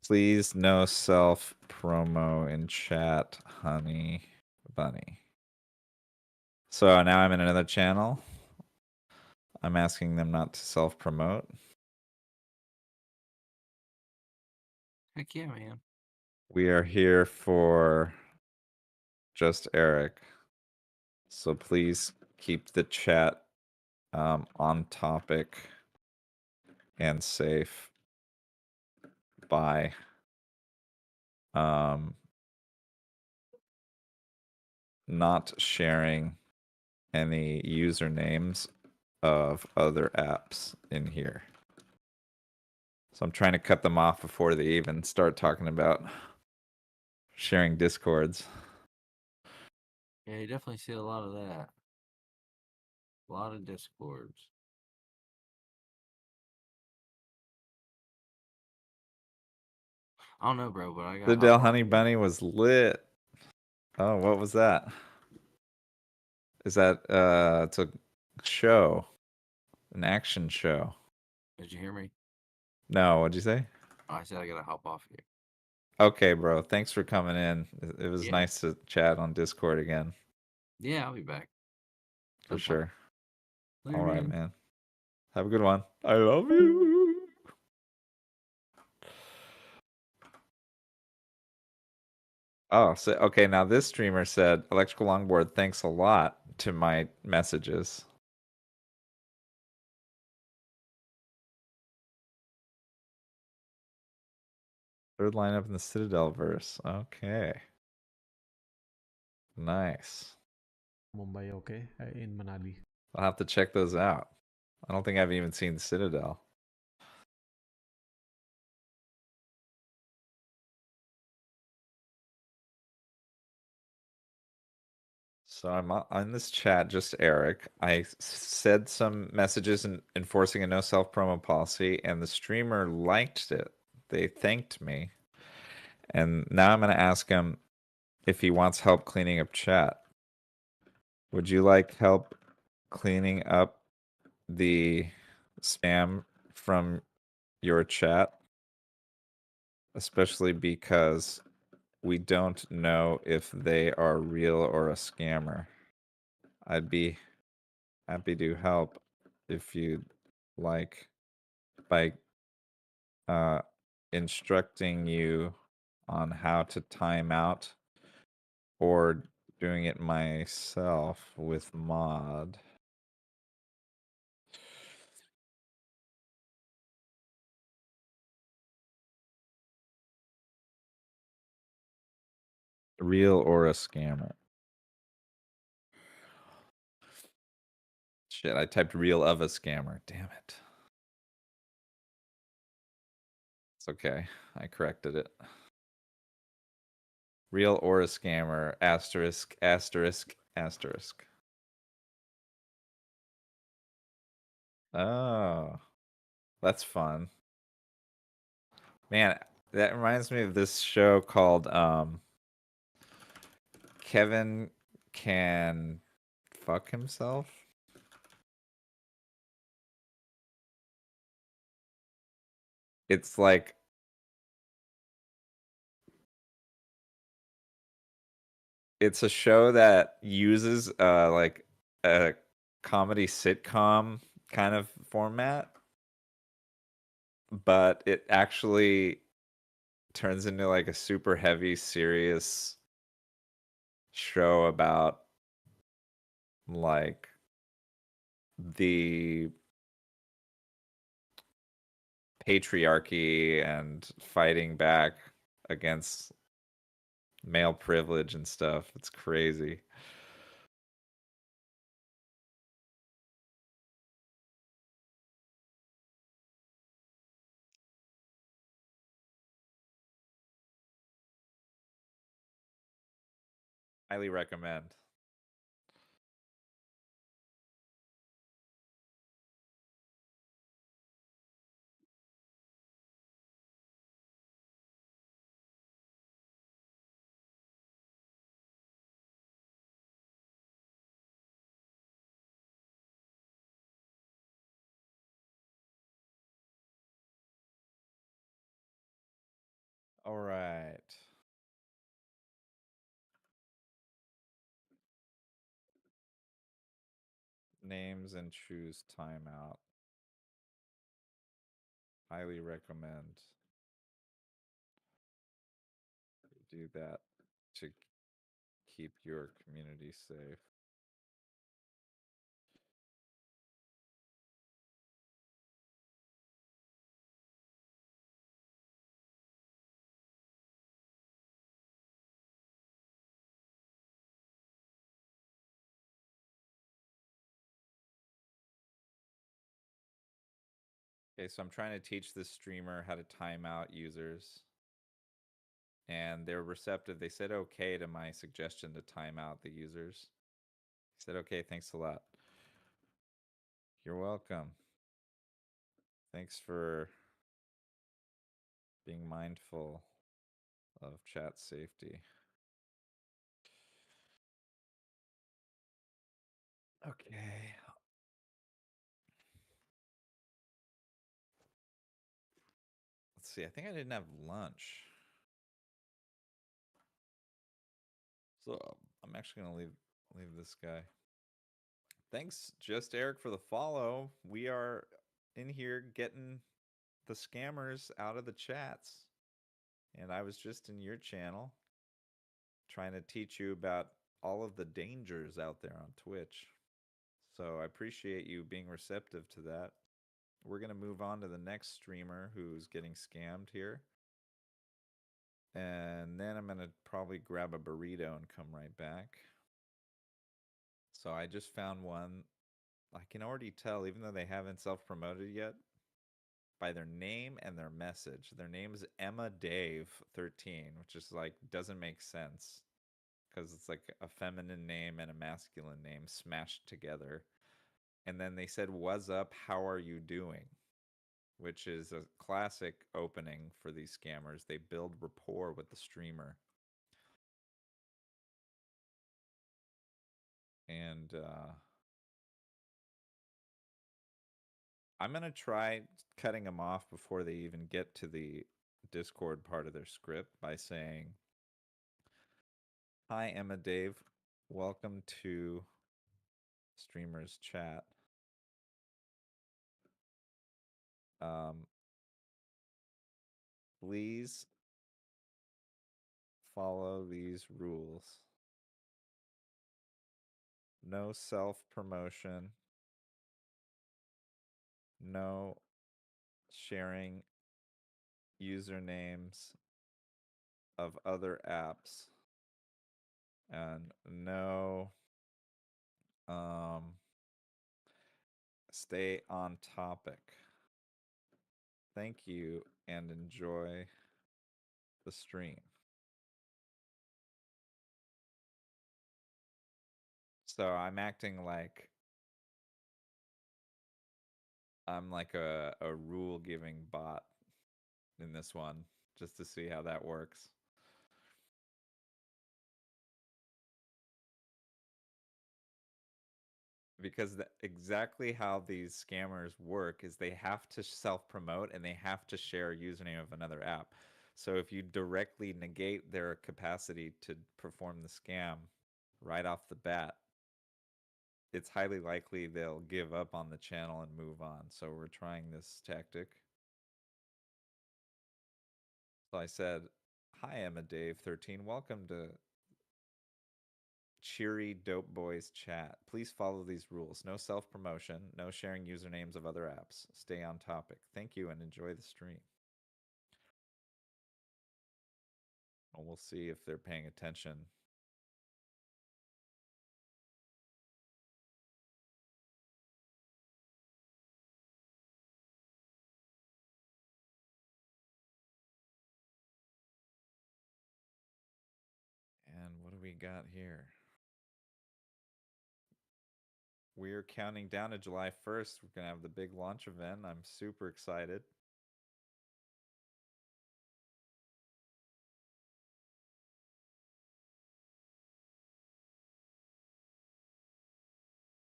Please no self promo in chat, honey bunny. So now I'm in another channel. I'm asking them not to self promote. Heck yeah, man. We are here for just Eric. So please keep the chat on topic and safe. Bye. not sharing any usernames of other apps in here. So I'm trying to cut them off before they even start talking about sharing discords. Yeah, you definitely see a lot of that. A lot of discords. I don't know, bro, but I got The Dell Honey Bunny was lit. Oh, what was that? Is that it's a show, an action show? Did you hear me? No, what'd you say? I said I gotta hop off here. Okay, bro. Thanks for coming in. It was Yeah. nice to chat on Discord again. Yeah, I'll be back. For No sure. Later, All right, man. man. Have a good one. I love you. Oh, so okay. Now this streamer said, "Electrical longboard, thanks a lot," to my messages. Third lineup in the Citadel verse. Okay. Nice. Mumbai, okay, in Manali. I'll have to check those out. I don't think I've even seen Citadel. So I'm on this chat, just Eric. I said some messages enforcing a no self promo policy, and the streamer liked it. They thanked me. And now I'm going to ask him if he wants help cleaning up chat. Would you like help cleaning up the spam from your chat? Especially because we don't know if they are real or a scammer. I'd be happy to help if you'd like by instructing you on how to time out or doing it myself with mod. Real or a scammer. Shit, I typed real of a scammer. Damn it. It's okay. I corrected it. Real or a scammer. Asterisk, asterisk, asterisk. Oh, that's fun. Man, that reminds me of this show called Kevin Can Fuck Himself. It's like it's a show that uses like a comedy sitcom kind of format, but it actually turns into like a super heavy, serious show about like the patriarchy and fighting back against male privilege and stuff. It's crazy. Highly recommend. All right. Names and choose timeout. Highly recommend you do that to keep your community safe. Okay, so I'm trying to teach this streamer how to time out users. And they're receptive. They said okay to my suggestion to time out the users. He said, okay, thanks a lot. You're welcome. Thanks for being mindful of chat safety. Okay. Let's see. I think I didn't have lunch. So I'm actually going to leave this guy. Thanks, Just Eric, for the follow. We are in here getting the scammers out of the chats. And I was just in your channel trying to teach you about all of the dangers out there on Twitch. So I appreciate you being receptive to that. We're going to move on to the next streamer who's getting scammed here. And then I'm going to probably grab a burrito and come right back. So I just found one. I can already tell, even though they haven't self-promoted yet, by their name and their message. Their name is Emma Dave 13, which is like, doesn't make sense because it's like a feminine name and a masculine name smashed together. And then they said, "What's up? How are you doing?" Which is a classic opening for these scammers. They build rapport with the streamer. And I'm going to try cutting them off before they even get to the Discord part of their script by saying, "Hi, Emma Dave. Welcome to Streamers Chat. Please follow these rules. No self-promotion. No sharing usernames of other apps. And no stay on topic. Thank you and enjoy the stream." So I'm acting like I'm like a rule giving bot in this one, just to see how that works. Because exactly how these scammers work is they have to self-promote and they have to share a username of another app. So if you directly negate their capacity to perform the scam right off the bat, it's highly likely they'll give up on the channel and move on. So we're trying this tactic. So I said, "Hi, Emma Dave 13. Welcome to Cheery Dope Boys Chat. Please follow these rules. No self-promotion, no sharing usernames of other apps. Stay on topic. Thank you and enjoy the stream." And we'll see if they're paying attention. And what do we got here? We're counting down to July 1st. We're going to have the big launch event. I'm super excited.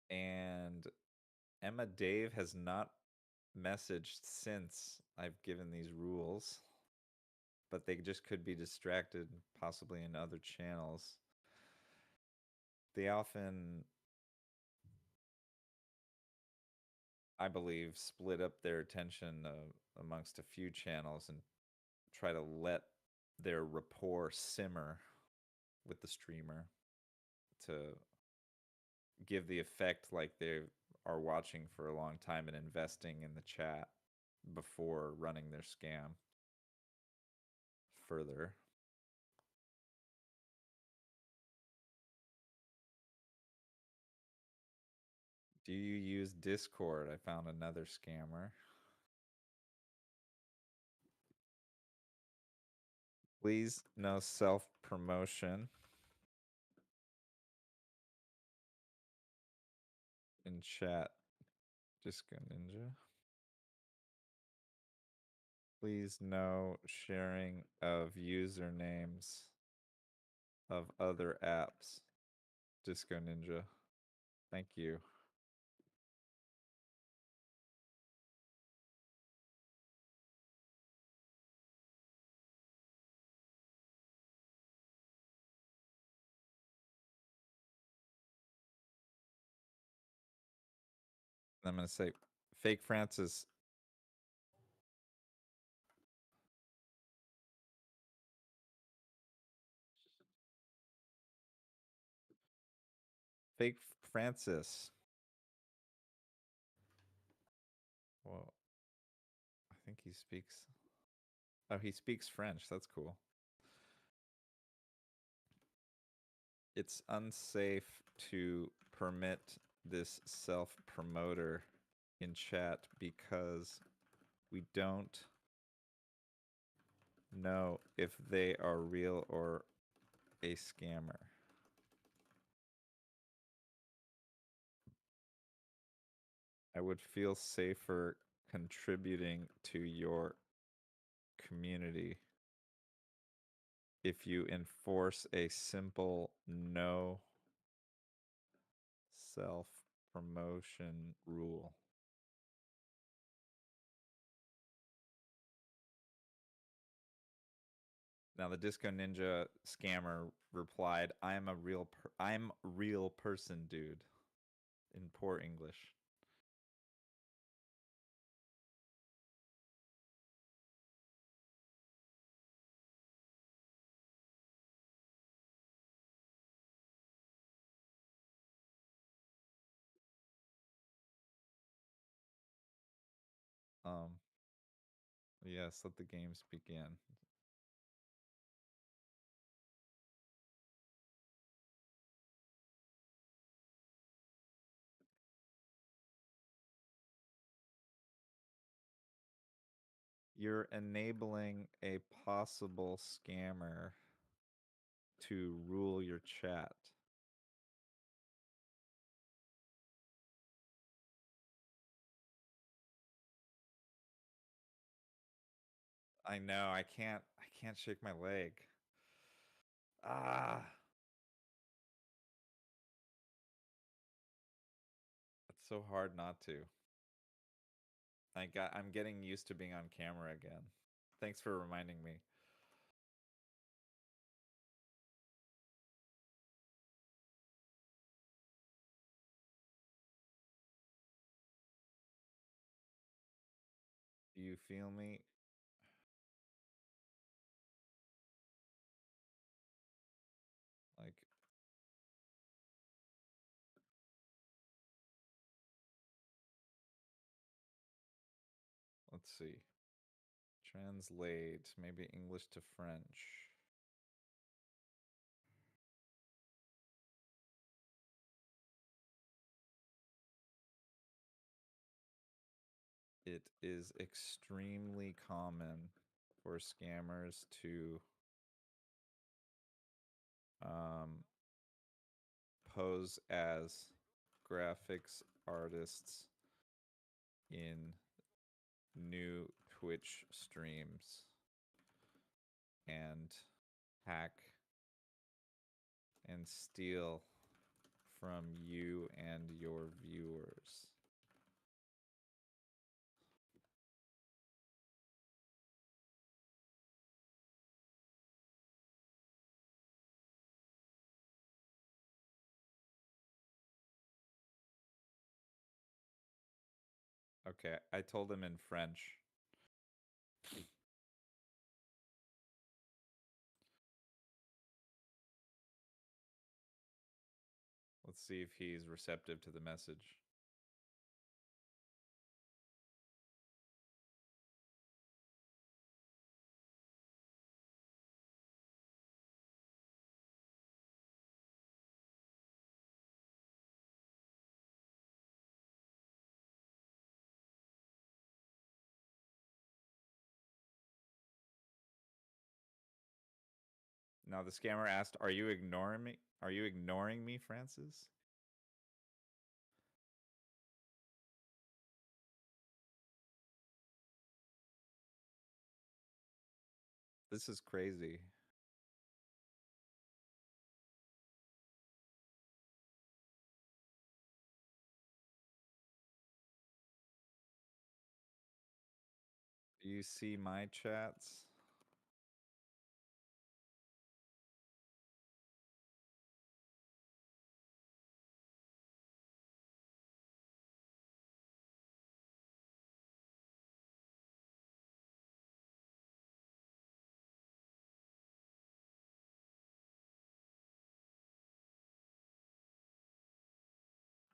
And Emma Dave has not messaged since I've given these rules, but they just could be distracted, possibly in other channels. They often, I believe, split up their attention amongst a few channels and try to let their rapport simmer with the streamer to give the effect like they are watching for a long time and investing in the chat before running their scam further. Do you use Discord? I found another scammer. Please, no self-promotion. In chat. Disco Ninja. Please, no sharing of usernames of other apps. Disco Ninja. Thank you. I'm going to say Fake Francis. Fake Francis. Well, I think he speaks. Oh, he speaks French. That's cool. It's unsafe to permit this self-promoter in chat because we don't know if they are real or a scammer. I would feel safer contributing to your community if you enforce a simple no self-promotion rule. Now the Disco Ninja scammer replied, I'm real person, dude," in poor English. Yes, let the games begin. You're enabling a possible scammer to rule your chat. I know, I can't shake my leg. Ah. It's so hard not to. I'm getting used to being on camera again. Thanks for reminding me. Do you feel me? Like, let's see. Translate, maybe English to French. It is extremely common for scammers to pose as graphics artists in new Twitch streams and hack and steal from you and your viewers. Okay, I told him in French. Let's see if he's receptive to the message. Now the scammer asked, "Are you ignoring me? Are you ignoring me, Francis?" This is crazy. Do you see my chats?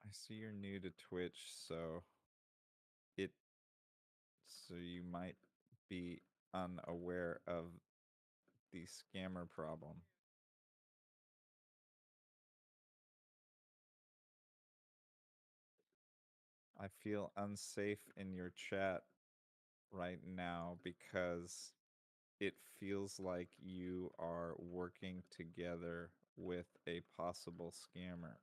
I see you're new to Twitch, so you might be unaware of the scammer problem. I feel unsafe in your chat right now because it feels like you are working together with a possible scammer.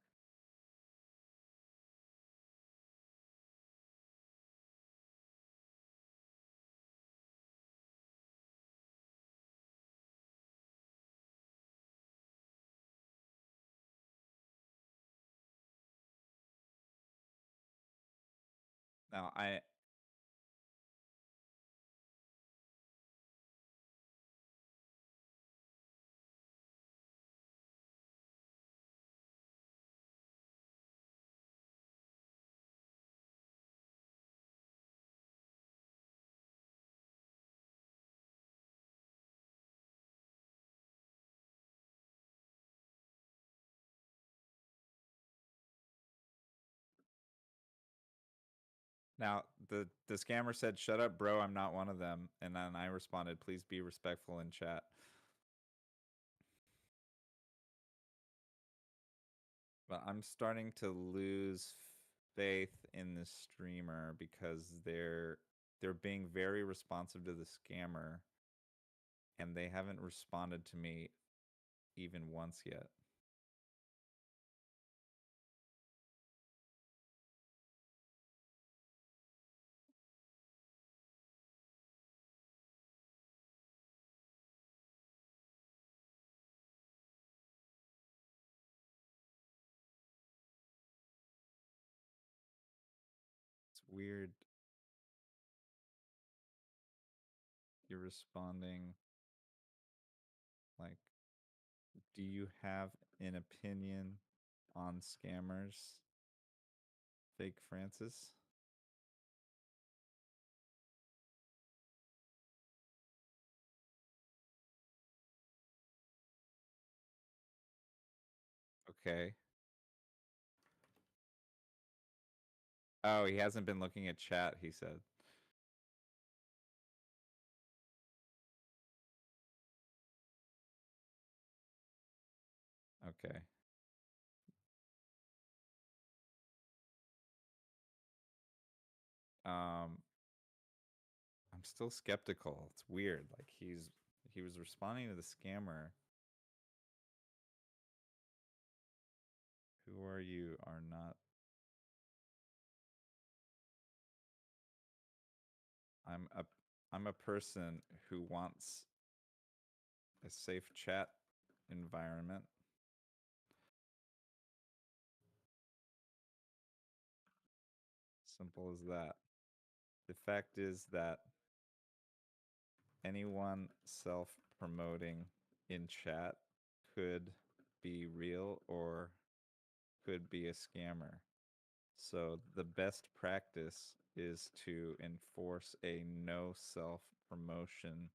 Now, Now, the scammer said, "Shut up, bro, I'm not one of them." And then I responded, "Please be respectful in chat." But I'm starting to lose faith in the streamer because they're being very responsive to the scammer and they haven't responded to me even once yet. It's weird. You're responding like, "Do you have an opinion on scammers, Fake Francis?" Okay. Oh, he hasn't been looking at chat, he said. Okay. I'm still skeptical. It's weird. Like he was responding to the scammer. Who are you are not. I'm a person who wants a safe chat environment. Simple as that. The fact is that anyone self-promoting in chat could be real or could be a scammer. So the best practice is to enforce a no self-promotion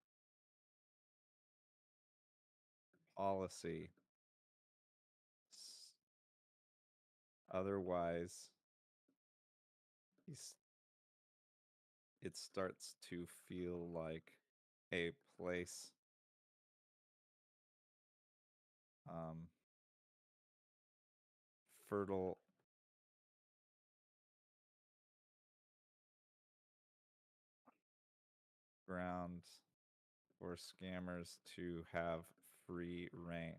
policy. Otherwise, it starts to feel like a place fertile ground for scammers to have free reign.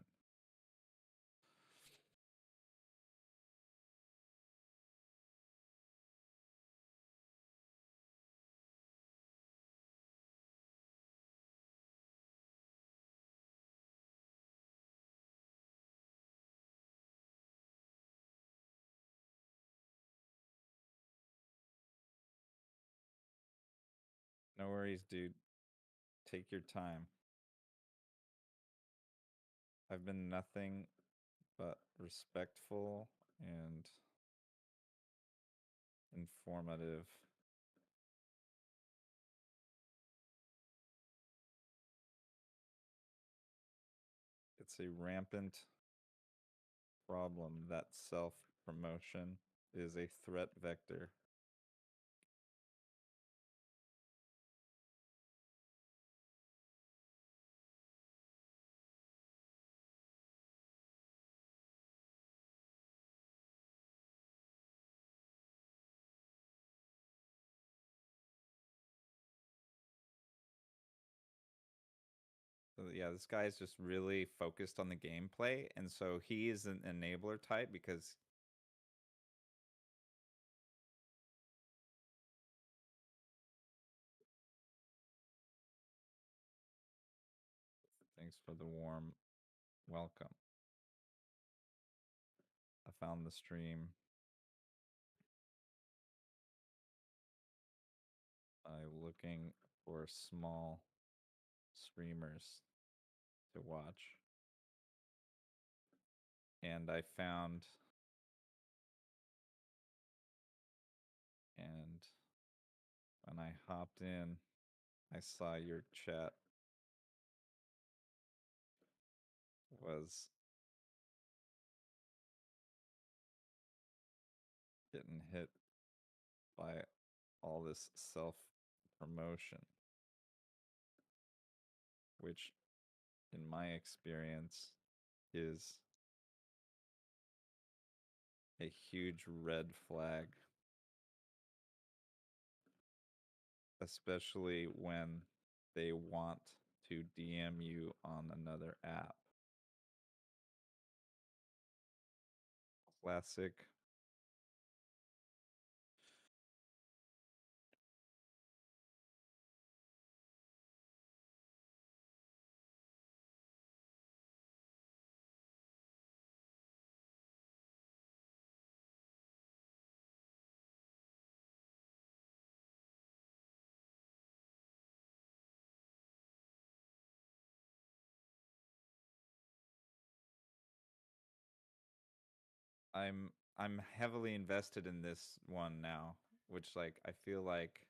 No worries, dude. Take your time. I've been nothing but respectful and informative. It's a rampant problem that self-promotion is a threat vector. So yeah, this guy's just really focused on the gameplay, and so he is an enabler type because thanks for the warm welcome. I found the stream. I'm looking for small streamers to watch. And I found, and when I hopped in, I saw your chat was getting hit by all this self-promotion, which in my experience is a huge red flag, especially when they want to DM you on another app. Classic. I'm heavily invested in this one now, which like I feel like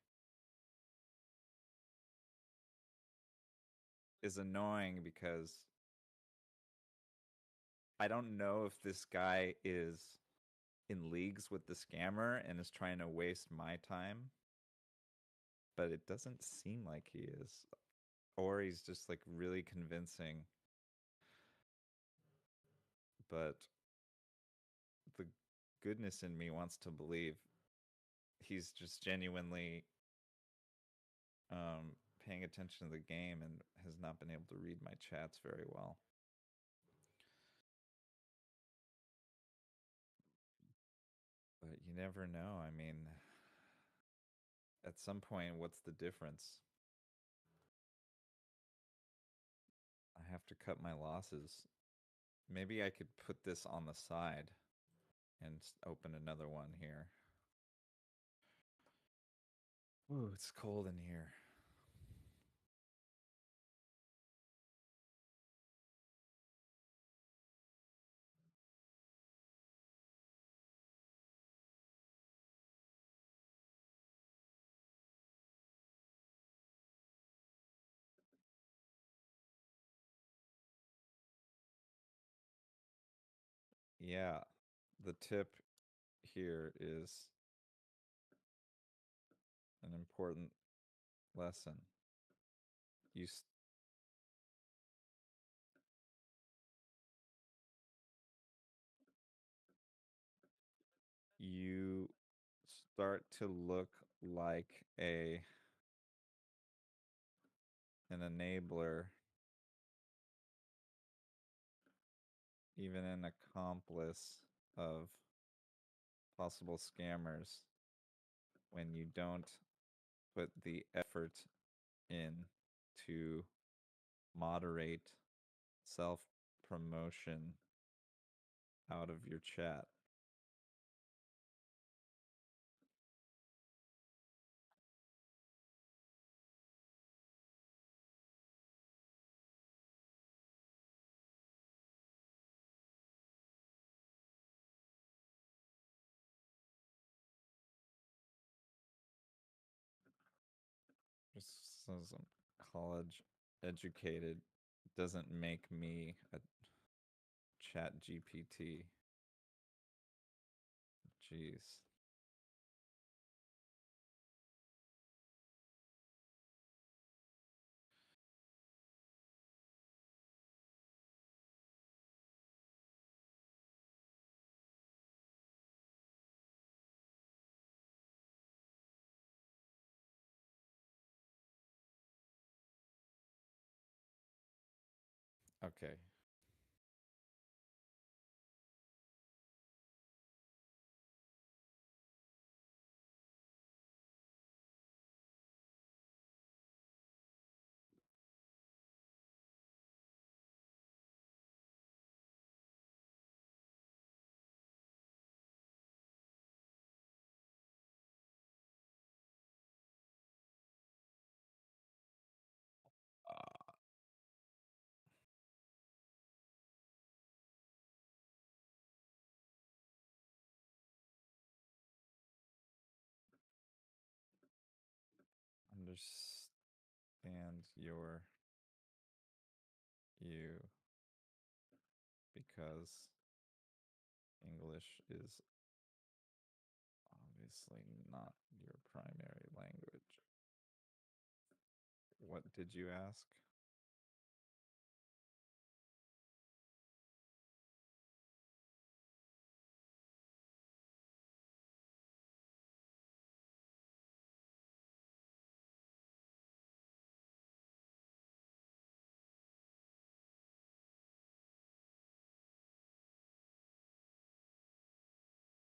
is annoying because I don't know if this guy is in leagues with the scammer and is trying to waste my time, but it doesn't seem like he is, or he's just like really convincing. But the goodness in me wants to believe he's just genuinely paying attention to the game and has not been able to read my chats very well. But you never know. I mean, at some point, what's the difference? I have to cut my losses. Maybe I could put this on the side and open another one here. Ooh, it's cold in here. Yeah, the tip here is an important lesson. You start to look like an enabler even an accomplice of possible scammers when you don't put the effort in to moderate self promotion out of your chat. Just says I'm college educated doesn't make me a chat GPT. Jeez. Okay. Understand you because English is obviously not your primary language. What did you ask?